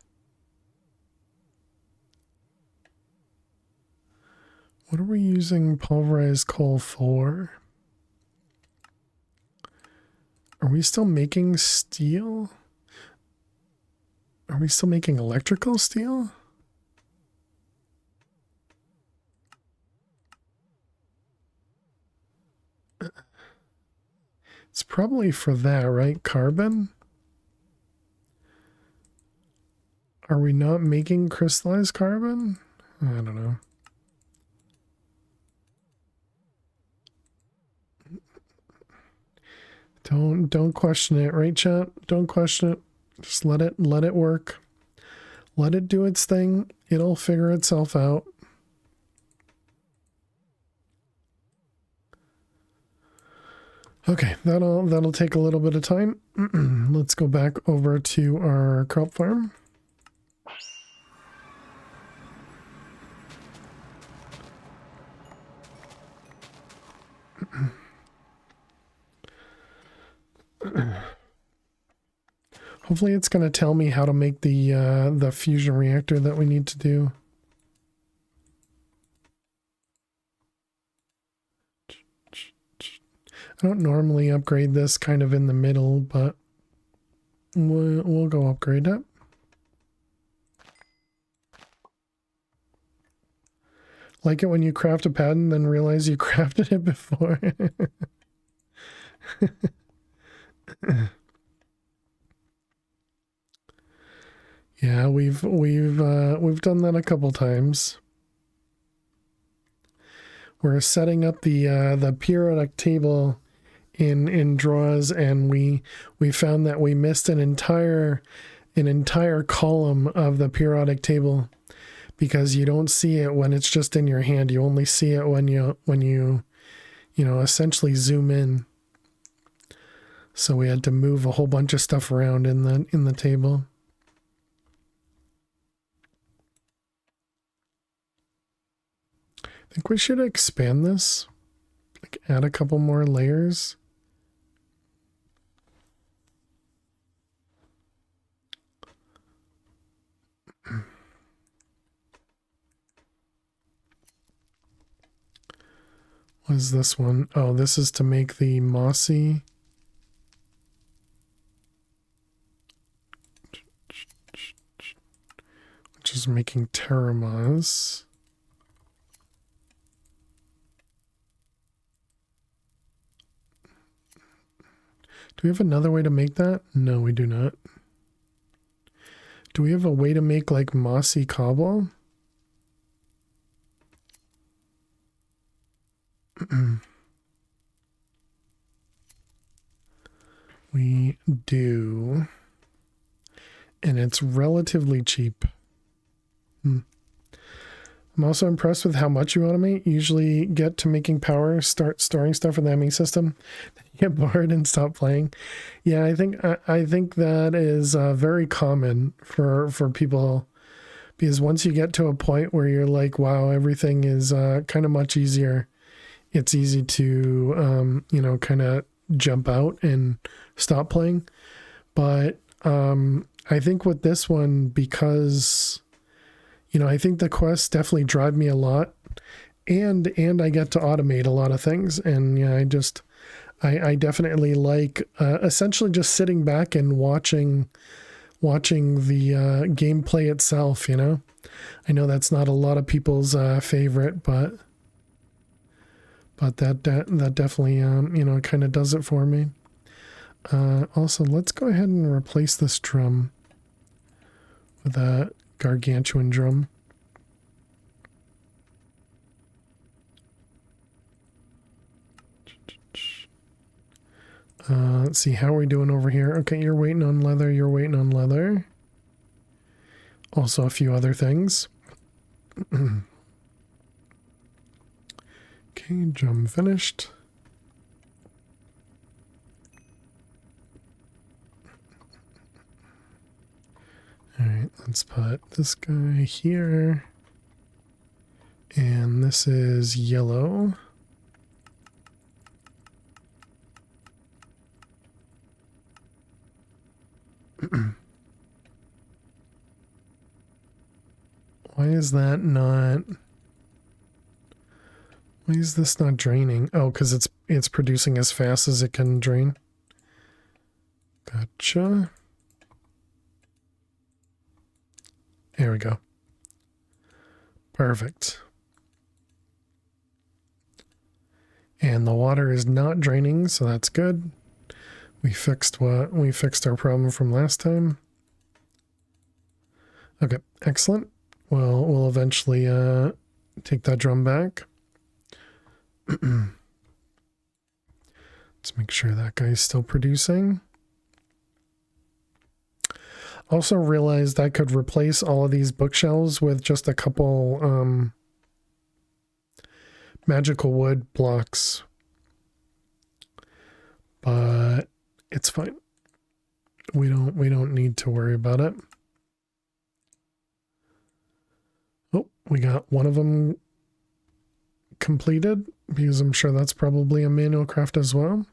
What are we using pulverized coal for? Are we still making steel? Are we still making electrical steel? It's probably for that, right? Carbon? Are we not making crystallized carbon? I don't know. Don't question it, right, chat? Don't question it. Just let it work. Let it do its thing. It'll figure itself out. Okay, that'll take a little bit of time. Let's go back over to our crop farm. Hopefully it's going to tell me how to make the fusion reactor that we need to do. I don't normally upgrade this kind of in the middle, but we'll go upgrade it. Like it when you craft a pad and then realize you crafted it before. Yeah, we've done that a couple times. We're setting up the periodic table in draws, and we found that we missed an entire column of the periodic table because you don't see it when it's just in your hand. You only see it when you essentially zoom in. So we had to move a whole bunch of stuff around in the table. I think we should expand this, like add a couple more layers. What is this one? Oh, this is to make the mossy. Which is making terramoss. Do we have another way to make that? No, we do not. Do we have a way to make like mossy cobble? We do. And it's relatively cheap. I'm also impressed with how much you automate. Usually get to making power, start storing stuff in the ME system, then you get bored and stop playing. Yeah, I think that is very common for people, because once you get to a point where you're like, wow, everything is kind of much easier, it's easy to kind of jump out and stop playing. But I think with this one, because I think the quests definitely drive me a lot, and I get to automate a lot of things. And yeah, I definitely like essentially just sitting back and watching the gameplay itself, you know. I know that's not a lot of people's favorite, but that definitely you know, kind of does it for me. Also, let's go ahead and replace this drum with a gargantuan drum. Let's see, how are we doing over here? Okay, you're waiting on leather, you're waiting on leather. Also a few other things. Okay, drum finished. Alright, let's put this guy here. And this is yellow. Why is that not... Why is this not draining? Oh, because it's producing as fast as it can drain. Gotcha. There we go. Perfect. And the water is not draining, so that's good. We fixed our problem from last time. Okay, excellent. Well, we'll eventually take that drum back. Let's make sure that guy's still producing. Also realized I could replace all of these bookshelves with just a couple magical wood blocks. But it's fine. We don't need to worry about it. Oh, we got one of them completed, because I'm sure that's probably a manual craft as well.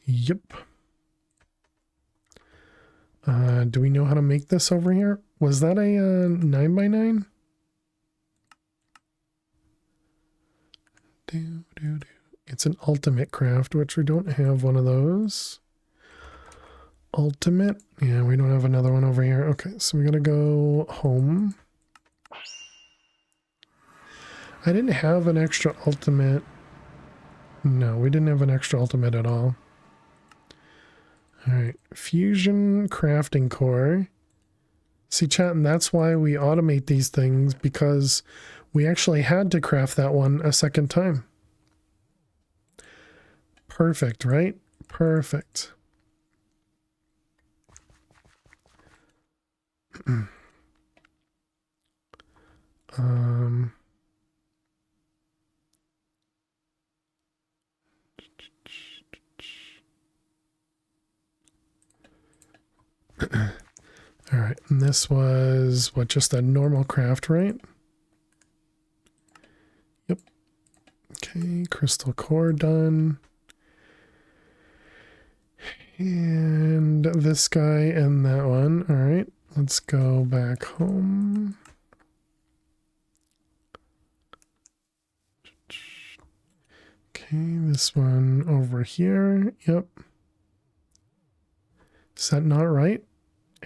Yep. Do we know how to make this over here? Was that a 9x9? It's an ultimate craft, which we don't have one of those. Ultimate? Yeah, we don't have another one over here. Okay, so we gotta go home. I didn't have an extra ultimate. No, we didn't have an extra ultimate at all. Alright, fusion crafting core. See, chat, and that's why we automate these things, because we actually had to craft that one a second time. Perfect, right? Perfect. All right, and this was what, just a normal craft, right? Yep. Okay, crystal core done. And this guy and that one. All right, let's go back home. Okay, this one over here. Yep. Is that not right?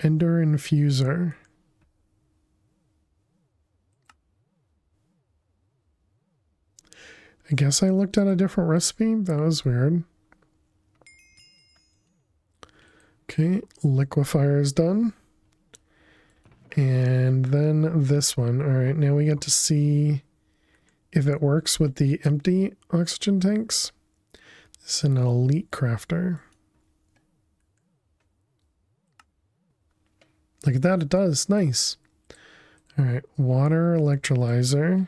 Ender infuser. I guess I looked at a different recipe. That was weird. Okay, liquefier is done. And then this one. All right, now we get to see if it works with the empty oxygen tanks. This is an elite crafter. Look at that, it does. Nice. All right, water electrolyzer.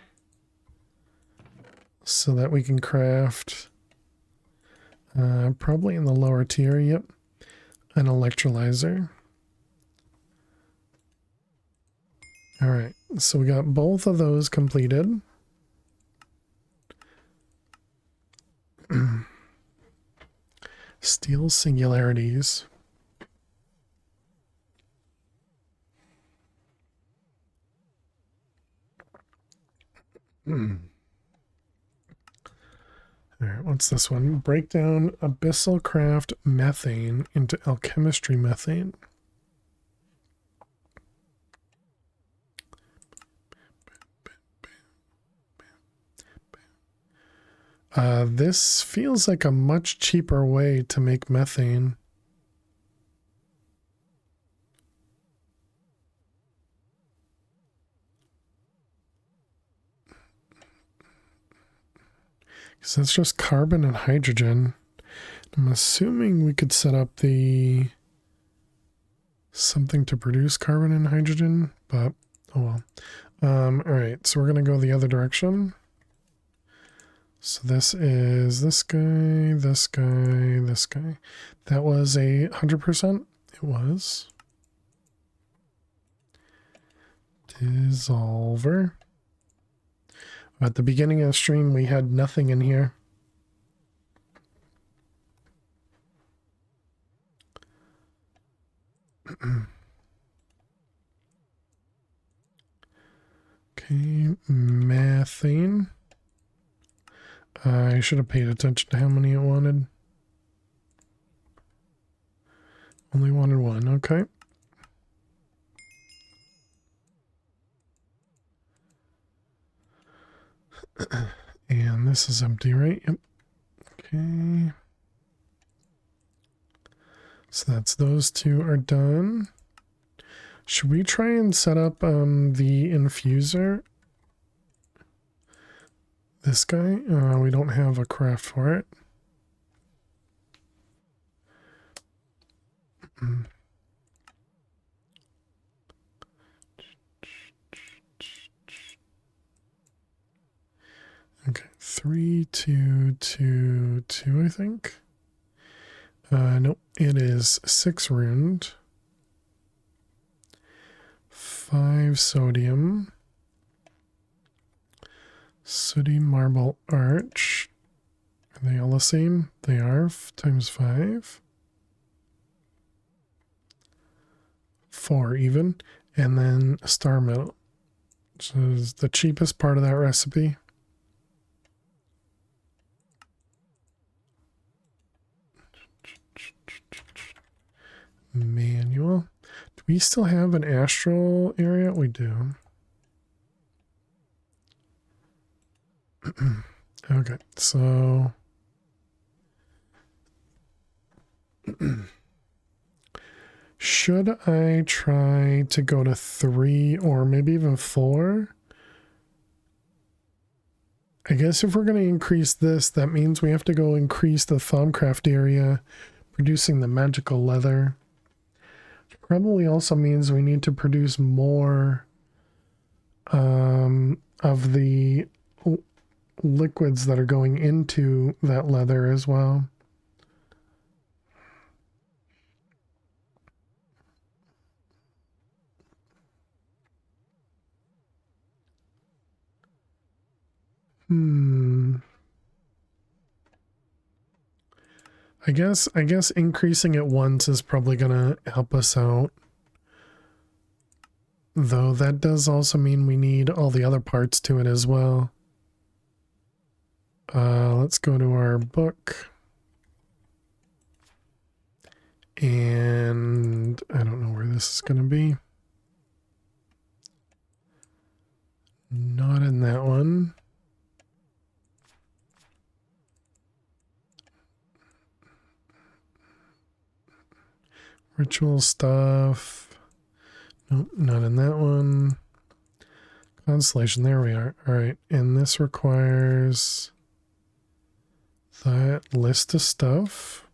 So that we can craft, probably in the lower tier, yep, an electrolyzer. All right, so we got both of those completed. Steel singularities. All right, what's this one? Break down abyssal craft methane into alchemistry methane. This feels like a much cheaper way to make methane. Because that's just carbon and hydrogen. I'm assuming we could set up the something to produce carbon and hydrogen, but oh well. All right, so we're gonna go the other direction. So this is this guy, this guy, this guy. That was 100%. It was. Dissolver. At the beginning of the stream, we had nothing in here. Okay, methane. I should have paid attention to how many it wanted. Only wanted one, okay. And this is empty, right? Yep. Okay. So that's those two are done. Should we try and set up the infuser? This guy? We don't have a craft for it. Okay, 3, 2, 2, 2, I think. Nope, it is 6 runed. 5 sodium. Sooty marble arch. Are they all the same? They are, times 5. 4 even. And then star metal, which is the cheapest part of that recipe. Manual. Do we still have an astral area? We do. Okay, so should I try to go to 3 or maybe even 4? I guess if we're going to increase this, that means we have to go increase the Thaumcraft area, producing the magical leather. Probably also means we need to produce more of the liquids that are going into that leather as well. I guess increasing it once is probably gonna help us out. Though that does also mean we need all the other parts to it as well. Let's go to our book. And I don't know where this is gonna be. Not in that one. Ritual stuff. Nope, not in that one. Constellation, there we are. All right, and this requires that list of stuff.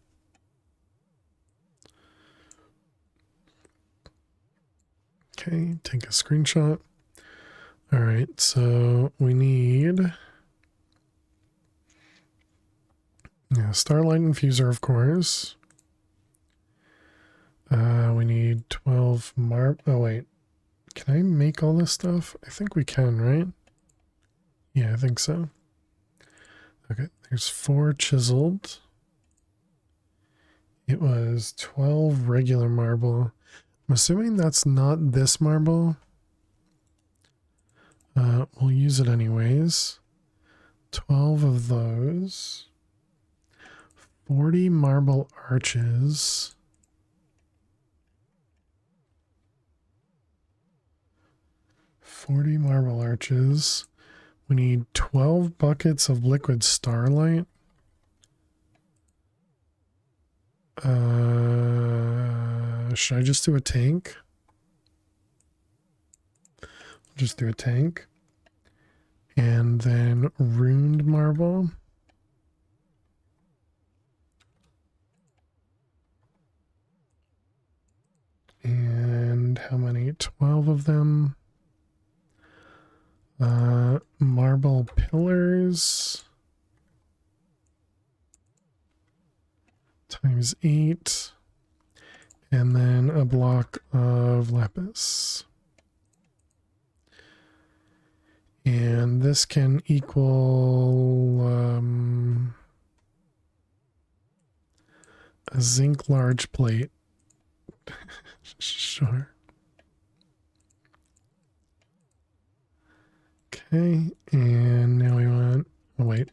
Okay, take a screenshot. All right, so we need Starlight Infuser, of course. We need 12 oh wait, can I make all this stuff? I think we can, right? Yeah, I think so. Okay, there's 4 chiseled. It was 12 regular marble. I'm assuming that's not this marble. We'll use it anyways. 12 of those. 40 marble arches. 40 marble arches. We need 12 buckets of liquid starlight. Should I just do a tank? Just do a tank. And then runed marble. And how many? 12 of them. Marble pillars. Times 8. And then a block of lapis. And this can equal a zinc large plate. Sure. Okay, and now we want, oh wait,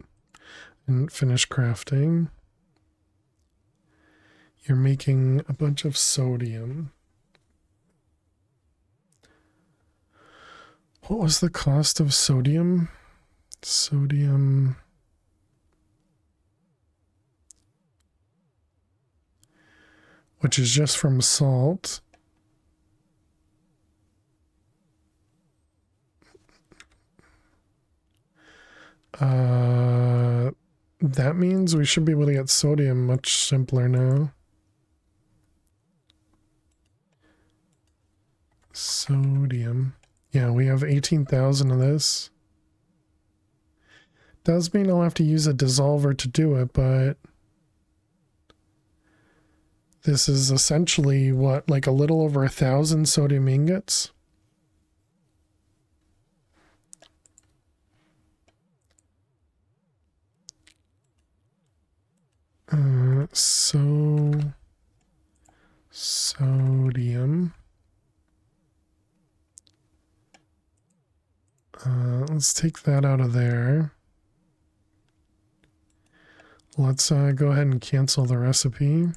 and finish crafting. You're making a bunch of sodium. What was the cost of sodium? Sodium. Which is just from salt. That means we should be able to get sodium much simpler now. Sodium. Yeah, we have 18,000 of this. Does mean I'll have to use a dissolver to do it, but this is essentially what, like a little over 1,000 sodium ingots? Sodium. Let's take that out of there. Let's go ahead and cancel the recipe.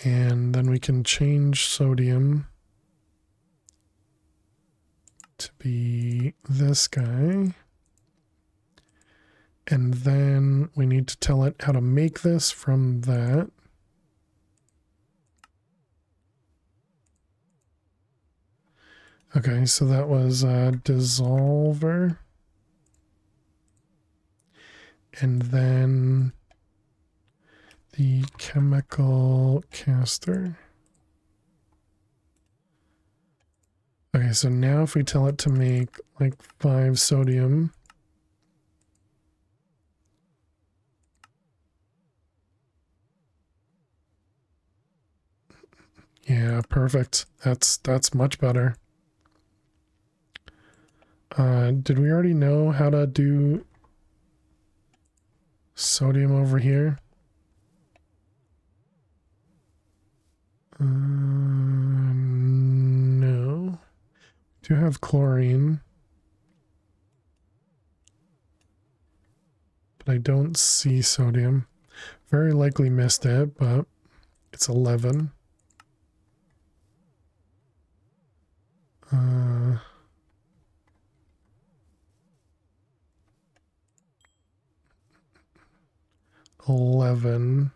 And then we can change sodium to be this guy. And then we need to tell it how to make this from that. Okay, so that was a dissolver. And then the chemical caster. Okay, so now if we tell it to make like 5 sodium. Yeah, perfect. That's much better. Did we already know how to do sodium over here? No. We do have chlorine. But I don't see sodium. Very likely missed it, but it's 11. 11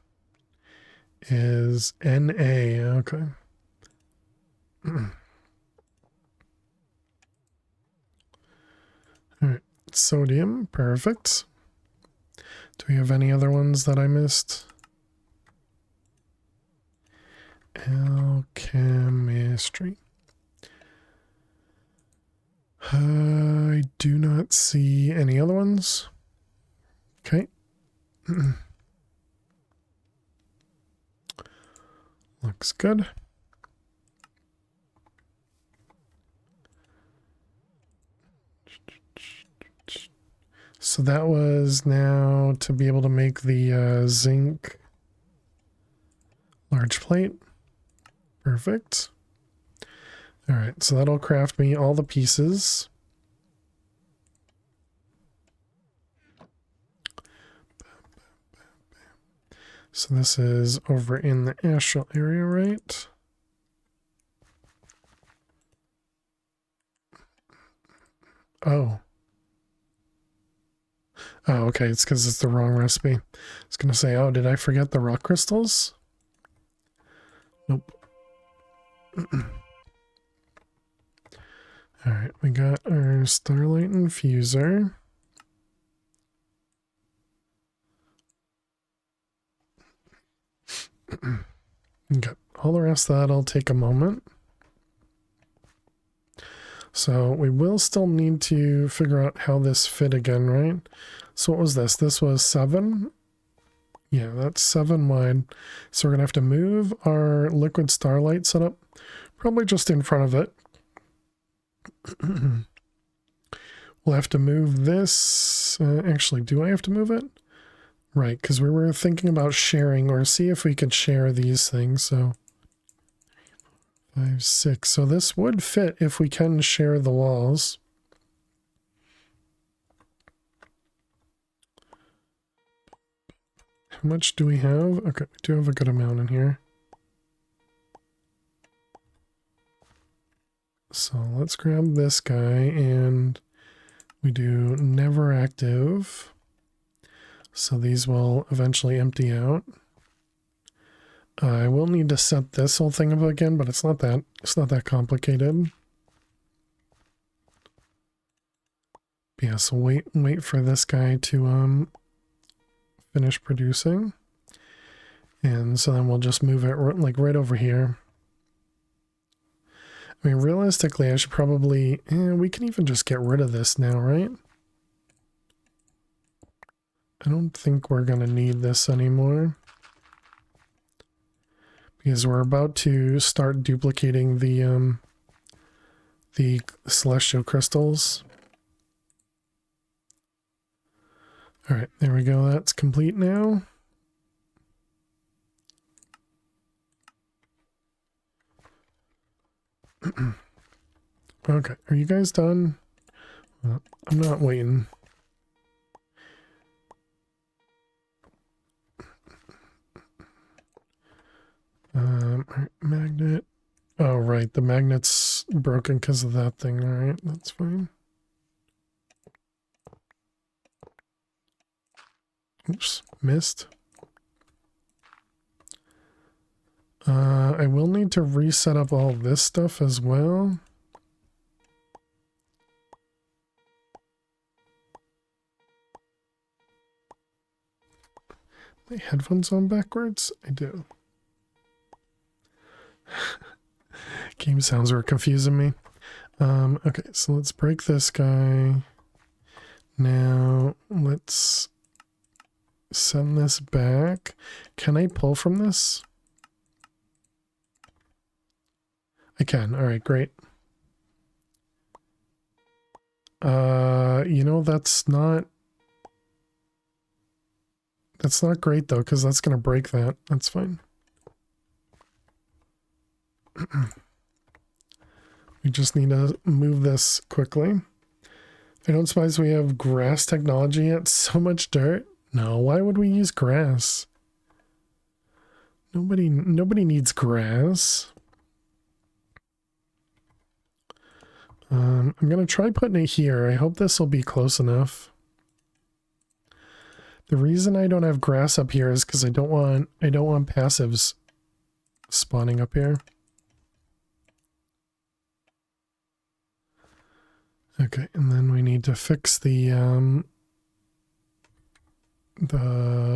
is Na. Okay. All right. Sodium. Perfect. Do we have any other ones that I missed? Alchemistry. I do not see any other ones. Okay. Looks good. So that was now to be able to make the zinc large plate. Perfect. All right, so that'll craft me all the pieces. So this is over in the astral area, right? Oh. Oh, okay, it's because it's the wrong recipe. I was going to say, oh, did I forget the rock crystals? Nope. Alright, we got our Starlight Infuser. Okay, all the rest of that'll take a moment. So we will still need to figure out how this fit again, right? So what was this? This was 7? Yeah, that's 7 wide. So we're going to have to move our liquid starlight setup probably just in front of it. We'll have to move this. Actually, do I have to move it? Right, because we were thinking about sharing, or see if we could share these things. So 5, 6. So this would fit if we can share the walls. How much do we have? Okay, we do have a good amount in here. So let's grab this guy and we do never active. So these will eventually empty out. I will need to set this whole thing up again, but it's not that complicated. Yeah, so wait for this guy to finish producing. And so then we'll just move it like right over here. I mean, realistically, I should probably, we can even just get rid of this now, right? I don't think we're going to need this anymore. Because we're about to start duplicating the celestial crystals. All right, there we go. That's complete now. Okay, are you guys done? I'm not waiting. Magnet. Oh, right, the magnet's broken because of that thing. All right, that's fine. Oops, missed. I will need to reset up all this stuff as well. My headphones on backwards? I do. Game sounds were confusing me. Okay, so let's break this guy. Now, let's send this back. Can I pull from this? I can. All right, great. You know, that's not great though, because that's going to break that. That's fine. We just need to move this quickly. I don't suppose we have grass technology yet. So much dirt. No, why would we use grass? Nobody needs grass. I'm gonna try putting it here. I hope this will be close enough. The reason I don't have grass up here is because I don't want passives spawning up here. Okay, and then we need to fix the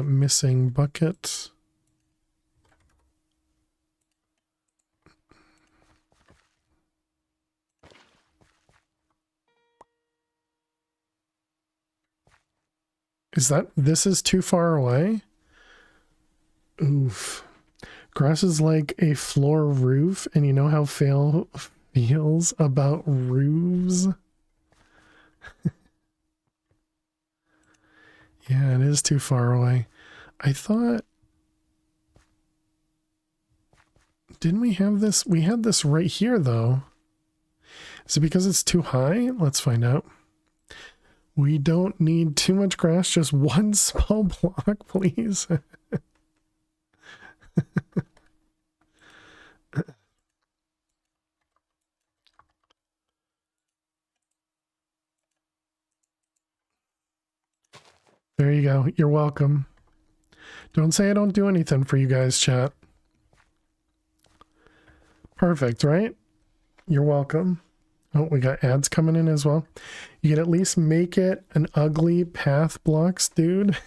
missing bucket. This is too far away? Oof. Grass is like a floor roof, and you know how Fail feels about roofs? Yeah, it is too far away. I thought... Didn't we have this? We had this right here, though. Is it because it's too high? Let's find out. We don't need too much grass, just one small block, please. There you go. You're welcome. Don't say I don't do anything for you guys, chat. Perfect, right? You're welcome. Oh, we got ads coming in as well. You can at least make it an ugly path blocks, dude.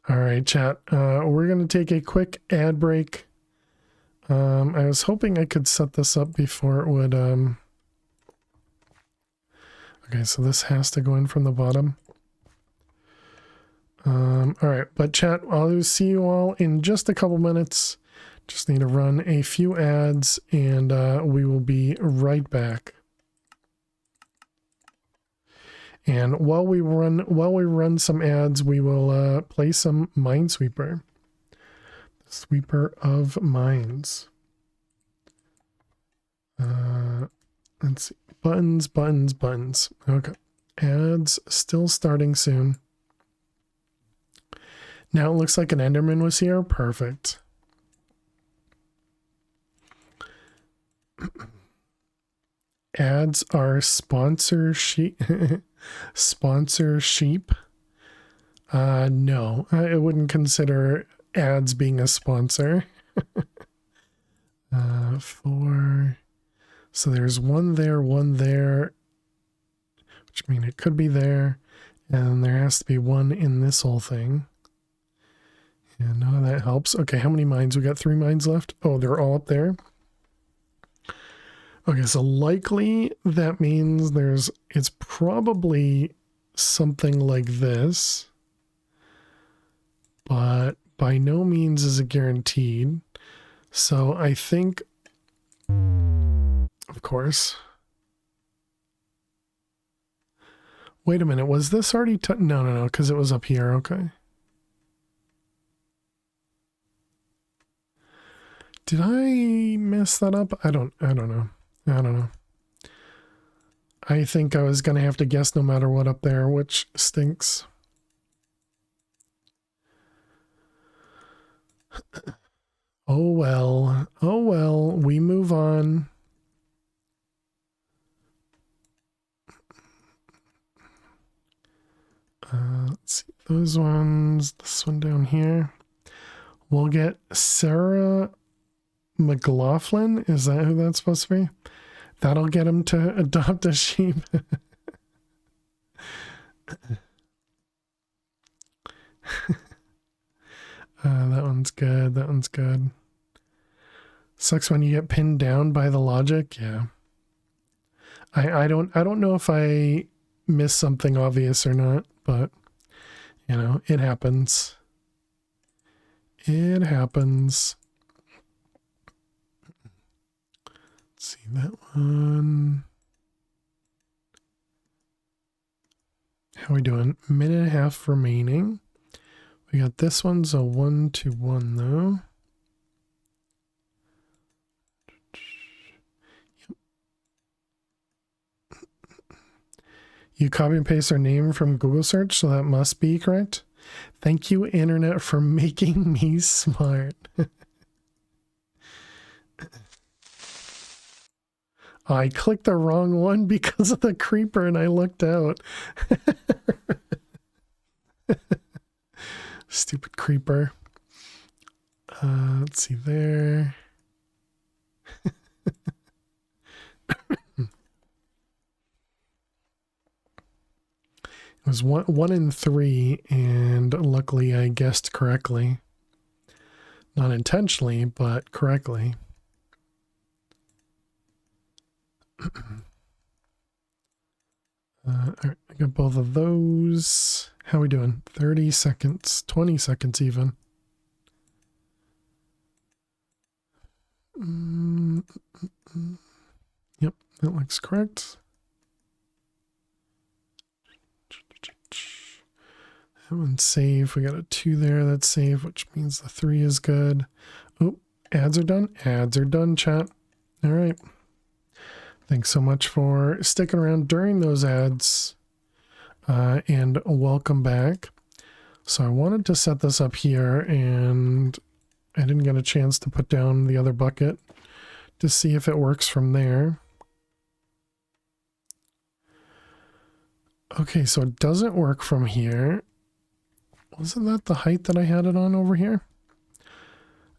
All right, chat. We're going to take a quick ad break. I was hoping I could set this up before it would... Okay, so this has to go in from the bottom. All right, but chat, I'll see you all in just a couple minutes. Just need to run a few ads and we will be right back. And while we run some ads, we will play some Minesweeper. Sweeper of Mines. Let's see. Buttons. Okay. Ads still starting soon. Now it looks like an Enderman was here. Perfect. Ads are sponsorship. No, I wouldn't consider ads being a sponsor. So there's one there, which means it could be there, and there has to be one in this whole thing. And none of that helps. Okay, how many mines? We got 3 mines left. Oh, they're all up there. Okay, so likely that means it's probably something like this, but by no means is it guaranteed. So I think, of course. Wait a minute, was this already? No, because it was up here. Okay. Did I mess that up? I don't know. I think I was going to have to guess no matter what up there, which stinks. Oh well, we move on. Let's see, those ones, this one down here. We'll get Sarah McLaughlin. Is that who that's supposed to be? That'll get him to adopt a sheep. That one's good. Sucks when you get pinned down by the logic. Yeah. I don't know if I missed something obvious or not, but you know, it happens. Let's see that one. How are we doing? Minute and a half remaining. We got this one's a 1-1 though. You copy and paste our name from Google search, so that must be correct. Thank you, internet, for making me smart. I clicked the wrong one because of the creeper and I looked out. Stupid creeper. Let's see there. It was 1 in 3, and luckily I guessed correctly. Not intentionally, but correctly. All right, I got both of those. How are we doing? 30 seconds, 20 seconds even. Yep, that looks correct. That one's safe. We got a 2 there. That's safe, which means the 3 is good. Oh, ads are done. Ads are done, chat. All right. Thanks so much for sticking around during those ads. And welcome back. So I wanted to set this up here, and I didn't get a chance to put down the other bucket to see if it works from there. Okay, so it doesn't work from here. Wasn't that the height that I had it on over here?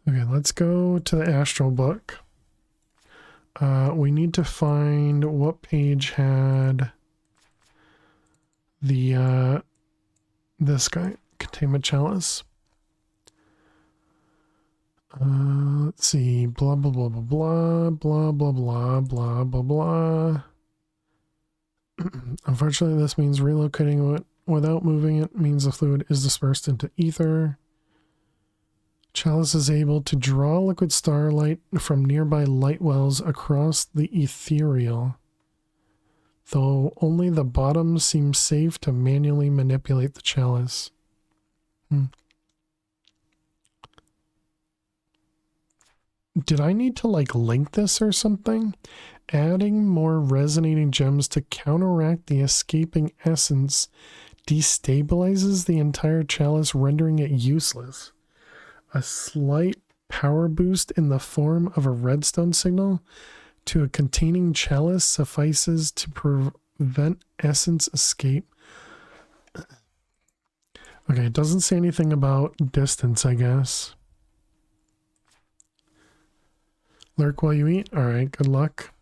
Okay, let's go to the Astral book. We need to find what page had the this guy, Containment Chalice. Let's see, blah blah blah blah blah blah blah blah blah blah. Unfortunately, this means relocating it without moving it means the fluid is dispersed into ether. Chalice is able to draw liquid starlight from nearby light wells across the ethereal, though only the bottom seems safe to manually manipulate the chalice. Did I need to like link this or something? Adding more resonating gems to counteract the escaping essence destabilizes the entire chalice, rendering it useless. A slight power boost in the form of a redstone signal to a containing chalice suffices to prevent essence escape. Okay, it doesn't say anything about distance, I guess. Lurk while you eat. All right, good luck.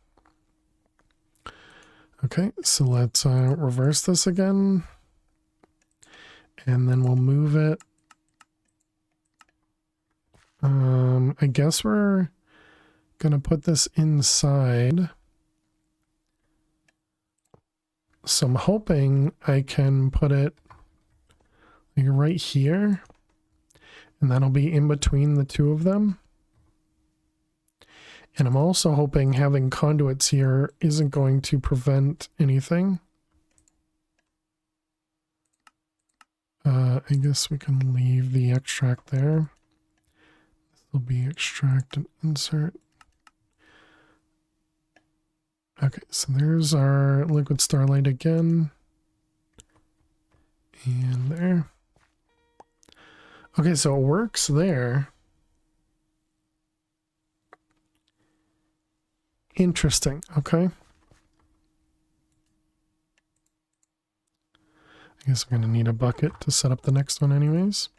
Okay, so let's reverse this again. And then we'll move it. I guess we're gonna put this inside. So I'm hoping I can put it like right here. And that'll be in between the two of them. And I'm also hoping having conduits here isn't going to prevent anything. I guess we can leave the extract there. This will be extract and insert. Okay, so there's our liquid starlight again. And there. Okay, so it works there. Interesting. Okay. I guess I'm going to need a bucket to set up the next one anyways.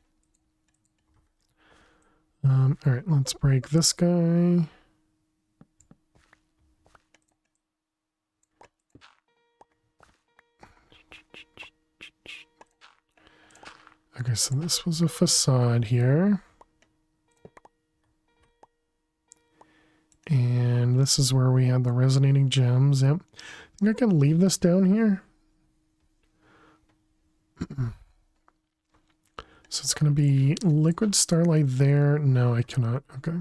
All right, let's break this guy. Okay, so this was a facade here. And this is where we had the resonating gems. Yep. I think I can leave this down here. So it's going to be liquid starlight there. No, I cannot. Okay.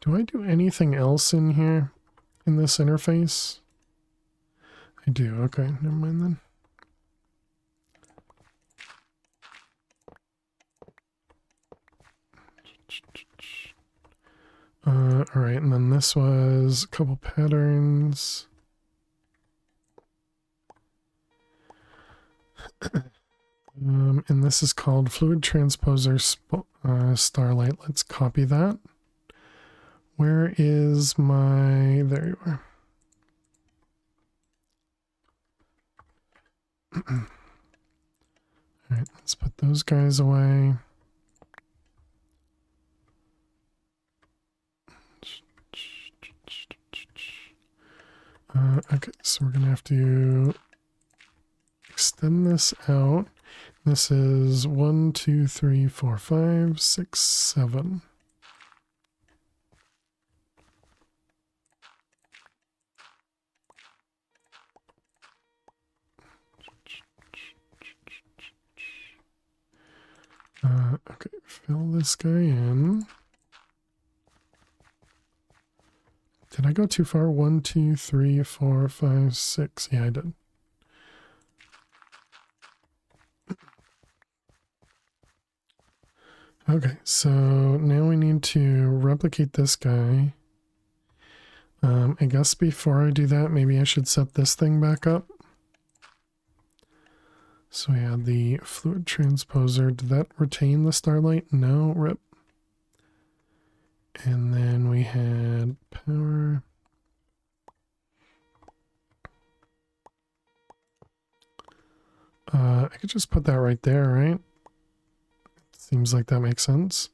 Do I do anything else in here in this interface? I do. Okay, never mind then. All right, and then this was a couple patterns. And this is called Fluid Transposer Starlight. Let's copy that. Where is my... There you are. All right, let's put those guys away. Okay, so we're going to have to extend this out. This is 1, 2, 3, 4, 5, 6, 7. Okay, fill this guy in. Did I go too far? 1, 2, 3, 4, 5, 6. Yeah, I did. Okay, so now we need to replicate this guy. I guess before I do that, maybe I should set this thing back up. So we had the fluid transposer. Did that retain the starlight? No, rip. And then we had power. I could just put that right there, right? Seems like that makes sense.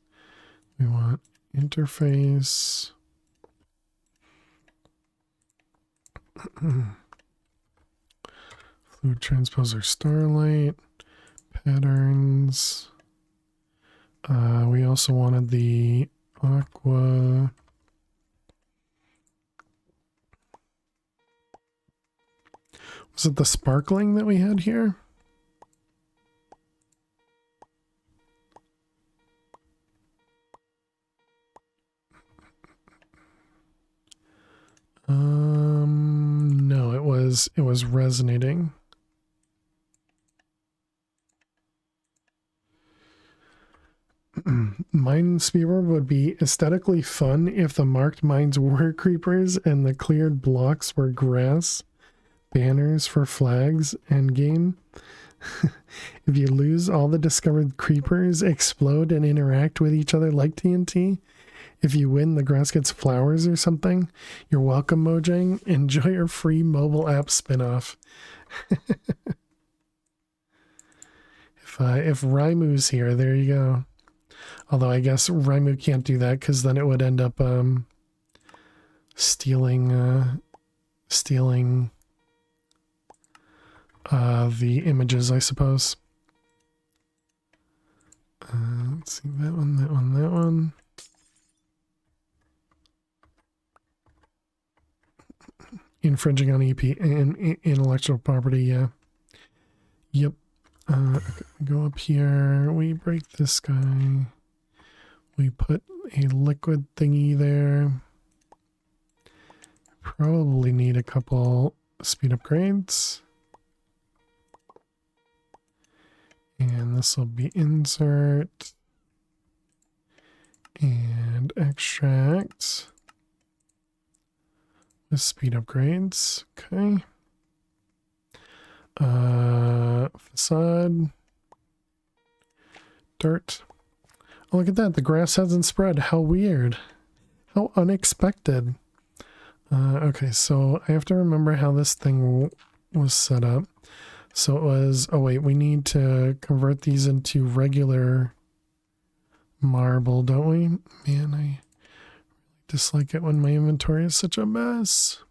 We want interface. Fluid transposer starlight. Patterns. We also wanted the aqua. Was it the sparkling that we had here? No, it was resonating. Minesweeper would be aesthetically fun if the marked mines were creepers and the cleared blocks were grass, banners for flags, endgame. If you lose, all the discovered creepers explode and interact with each other like TNT. If you win, the grass gets flowers or something. You're welcome, Mojang. Enjoy your free mobile app spinoff. If Raimu's here, there you go. Although I guess Raimu can't do that because then it would end up stealing the images, I suppose. Let's see, that one, that one, that one. Infringing on EP and intellectual property, yeah. Yep. Okay, go up here. We break this guy. We put a liquid thingy there. Probably need a couple speed upgrades. And this will be insert and extract with speed upgrades. Okay. Facade. Dirt. Oh, look at that. The grass hasn't spread. How weird. How unexpected. Okay, so I have to remember how this thing was set up. So it was, oh wait, we need to convert these into regular marble, don't we? Man, I dislike it when my inventory is such a mess.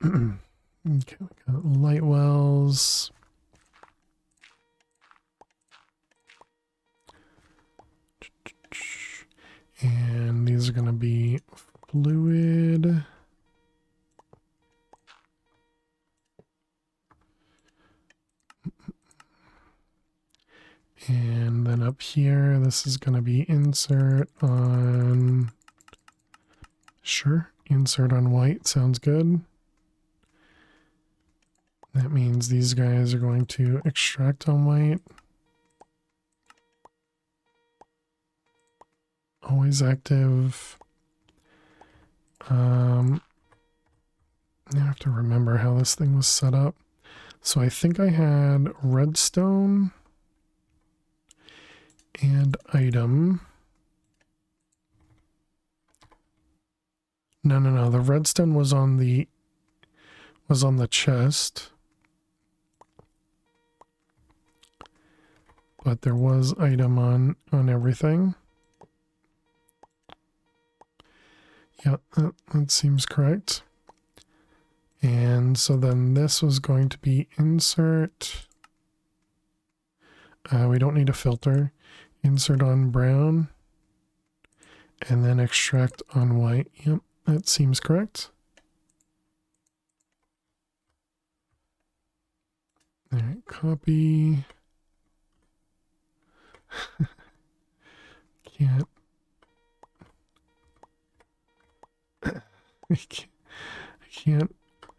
Okay, we got light wells. And these are going to be fluid. And then up here, this is going to be insert on, sure, insert on white, sounds good. That means these guys are going to extract on white. Always active. Now I have to remember how this thing was set up. So I think I had redstone and item. No. The redstone was on the chest. But there was item on everything. Yeah, that seems correct. And so then this was going to be insert. We don't need a filter. Insert on brown. And then extract on white. Yep, that seems correct. All right, copy.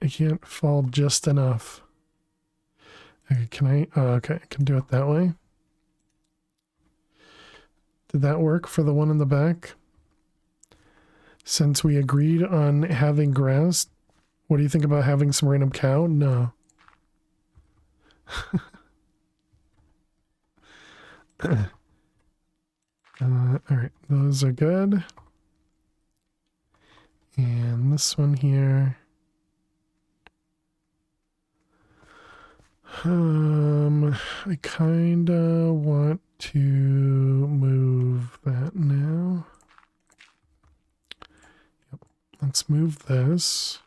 I can't fall just enough. Okay, can I? Oh, okay, I can do it that way. Did that work for the one in the back? Since we agreed on having grass, what do you think about having some random cow? No. Alright, those are good. And this one here. I kinda want to move that now. Yep. Let's move this.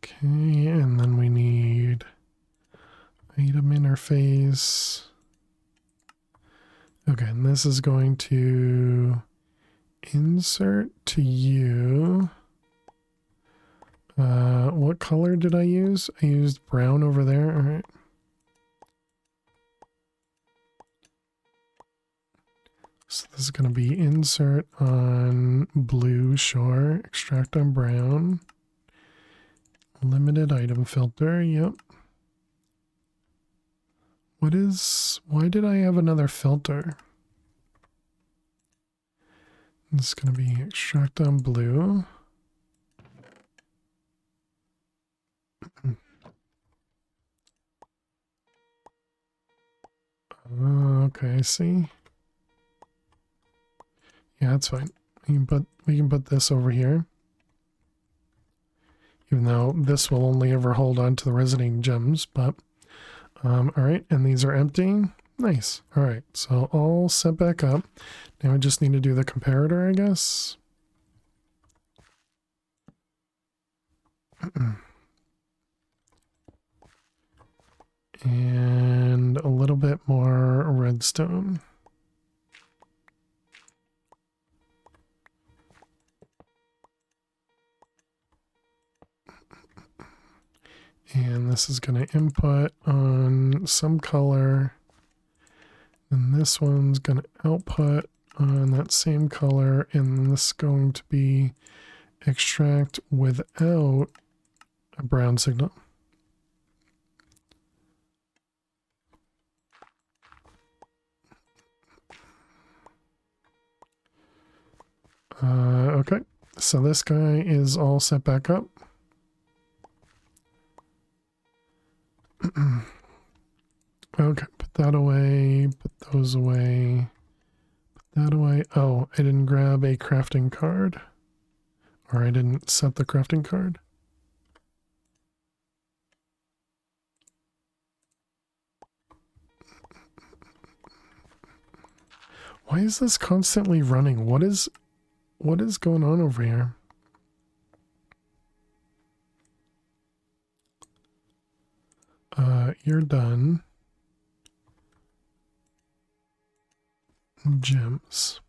Okay, and then we need item interface. Okay, and this is going to insert to you. What color did I use? I used brown over there. All right. So this is going to be insert on blue, sure. Extract on brown. Limited item filter, yep. Why did I have another filter? It's going to be extract on blue. Okay, I see. Yeah, that's fine. We can put this over here. Even though this will only ever hold on to the resonating gems, but alright, and these are empty. Nice. Alright, so all set back up. Now I just need to do the comparator, I guess. And a little bit more redstone. And this is going to input on some color. And this one's going to output on that same color. And this is going to be extract without a brown signal. Okay, so this guy is all set back up. Okay, put that away, put those away, put that away. Oh, I didn't grab a crafting card. Or I didn't set the crafting card. Why is this constantly running? What is going on over here? You're done. Gems.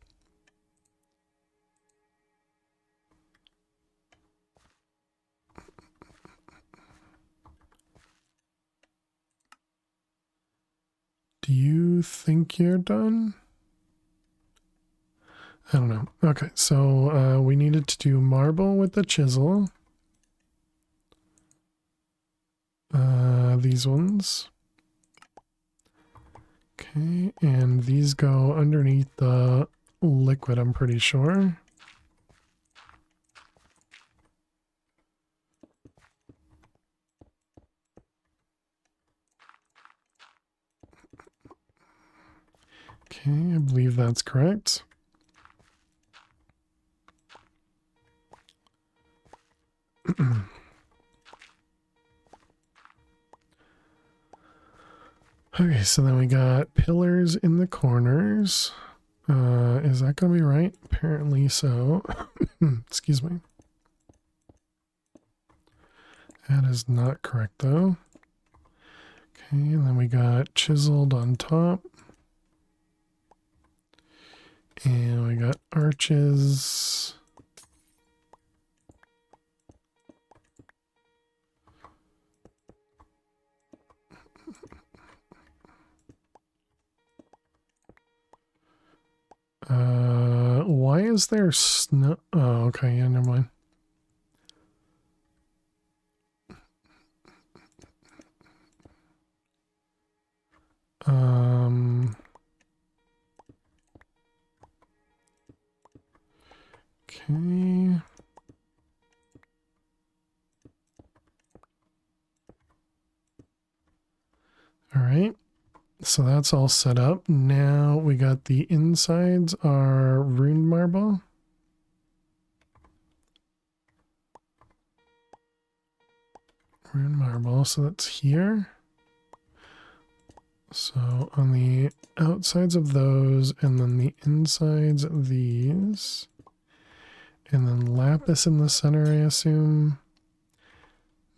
Do you think you're done? I don't know. Okay, so we needed to do marble with the chisel. These ones. Okay, and these go underneath the liquid, I'm pretty sure. Okay, I believe that's correct. Okay, so then we got pillars in the corners. Is that going to be right? Apparently so. Excuse me. That is not correct though. Okay, and then we got chiseled on top. And we got arches. is there snow? Oh, okay, yeah, never mind. Okay. All right. So that's all set up. Now we got the insides are ruined marble. Ruined marble, so that's here. So on the outsides of those, and then the insides of these. And then lapis in the center, I assume.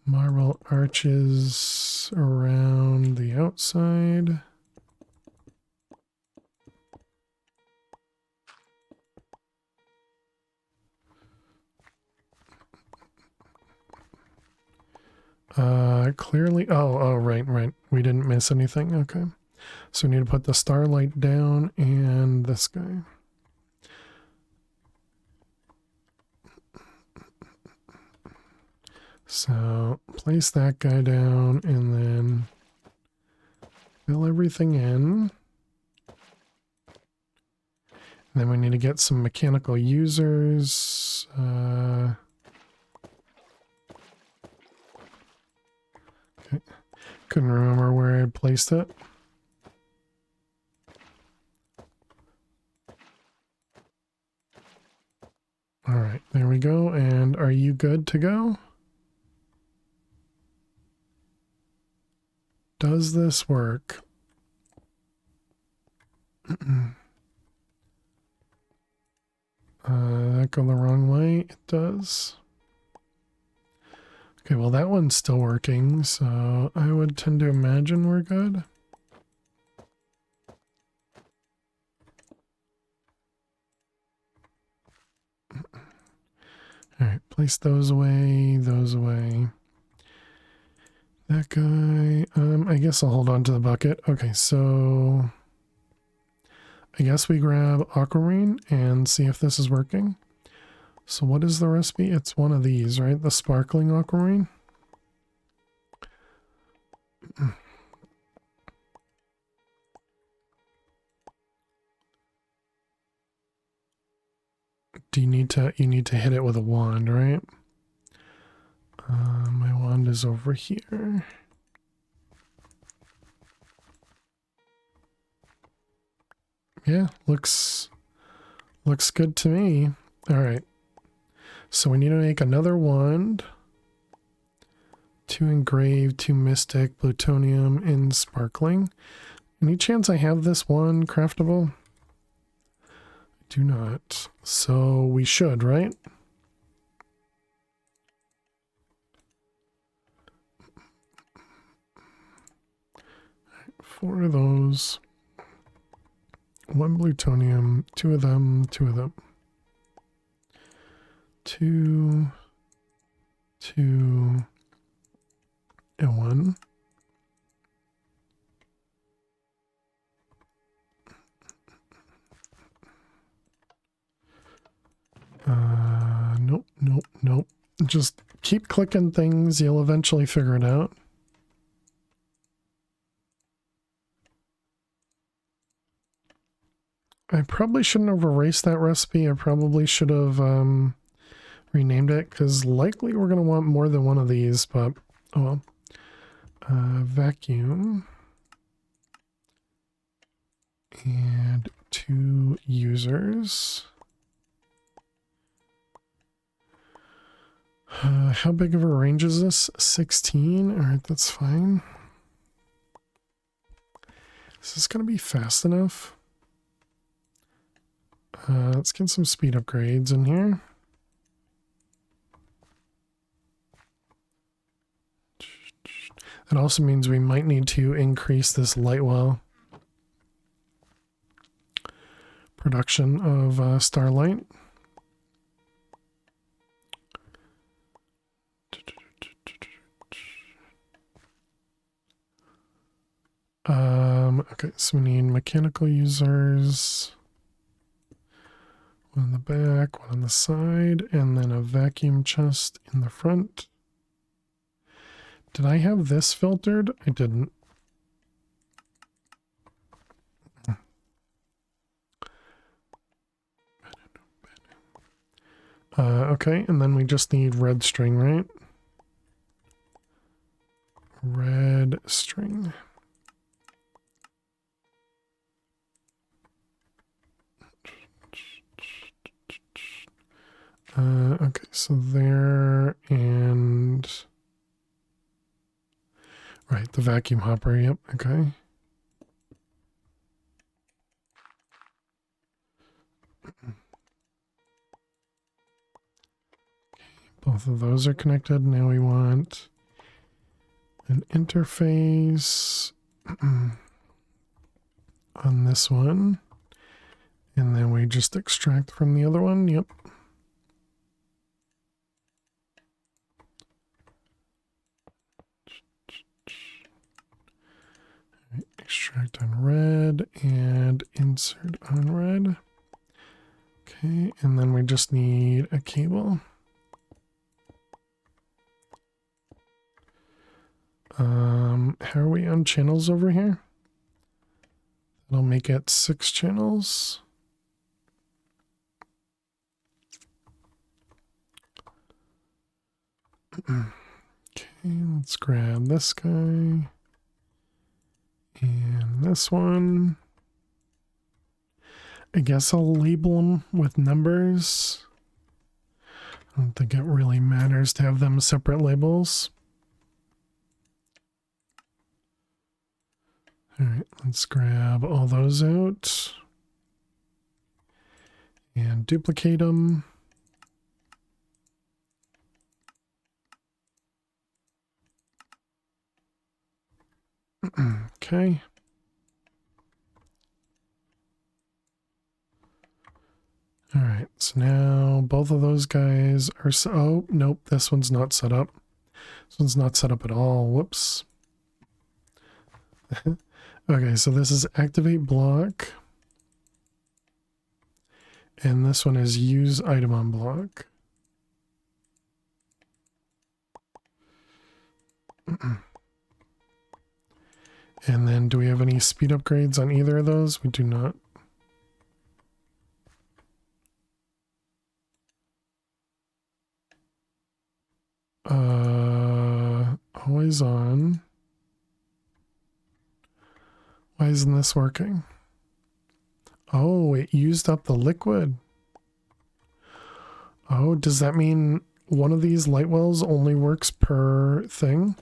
Marble arches around the outside. Clearly, oh, right. We didn't miss anything. Okay. So we need to put the starlight down and this guy. So place that guy down and then fill everything in. And then we need to get some mechanical users. Okay. Couldn't remember where I placed it. All right, there we go. And are you good to go? Does this work? That go the wrong way? It does. Okay, well that one's still working, so I would tend to imagine we're good. Alright, place those away, those away. That guy, I guess I'll hold on to the bucket. Okay, so I guess we grab aquamarine and see if this is working. So what is the recipe? It's one of these, right? The sparkling aquamarine. Do you need to hit it with a wand, right? My wand is over here. Yeah, looks good to me. All right. So we need to make another wand. 2 engraved, 2 mystic, plutonium, and sparkling. Any chance I have this one craftable? I do not. So we should, right? Four of those. 1 plutonium, 2 of them, 2 of them. 2, 2, and 1. Nope. Just keep clicking things. You'll eventually figure it out. I probably shouldn't have erased that recipe. I probably should have renamed it, because likely we're going to want more than one of these, but oh well. Vacuum. And 2 users. How big of a range is this? 16? Alright, that's fine. Is this going to be fast enough? Let's get some speed upgrades in here. That also means we might need to increase this light well production of starlight. Okay, so we need mechanical users. One in the back, one on the side, and then a vacuum chest in the front. Did I have this filtered? I didn't. Okay, and then we just need red string, right? Red string. Okay, so there and... Right, the vacuum hopper, yep, okay. Both of those are connected. Now we want an interface on this one. And then we just extract from the other one, yep. Extract on red and insert on red. Okay, and then we just need a cable. How are we on channels over here? That'll make it 6 channels. Okay, let's grab this guy. And this one. I guess I'll label them with numbers. I don't think it really matters to have them separate labels. All right, let's grab all those out and duplicate them. Okay. All right, so now both of those guys are, oh, nope, this one's not set up. This one's not set up at all, whoops. Okay, so this is activate block. And this one is use item on block. And then do we have any speed upgrades on either of those? We do not. Always on. Why isn't this working? Oh, it used up the liquid. Oh, does that mean one of these light wells only works per thing?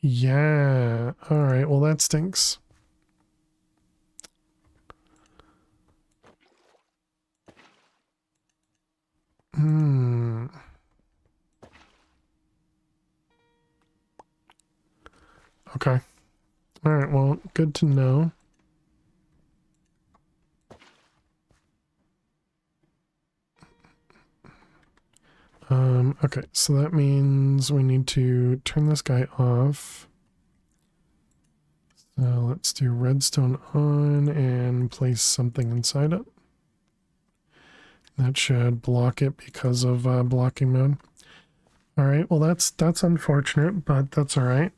Yeah. All right. Well, that stinks. Okay. All right. Well, good to know. Okay, so that means we need to turn this guy off. So let's do redstone on and place something inside it. That should block it because of blocking mode. All right, well that's unfortunate, but that's all right.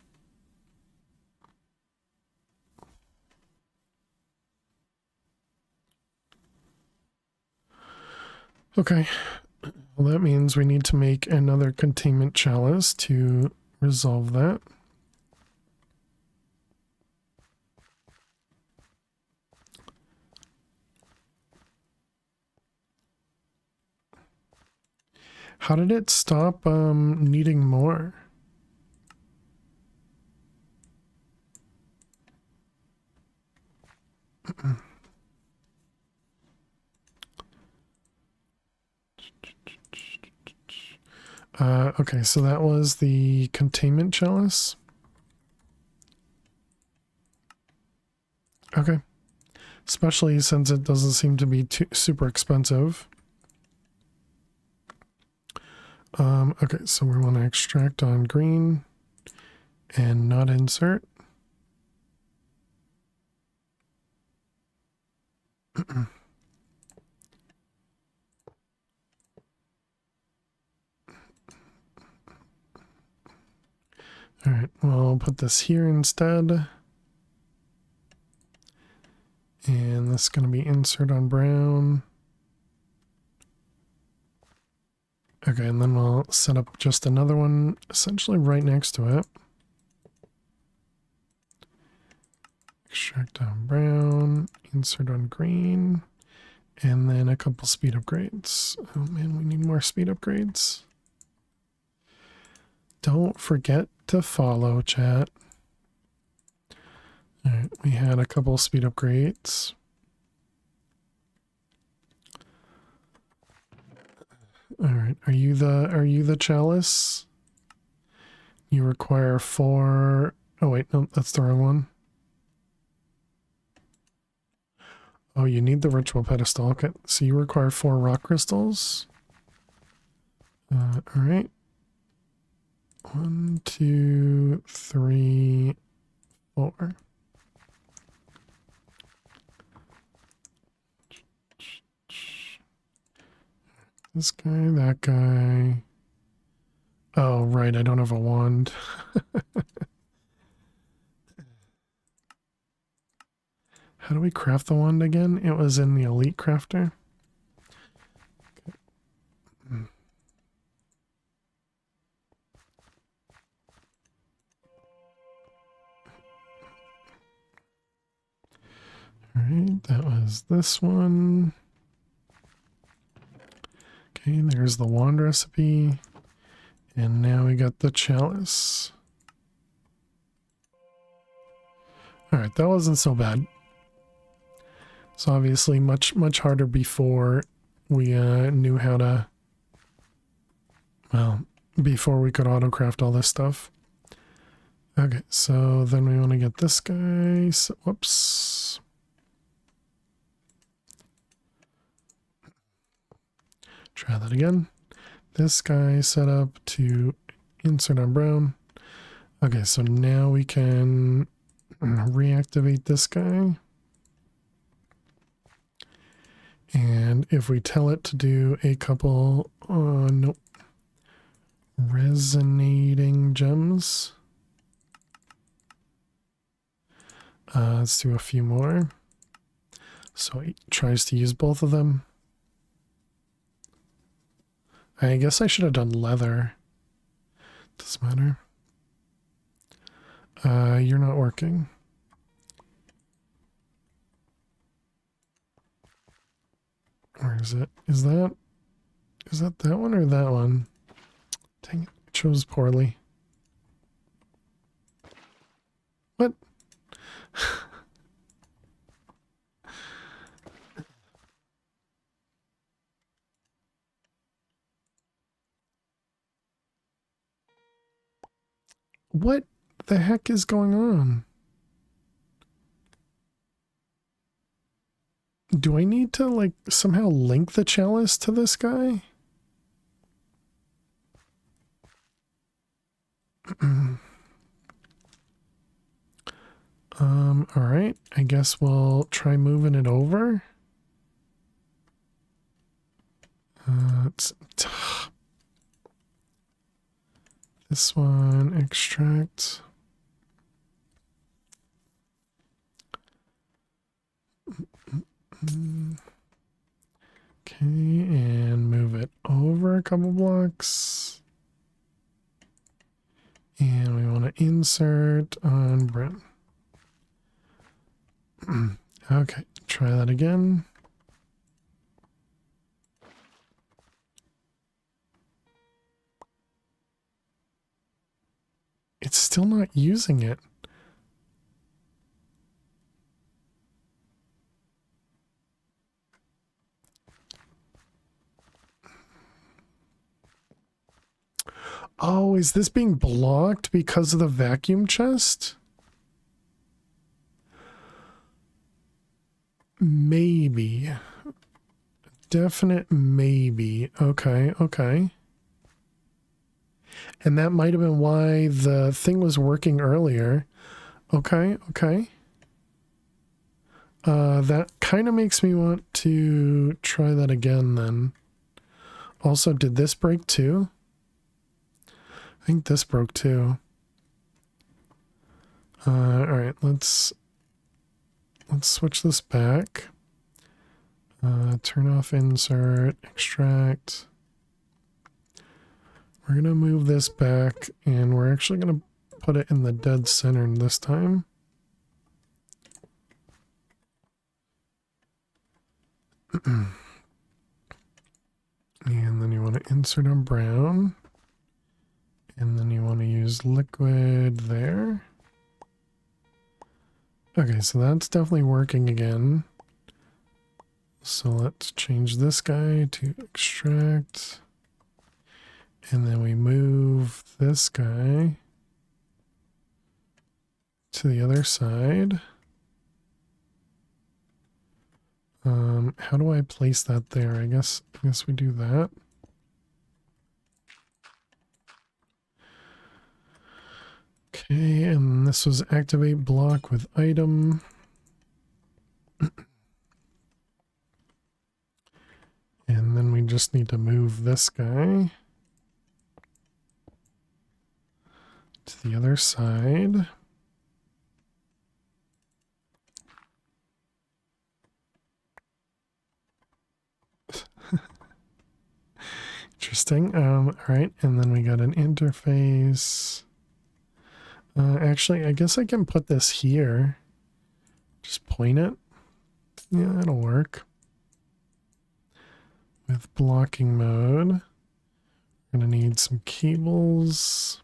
Okay, well that means we need to make another containment chalice to resolve that. How did it stop needing more? Okay, so that was the containment chalice. Okay. Especially since it doesn't seem to be too super expensive. Okay, so we want to extract on green and not insert. All right, well, I'll put this here instead. And this is going to be insert on brown. Okay, and then we'll set up just another one essentially right next to it. Extract on brown, insert on green, and then a couple speed upgrades. Oh man, we need more speed upgrades. Don't forget to follow, chat. All right, we had a couple speed upgrades. All right, are you the chalice? You require 4. Oh wait, no, that's the wrong one. Oh, you need the ritual pedestal. Okay, so you require 4 rock crystals. All right. 1, 2, 3, 4. This guy, that guy. Oh, right, I don't have a wand. How do we craft the wand again? It was in the elite crafter. Okay. All right, that was this one. Okay, there's the wand recipe. And now we got the chalice. All right, that wasn't so bad. It's obviously much harder before we knew how to, well, before we could autocraft all this stuff. Okay, so then we want to get this guy. So, whoops. Try that again. This guy set up to insert on brown. Okay, so now we can reactivate this guy. And if we tell it to do a couple, nope, resonating gems. Let's do a few more. So it tries to use both of them. I guess I should have done leather. Doesn't matter. You're not working. Where is it? Is that that one or that one? Dang it, I chose poorly. What? What the heck is going on? Do I need to, like, somehow link the chalice to this guy? Alright. I guess we'll try moving it over. This one, extract. Okay, and move it over a couple blocks. And we want to insert on brown. Okay, try that again. It's still not using it. Oh, is this being blocked because of the vacuum chest? Maybe. Definite maybe. Okay, okay. And that might have been why the thing was working earlier. Okay, okay. That kind of makes me want to try that again then. Also, did this break too? I think this broke too. All right, let's switch this back. Turn off insert, extract. We're gonna move this back, and we're actually gonna put it in the dead center this time. And then you want to insert on brown, and then you want to use liquid there. Okay, so that's definitely working again. So let's change this guy to extract. And then we move this guy to the other side. How do I place that there? I guess we do that. Okay, and this was activate block with item. And then we just need to move this guy to the other side. Interesting. All right, and then we got an interface. Actually, I guess I can put this here. Just point it. Yeah, that'll work. With blocking mode, we're gonna need some cables.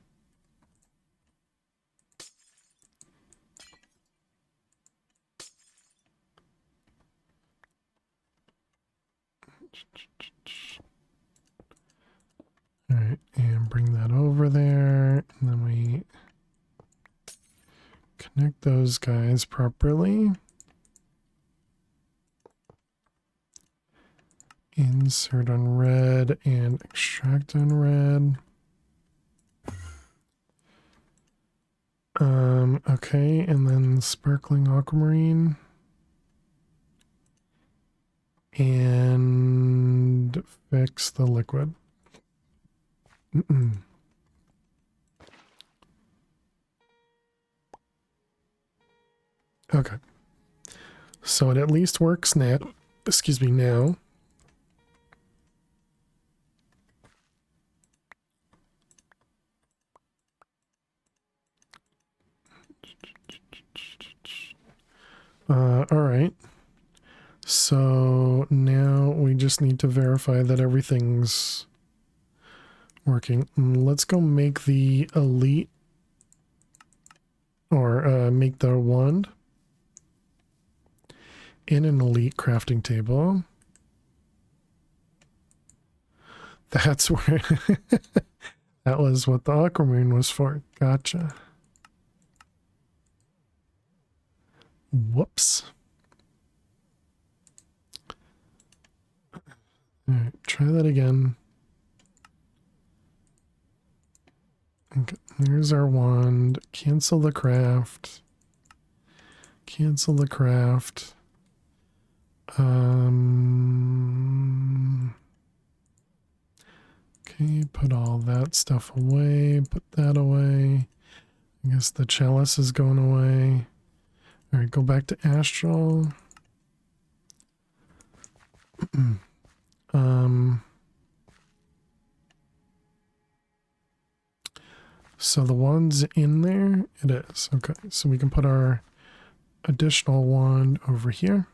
All right, and bring that over there, and then we connect those guys properly. Insert on red and extract on red. Okay, and then sparkling aquamarine. And fix the liquid. Okay. So it at least works now. Excuse me, now. All right. So now we just need to verify that everything's working. Let's go make the elite, or make the wand in an elite crafting table. That's where that was what the aquamarine was for. Gotcha. Whoops. All right, try that again. Okay, there's our wand. Cancel the craft. Cancel the craft. Okay, put all that stuff away. Put that away. I guess the chalice is going away. All right, go back to astral. So the wand's in there? It is. Okay, so we can put our additional wand over here.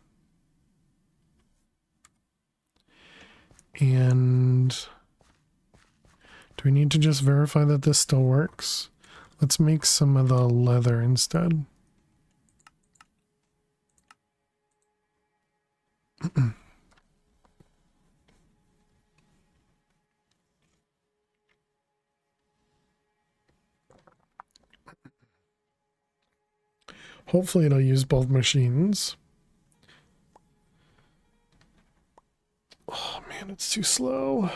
And do we need to just verify that this still works? Let's make some of the leather instead. Hopefully it'll use both machines. Oh man, it's too slow.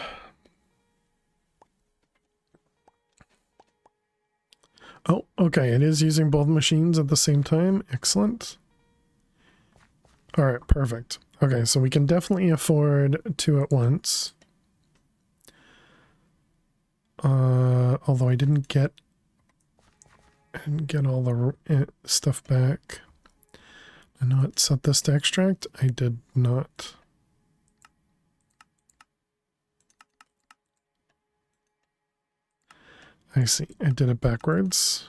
Oh, okay, it is using both machines at the same time. Excellent. All right, perfect. Okay, so we can definitely afford two at once. Although I didn't get and get all the stuff back. I know it set this to extract. I did not. I see. I did it backwards.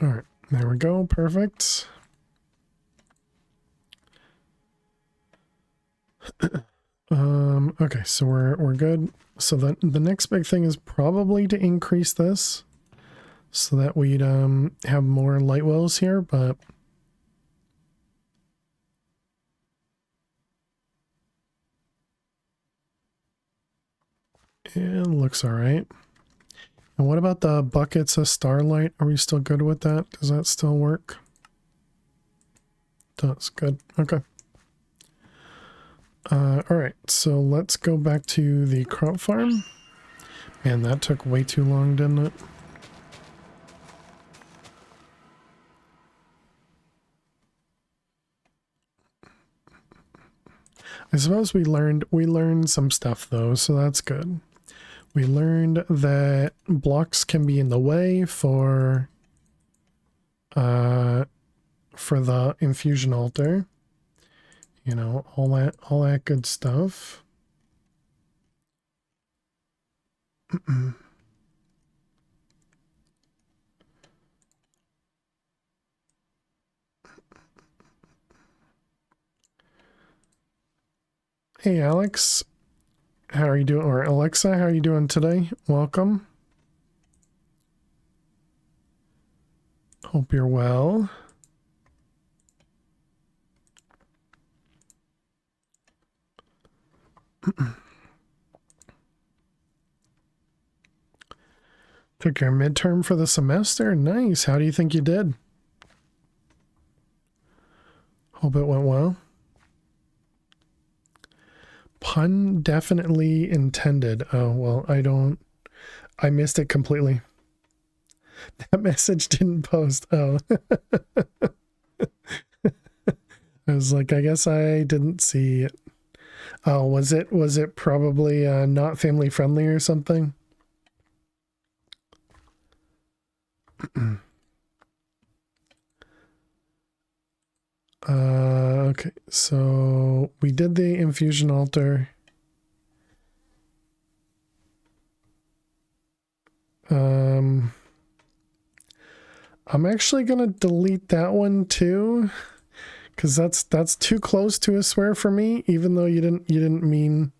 All right, there we go. Perfect. Okay, so we're good. So the next big thing is probably to increase this so that we'd have more light wells here, but it looks all right. And what about the buckets of starlight? Are we still good with that? Does that still work? Does. Good. Okay. All right, so let's go back to the crop farm. Man, that took way too long, didn't it? I suppose we learned some stuff though, so that's good. We learned that blocks can be in the way for the infusion altar. You know, all that good stuff. Hey Alex, how are you doing? Or Alexa, how are you doing today? Welcome. Hope you're well. Took your midterm for the semester? Nice. How do you think you did? Hope it went well. Pun definitely intended. Oh, well, I missed it completely. That message didn't post. Oh. I was like, I guess I didn't see it. Oh, was it probably not family friendly or something? Okay, so we did the infusion altar. I'm actually gonna delete that one too, because that's too close to a swear for me, even though you didn't mean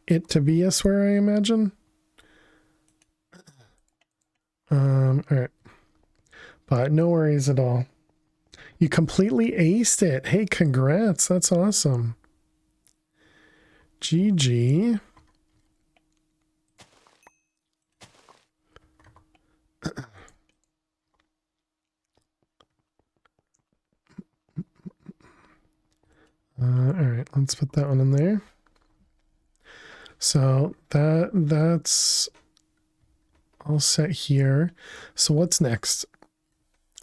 it to be a swear, I imagine. All right, but no worries at all. You completely aced it. Hey, congrats. That's awesome. GG. All right, let's put that one in there. So that's all set here. So what's next?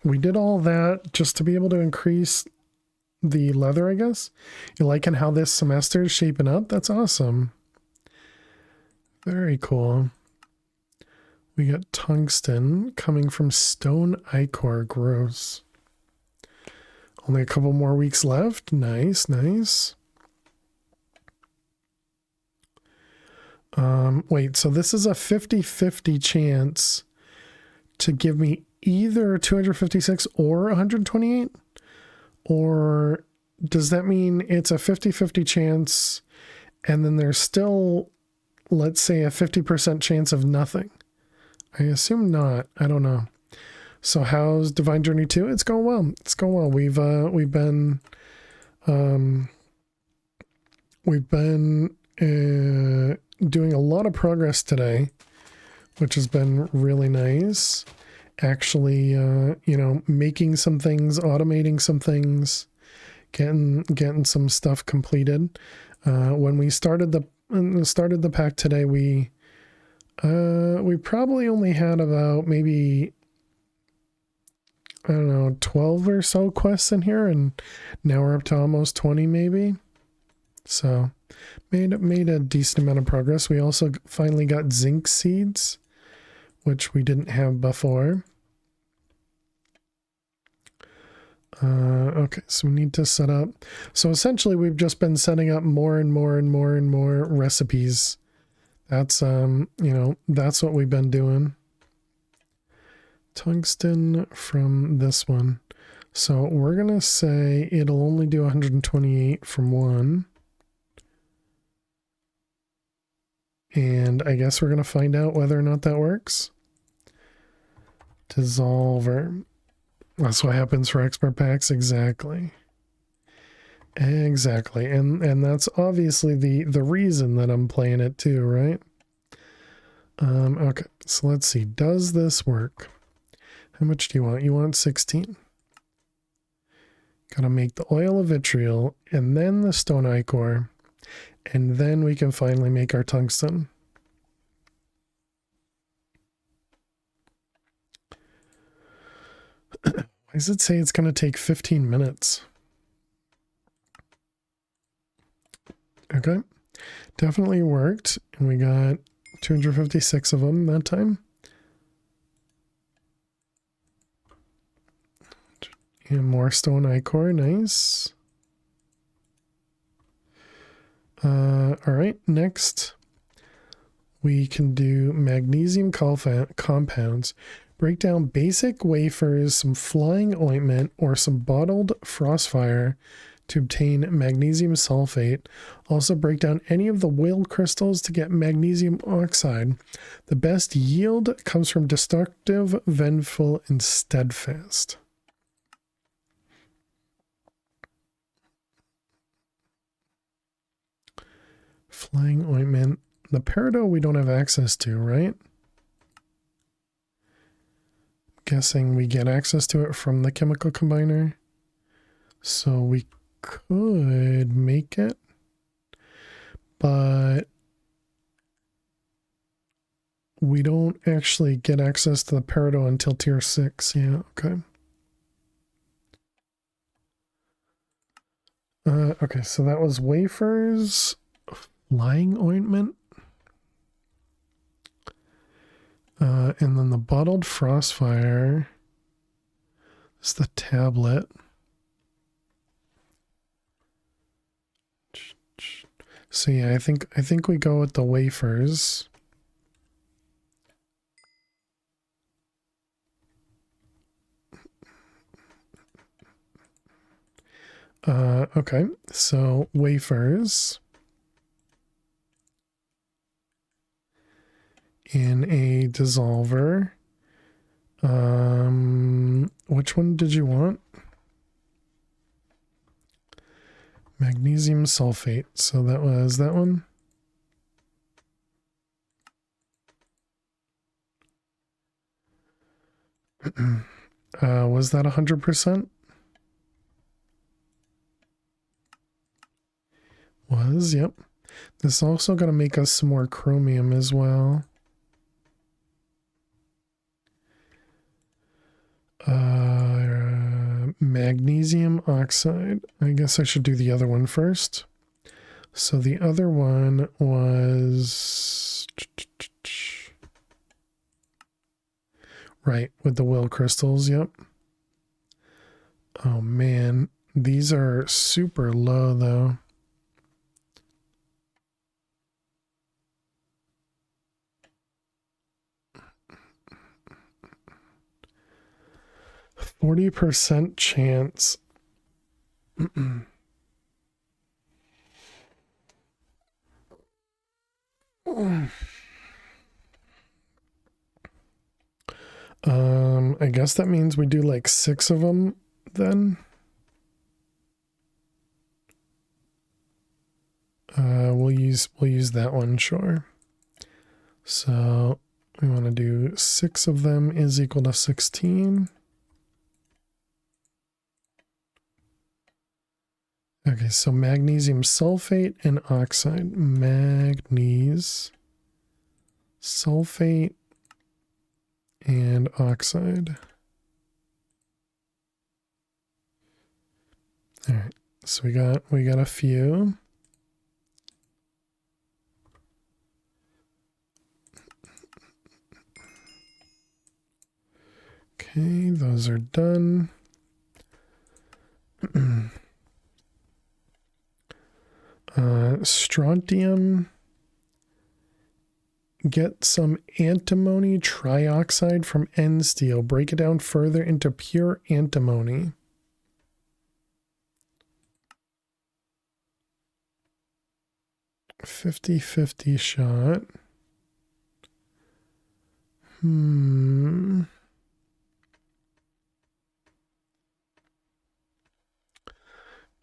We did all that just to be able to increase the leather, I guess. You liking how this semester is shaping up? That's awesome. Very cool. We got tungsten coming from stone ichor. Gross. Only a couple more weeks left. Nice, nice. Wait, so this is a 50-50 chance to give me either 256 or 128? Or does that mean it's a 50-50 chance and then there's still, let's say, a 50% chance of nothing? I assume not. I don't know. So how's Divine Journey 2? It's going well. It's going well. We've been doing a lot of progress today, which has been really nice. Actually, making some things, automating some things, getting some stuff completed. When we started the pack today, we probably only had about maybe, I don't know, 12 or so quests in here, and now we're up to almost 20 maybe. So Made a decent amount of progress. We also finally got zinc seeds, which we didn't have before. Okay, so we need to set up. So essentially, we've just been setting up more and more and more and more recipes. That's that's what we've been doing. Tungsten from this one. So we're gonna say it'll only do 128 from one. And I guess we're gonna find out whether or not that works. Dissolver. That's what happens for expert packs, exactly. Exactly. And that's obviously the reason that I'm playing it too, right? Okay, so let's see. Does this work? How much do you want? You want 16. Gotta make the oil of vitriol and then the stone ichor, and then we can finally make our tungsten. Why does it say it's gonna take 15 minutes? Okay, definitely worked, and we got 256 of them that time. And more stone ichor, nice. All right, next we can do magnesium compounds. Break down basic wafers, some flying ointment, or some bottled frostfire to obtain magnesium sulfate. Also break down any of the whale crystals to get magnesium oxide. The best yield comes from destructive, vengeful, and steadfast. Flying ointment. The peridot we don't have access to, right? Guessing we get access to it from the chemical combiner. So we could make it, but we don't actually get access to the peridot until tier 6. Yeah, okay. Okay, so that was wafers, flying ointment, and then the bottled frostfire is the tablet. So yeah, I think we go with the wafers. Okay, so wafers in a dissolver. Which one did you want? Magnesium sulfate. So that was that one. Was that 100%? Was, yep. This is also going to make us some more chromium as well. Magnesium oxide. I guess I should do the other one first. So the other one was... Right, with the will crystals, yep. Oh man, these are super low though. %40 chance. I guess that means we do like 6 of them then. We'll use that one, sure. So we want to do 6 of them is equal to 16. Okay, so magnesium sulfate and oxide. Magnesium sulfate and oxide. All right, so we got a few. Okay, those are done. Strontium. Get some antimony trioxide from N steel. Break it down further into pure antimony. $50-50 shot.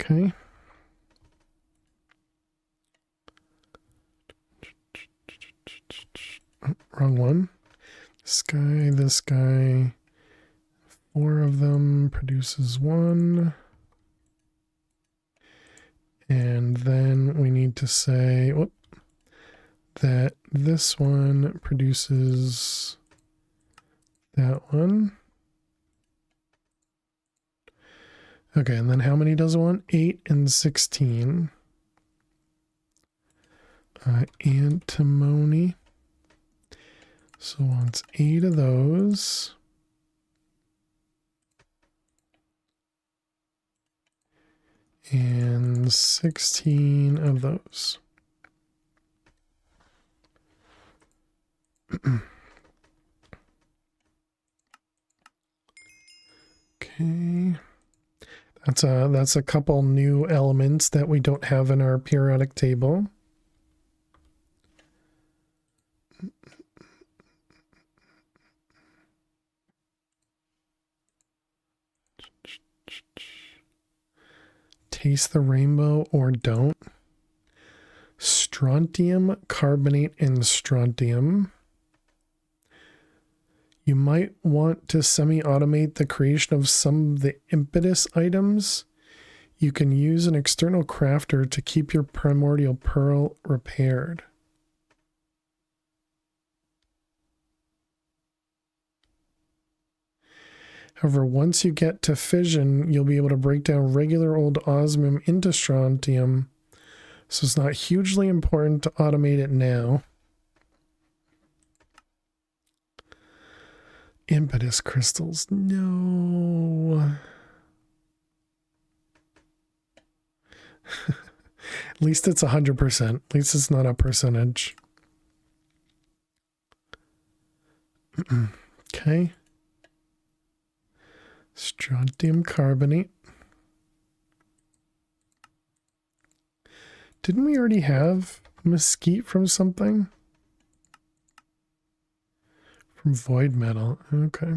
Okay. Oh, wrong one. This guy. 4 of them produces 1. And then we need to say that this one produces that one. Okay, and then how many does it want? 8 and 16. Antimony. So it wants 8 of those. And 16 of those. Okay. That's a couple new elements that we don't have in our periodic table. Taste the rainbow or don't. Strontium, carbonate, and strontium. You might want to semi-automate the creation of some of the impetus items. You can use an external crafter to keep your primordial pearl repaired. However, once you get to fission, you'll be able to break down regular old osmium into strontium, so it's not hugely important to automate it now. Impetus crystals, no. At least it's 100%. At least it's not a percentage. Okay. Strontium carbonate. Didn't we already have mesquite from something? From void metal. Okay.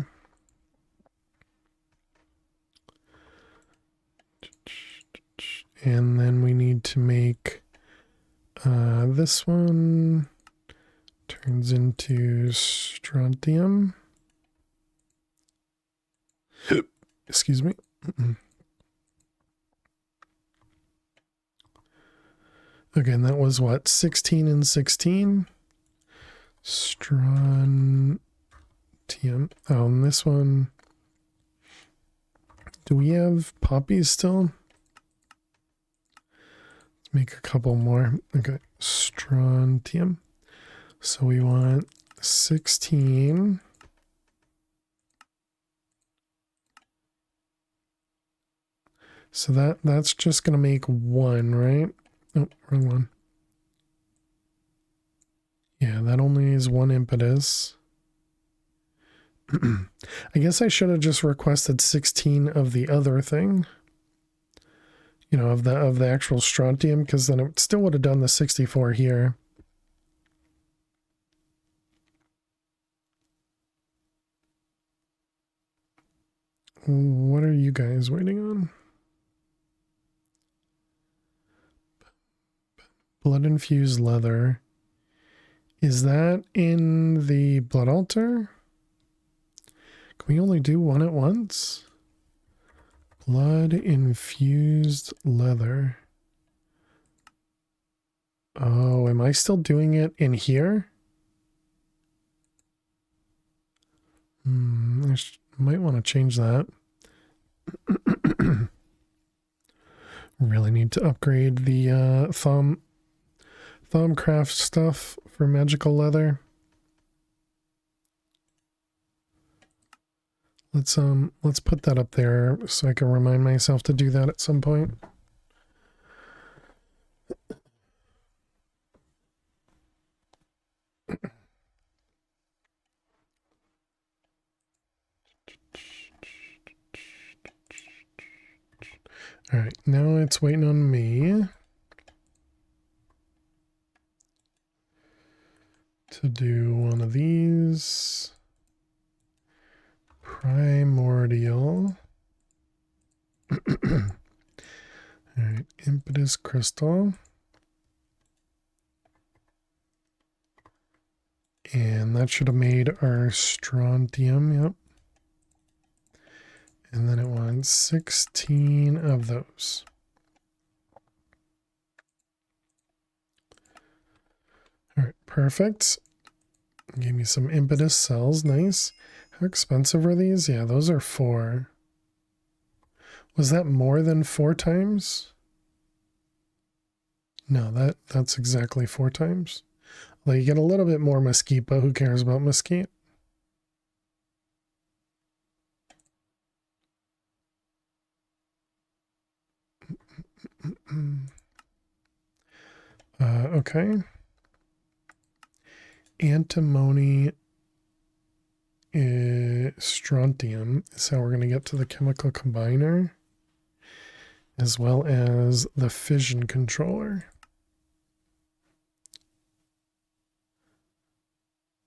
And then we need to make this one turns into strontium. Excuse me. Again, that was what? 16 and 16? Strontium. Oh, and this one. Do we have poppies still? Let's make a couple more. Okay. Strontium. So we want 16. So that's just going to make 1, right? Oh, wrong one. Yeah, that only is 1 impetus. I guess I should have just requested 16 of the other thing. You know, of the actual strontium, because then it still would have done the 64 here. What are you guys waiting on? Blood infused leather. Is that in the blood altar? Can we only do one at once? Blood infused leather. Oh, am I still doing it in here? I might want to change that. Really need to upgrade the Thaumcraft stuff for magical leather. let's put that up there so I can remind myself to do that at some point. All right, now it's waiting on me to do one of these. Primordial. All right, impetus crystal. And that should have made our strontium, yep. And then it wants 16 of those. All right, perfect. Gave me some impetus cells, nice. How expensive are these? Yeah, those are 4. Was that more than 4 times? No, that's exactly 4 times. Well, you get a little bit more mesquite, but who cares about mesquite? Okay. Antimony strontium is how we're going to get to the chemical combiner, as well as the fission controller.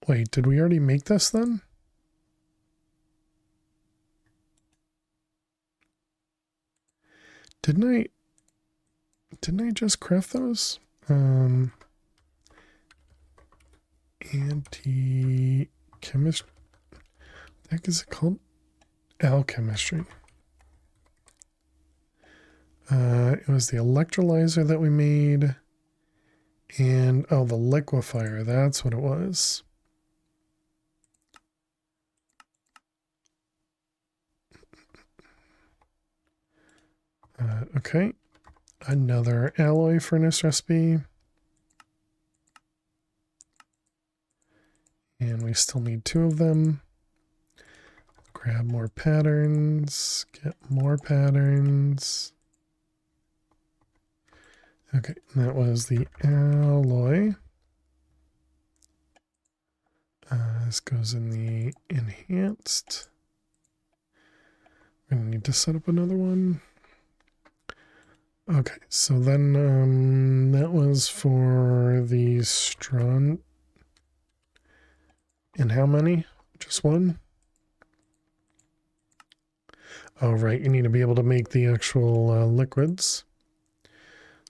Wait, did we already make this then? Didn't I just craft those? Anti-chemistry. What the heck is it called? Alchemistry. It was the electrolyzer that we made. And, oh, the liquefier. That's what it was. Okay. Another alloy furnace recipe. And we still need 2 of them. Grab more patterns. Get more patterns. Okay, that was the alloy. This goes in the enhanced. We're going to need to set up another one. Okay, so then that was for the strong. And how many? Just 1? Oh, right, you need to be able to make the actual liquids.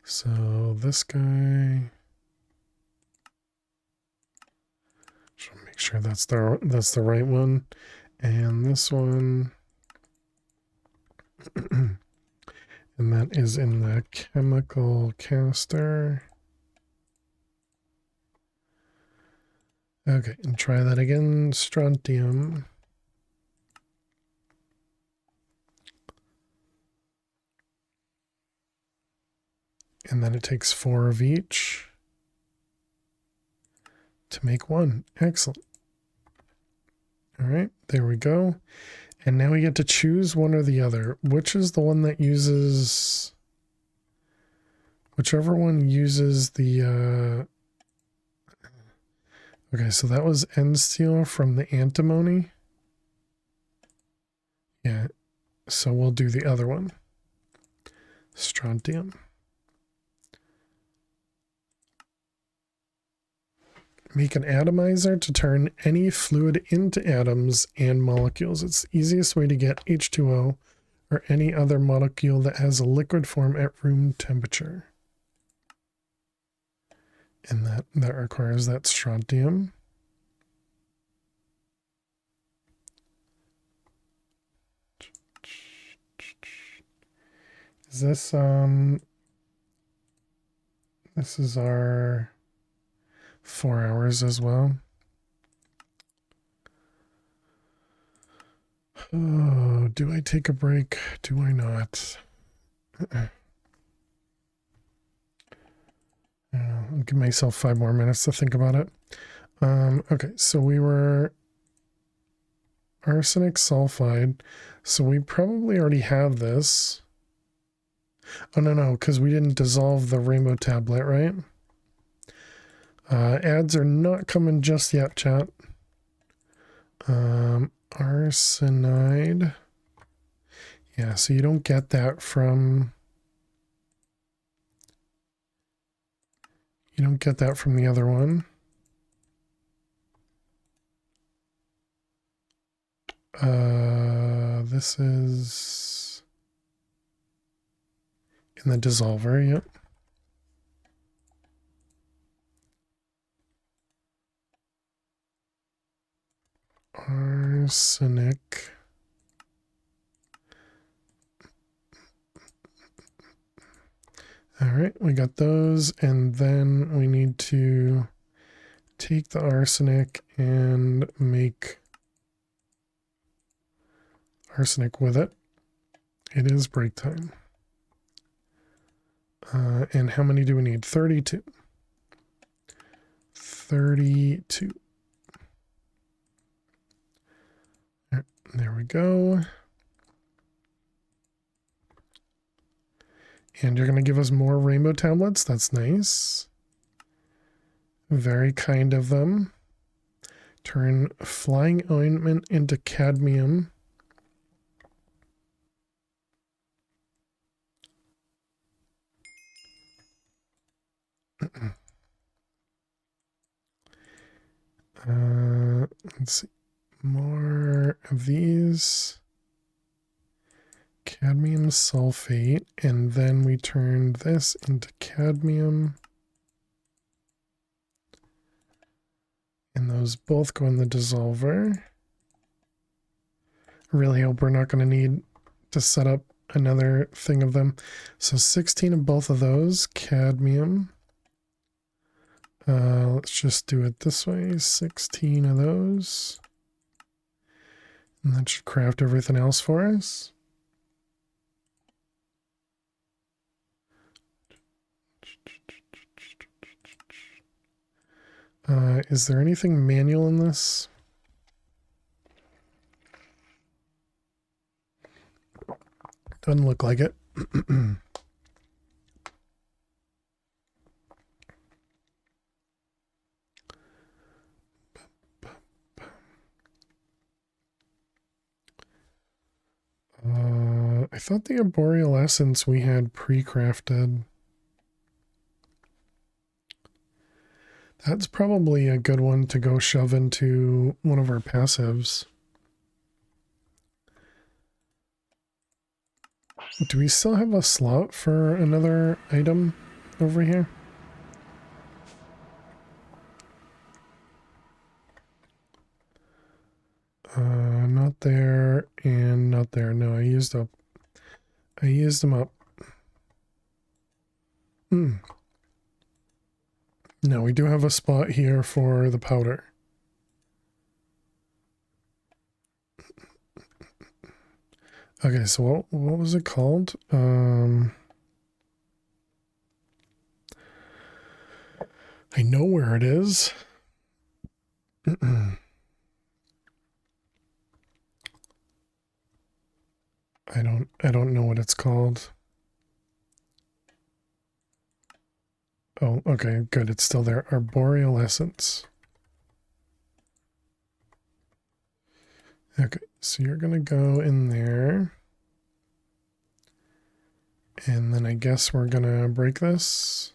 So this guy. Just want to make sure that's the right one. And this one. And that is in the chemical caster. Okay, and try that again. Strontium. And then it takes 4 of each to make 1. Excellent. All right, there we go. And now we get to choose one or the other. Which is the one that uses... Whichever one uses the... Okay, so that was end steel from the antimony. Yeah, so we'll do the other one. Strontium. Make an atomizer to turn any fluid into atoms and molecules. It's the easiest way to get H2O or any other molecule that has a liquid form at room temperature. And that requires that strontium. Is this this is our 4 hours as well. Oh, do I take a break? Do I not? I'll give myself 5 more minutes to think about it. Okay, so we were arsenic sulfide. So we probably already have this. Oh, no, because we didn't dissolve the rainbow tablet, right? Ads are not coming just yet, chat. Arsenide. Yeah, so you don't get that from... You don't get that from the other one. This is in the dissolver, yep. Arsenic. All right, we got those, and then we need to take the arsenic and make arsenic with it. It is break time. And how many do we need? 32. 32. There we go. And you're going to give us more rainbow tablets. That's nice. Very kind of them. Turn flying ointment into cadmium. Let's see. More of these. Cadmium sulfate, and then we turn this into cadmium. And those both go in the dissolver. I really hope we're not going to need to set up another thing of them. So 16 of both of those, cadmium. Let's just do it this way, 16 of those. And that should craft everything else for us. Is there anything manual in this? Doesn't look like it. I thought the arboreal essence we had pre-crafted. That's probably a good one to go shove into one of our passives. Do we still have a slot for another item over here? Not there and not there. No, I used them up. No, we do have a spot here for the powder. Okay, so what was it called? I know where it is. I don't know what it's called. Oh, okay, good. It's still there. Arboreal essence. Okay, so you're gonna go in there. And then I guess we're gonna break this.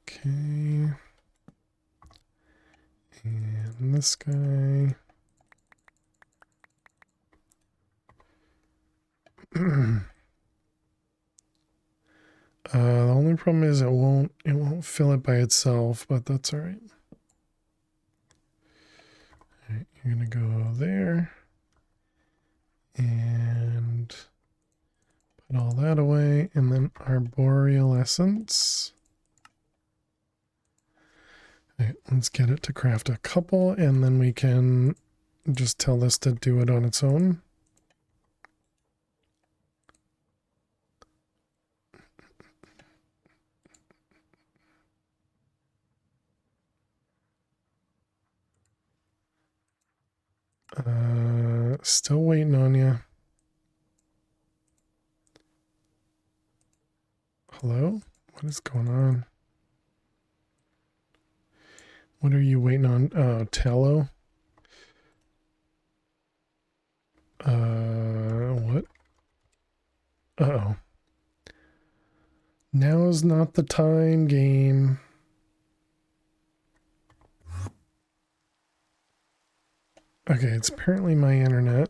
Okay. And this guy. The only problem is it won't fill it by itself, but that's all right. All right, you're gonna go there and put all that away, and then arboreal essence. All right, let's get it to craft a couple, and then we can just tell this to do it on its own. Still waiting on you. Hello? What is going on? What are you waiting on? Oh, tallow? What? Uh-oh. Now's not the time, game. Okay, it's apparently my internet.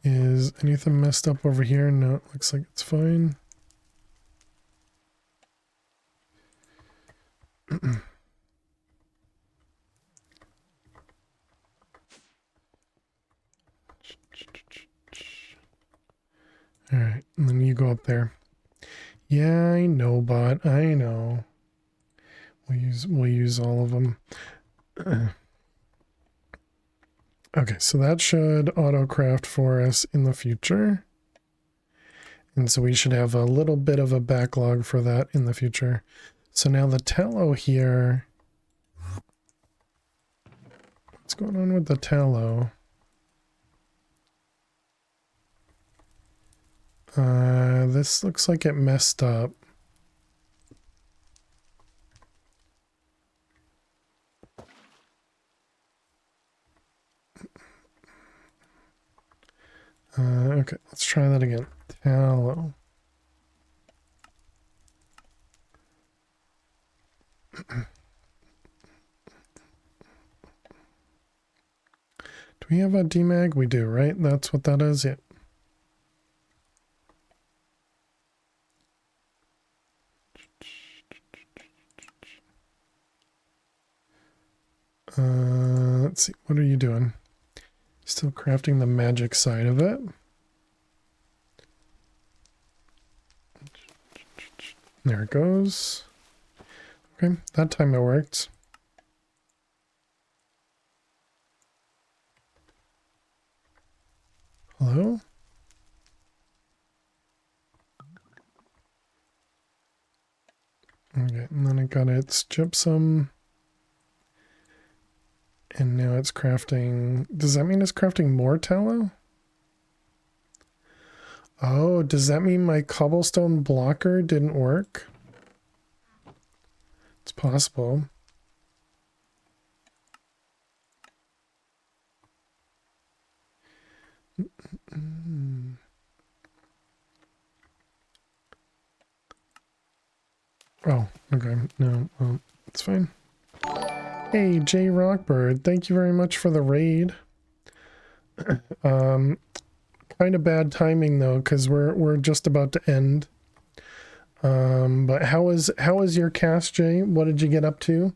Is anything messed up over here? No, it looks like it's fine. Alright, and then you go up there. Yeah, I know, bot. I know. We'll use all of them. Okay, so that should auto-craft for us in the future. And so we should have a little bit of a backlog for that in the future. So now the tallow here. What's going on with the tallow? This looks like it messed up. Okay, let's try that again. Tallow. Do we have a demag? We do, right? That's what that is? Yeah. Let's see. What are you doing? Still crafting the magic side of it. There it goes. Okay, that time it worked. Hello? Okay, and then it got its gypsum. And now it's crafting... Does that mean it's crafting more tallow? Oh, does that mean my cobblestone blocker didn't work? It's possible. Oh, okay. No, well, it's fine. Hey, Jay Rockbird, thank you very much for the raid. Kind of bad timing though, because we're just about to end. But how was your cast, Jay? What did you get up to?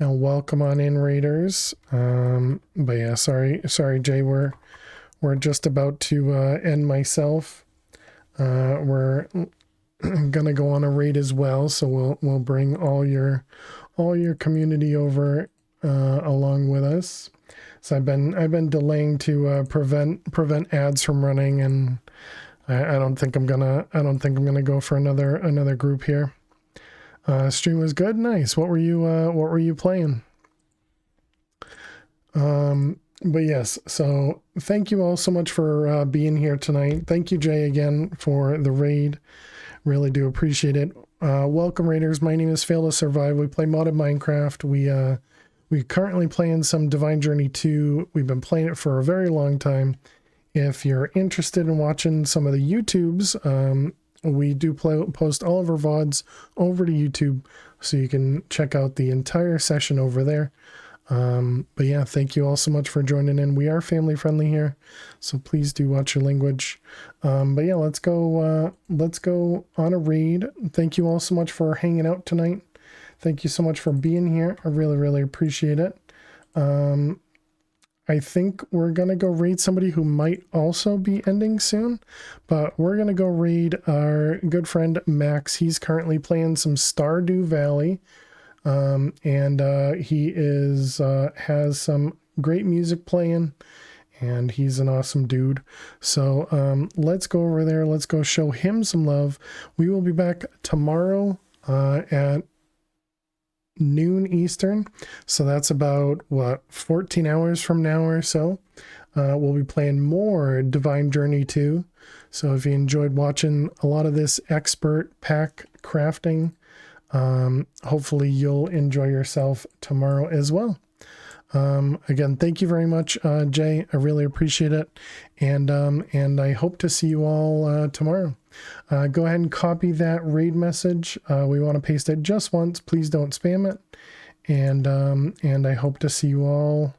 And welcome on in, raiders. But yeah, sorry, Jay. We're just about to end myself. We're gonna go on a raid as well, so we'll bring all your community over along with us. So I've been delaying to prevent ads from running, and I don't think I'm gonna go for another group here. Stream was good, nice. What were you playing? But yes, so thank you all so much for being here tonight. Thank you, Jay, again for the raid. Really do appreciate it. Welcome, raiders. My name is Fail to Survive. We play modded Minecraft. We currently playing some Divine Journey 2. We've been playing it for a very long time. If you're interested in watching some of the YouTubes, we do post all of our VODs over to YouTube, so you can check out the entire session over there. But yeah, thank you all so much for joining in. We are family friendly here, so please do watch your language. But yeah, let's go on a raid. Thank you all so much for hanging out tonight. Thank you so much for being here. I really appreciate it. I think we're gonna go raid somebody who might also be ending soon, but we're gonna go raid our good friend Max. He's currently playing some Stardew Valley. And he has some great music playing, and he's an awesome dude. So let's go over there. Let's go show him some love. We will be back tomorrow at noon Eastern. So that's about, 14 hours from now or so. We'll be playing more Divine Journey 2. So if you enjoyed watching a lot of this expert pack crafting, hopefully you'll enjoy yourself tomorrow as well. Again, thank you very much, Jay. I really appreciate it. And I hope to see you all tomorrow. Go ahead and copy that raid message. We want to paste it just once. Please don't spam it. And I hope to see you all.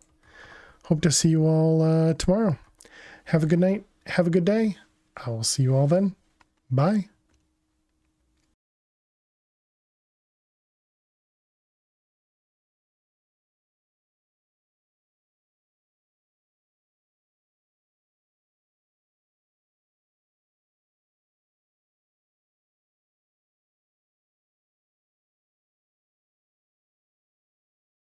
Tomorrow. Have a good night. Have a good day. I will see you all then. Bye.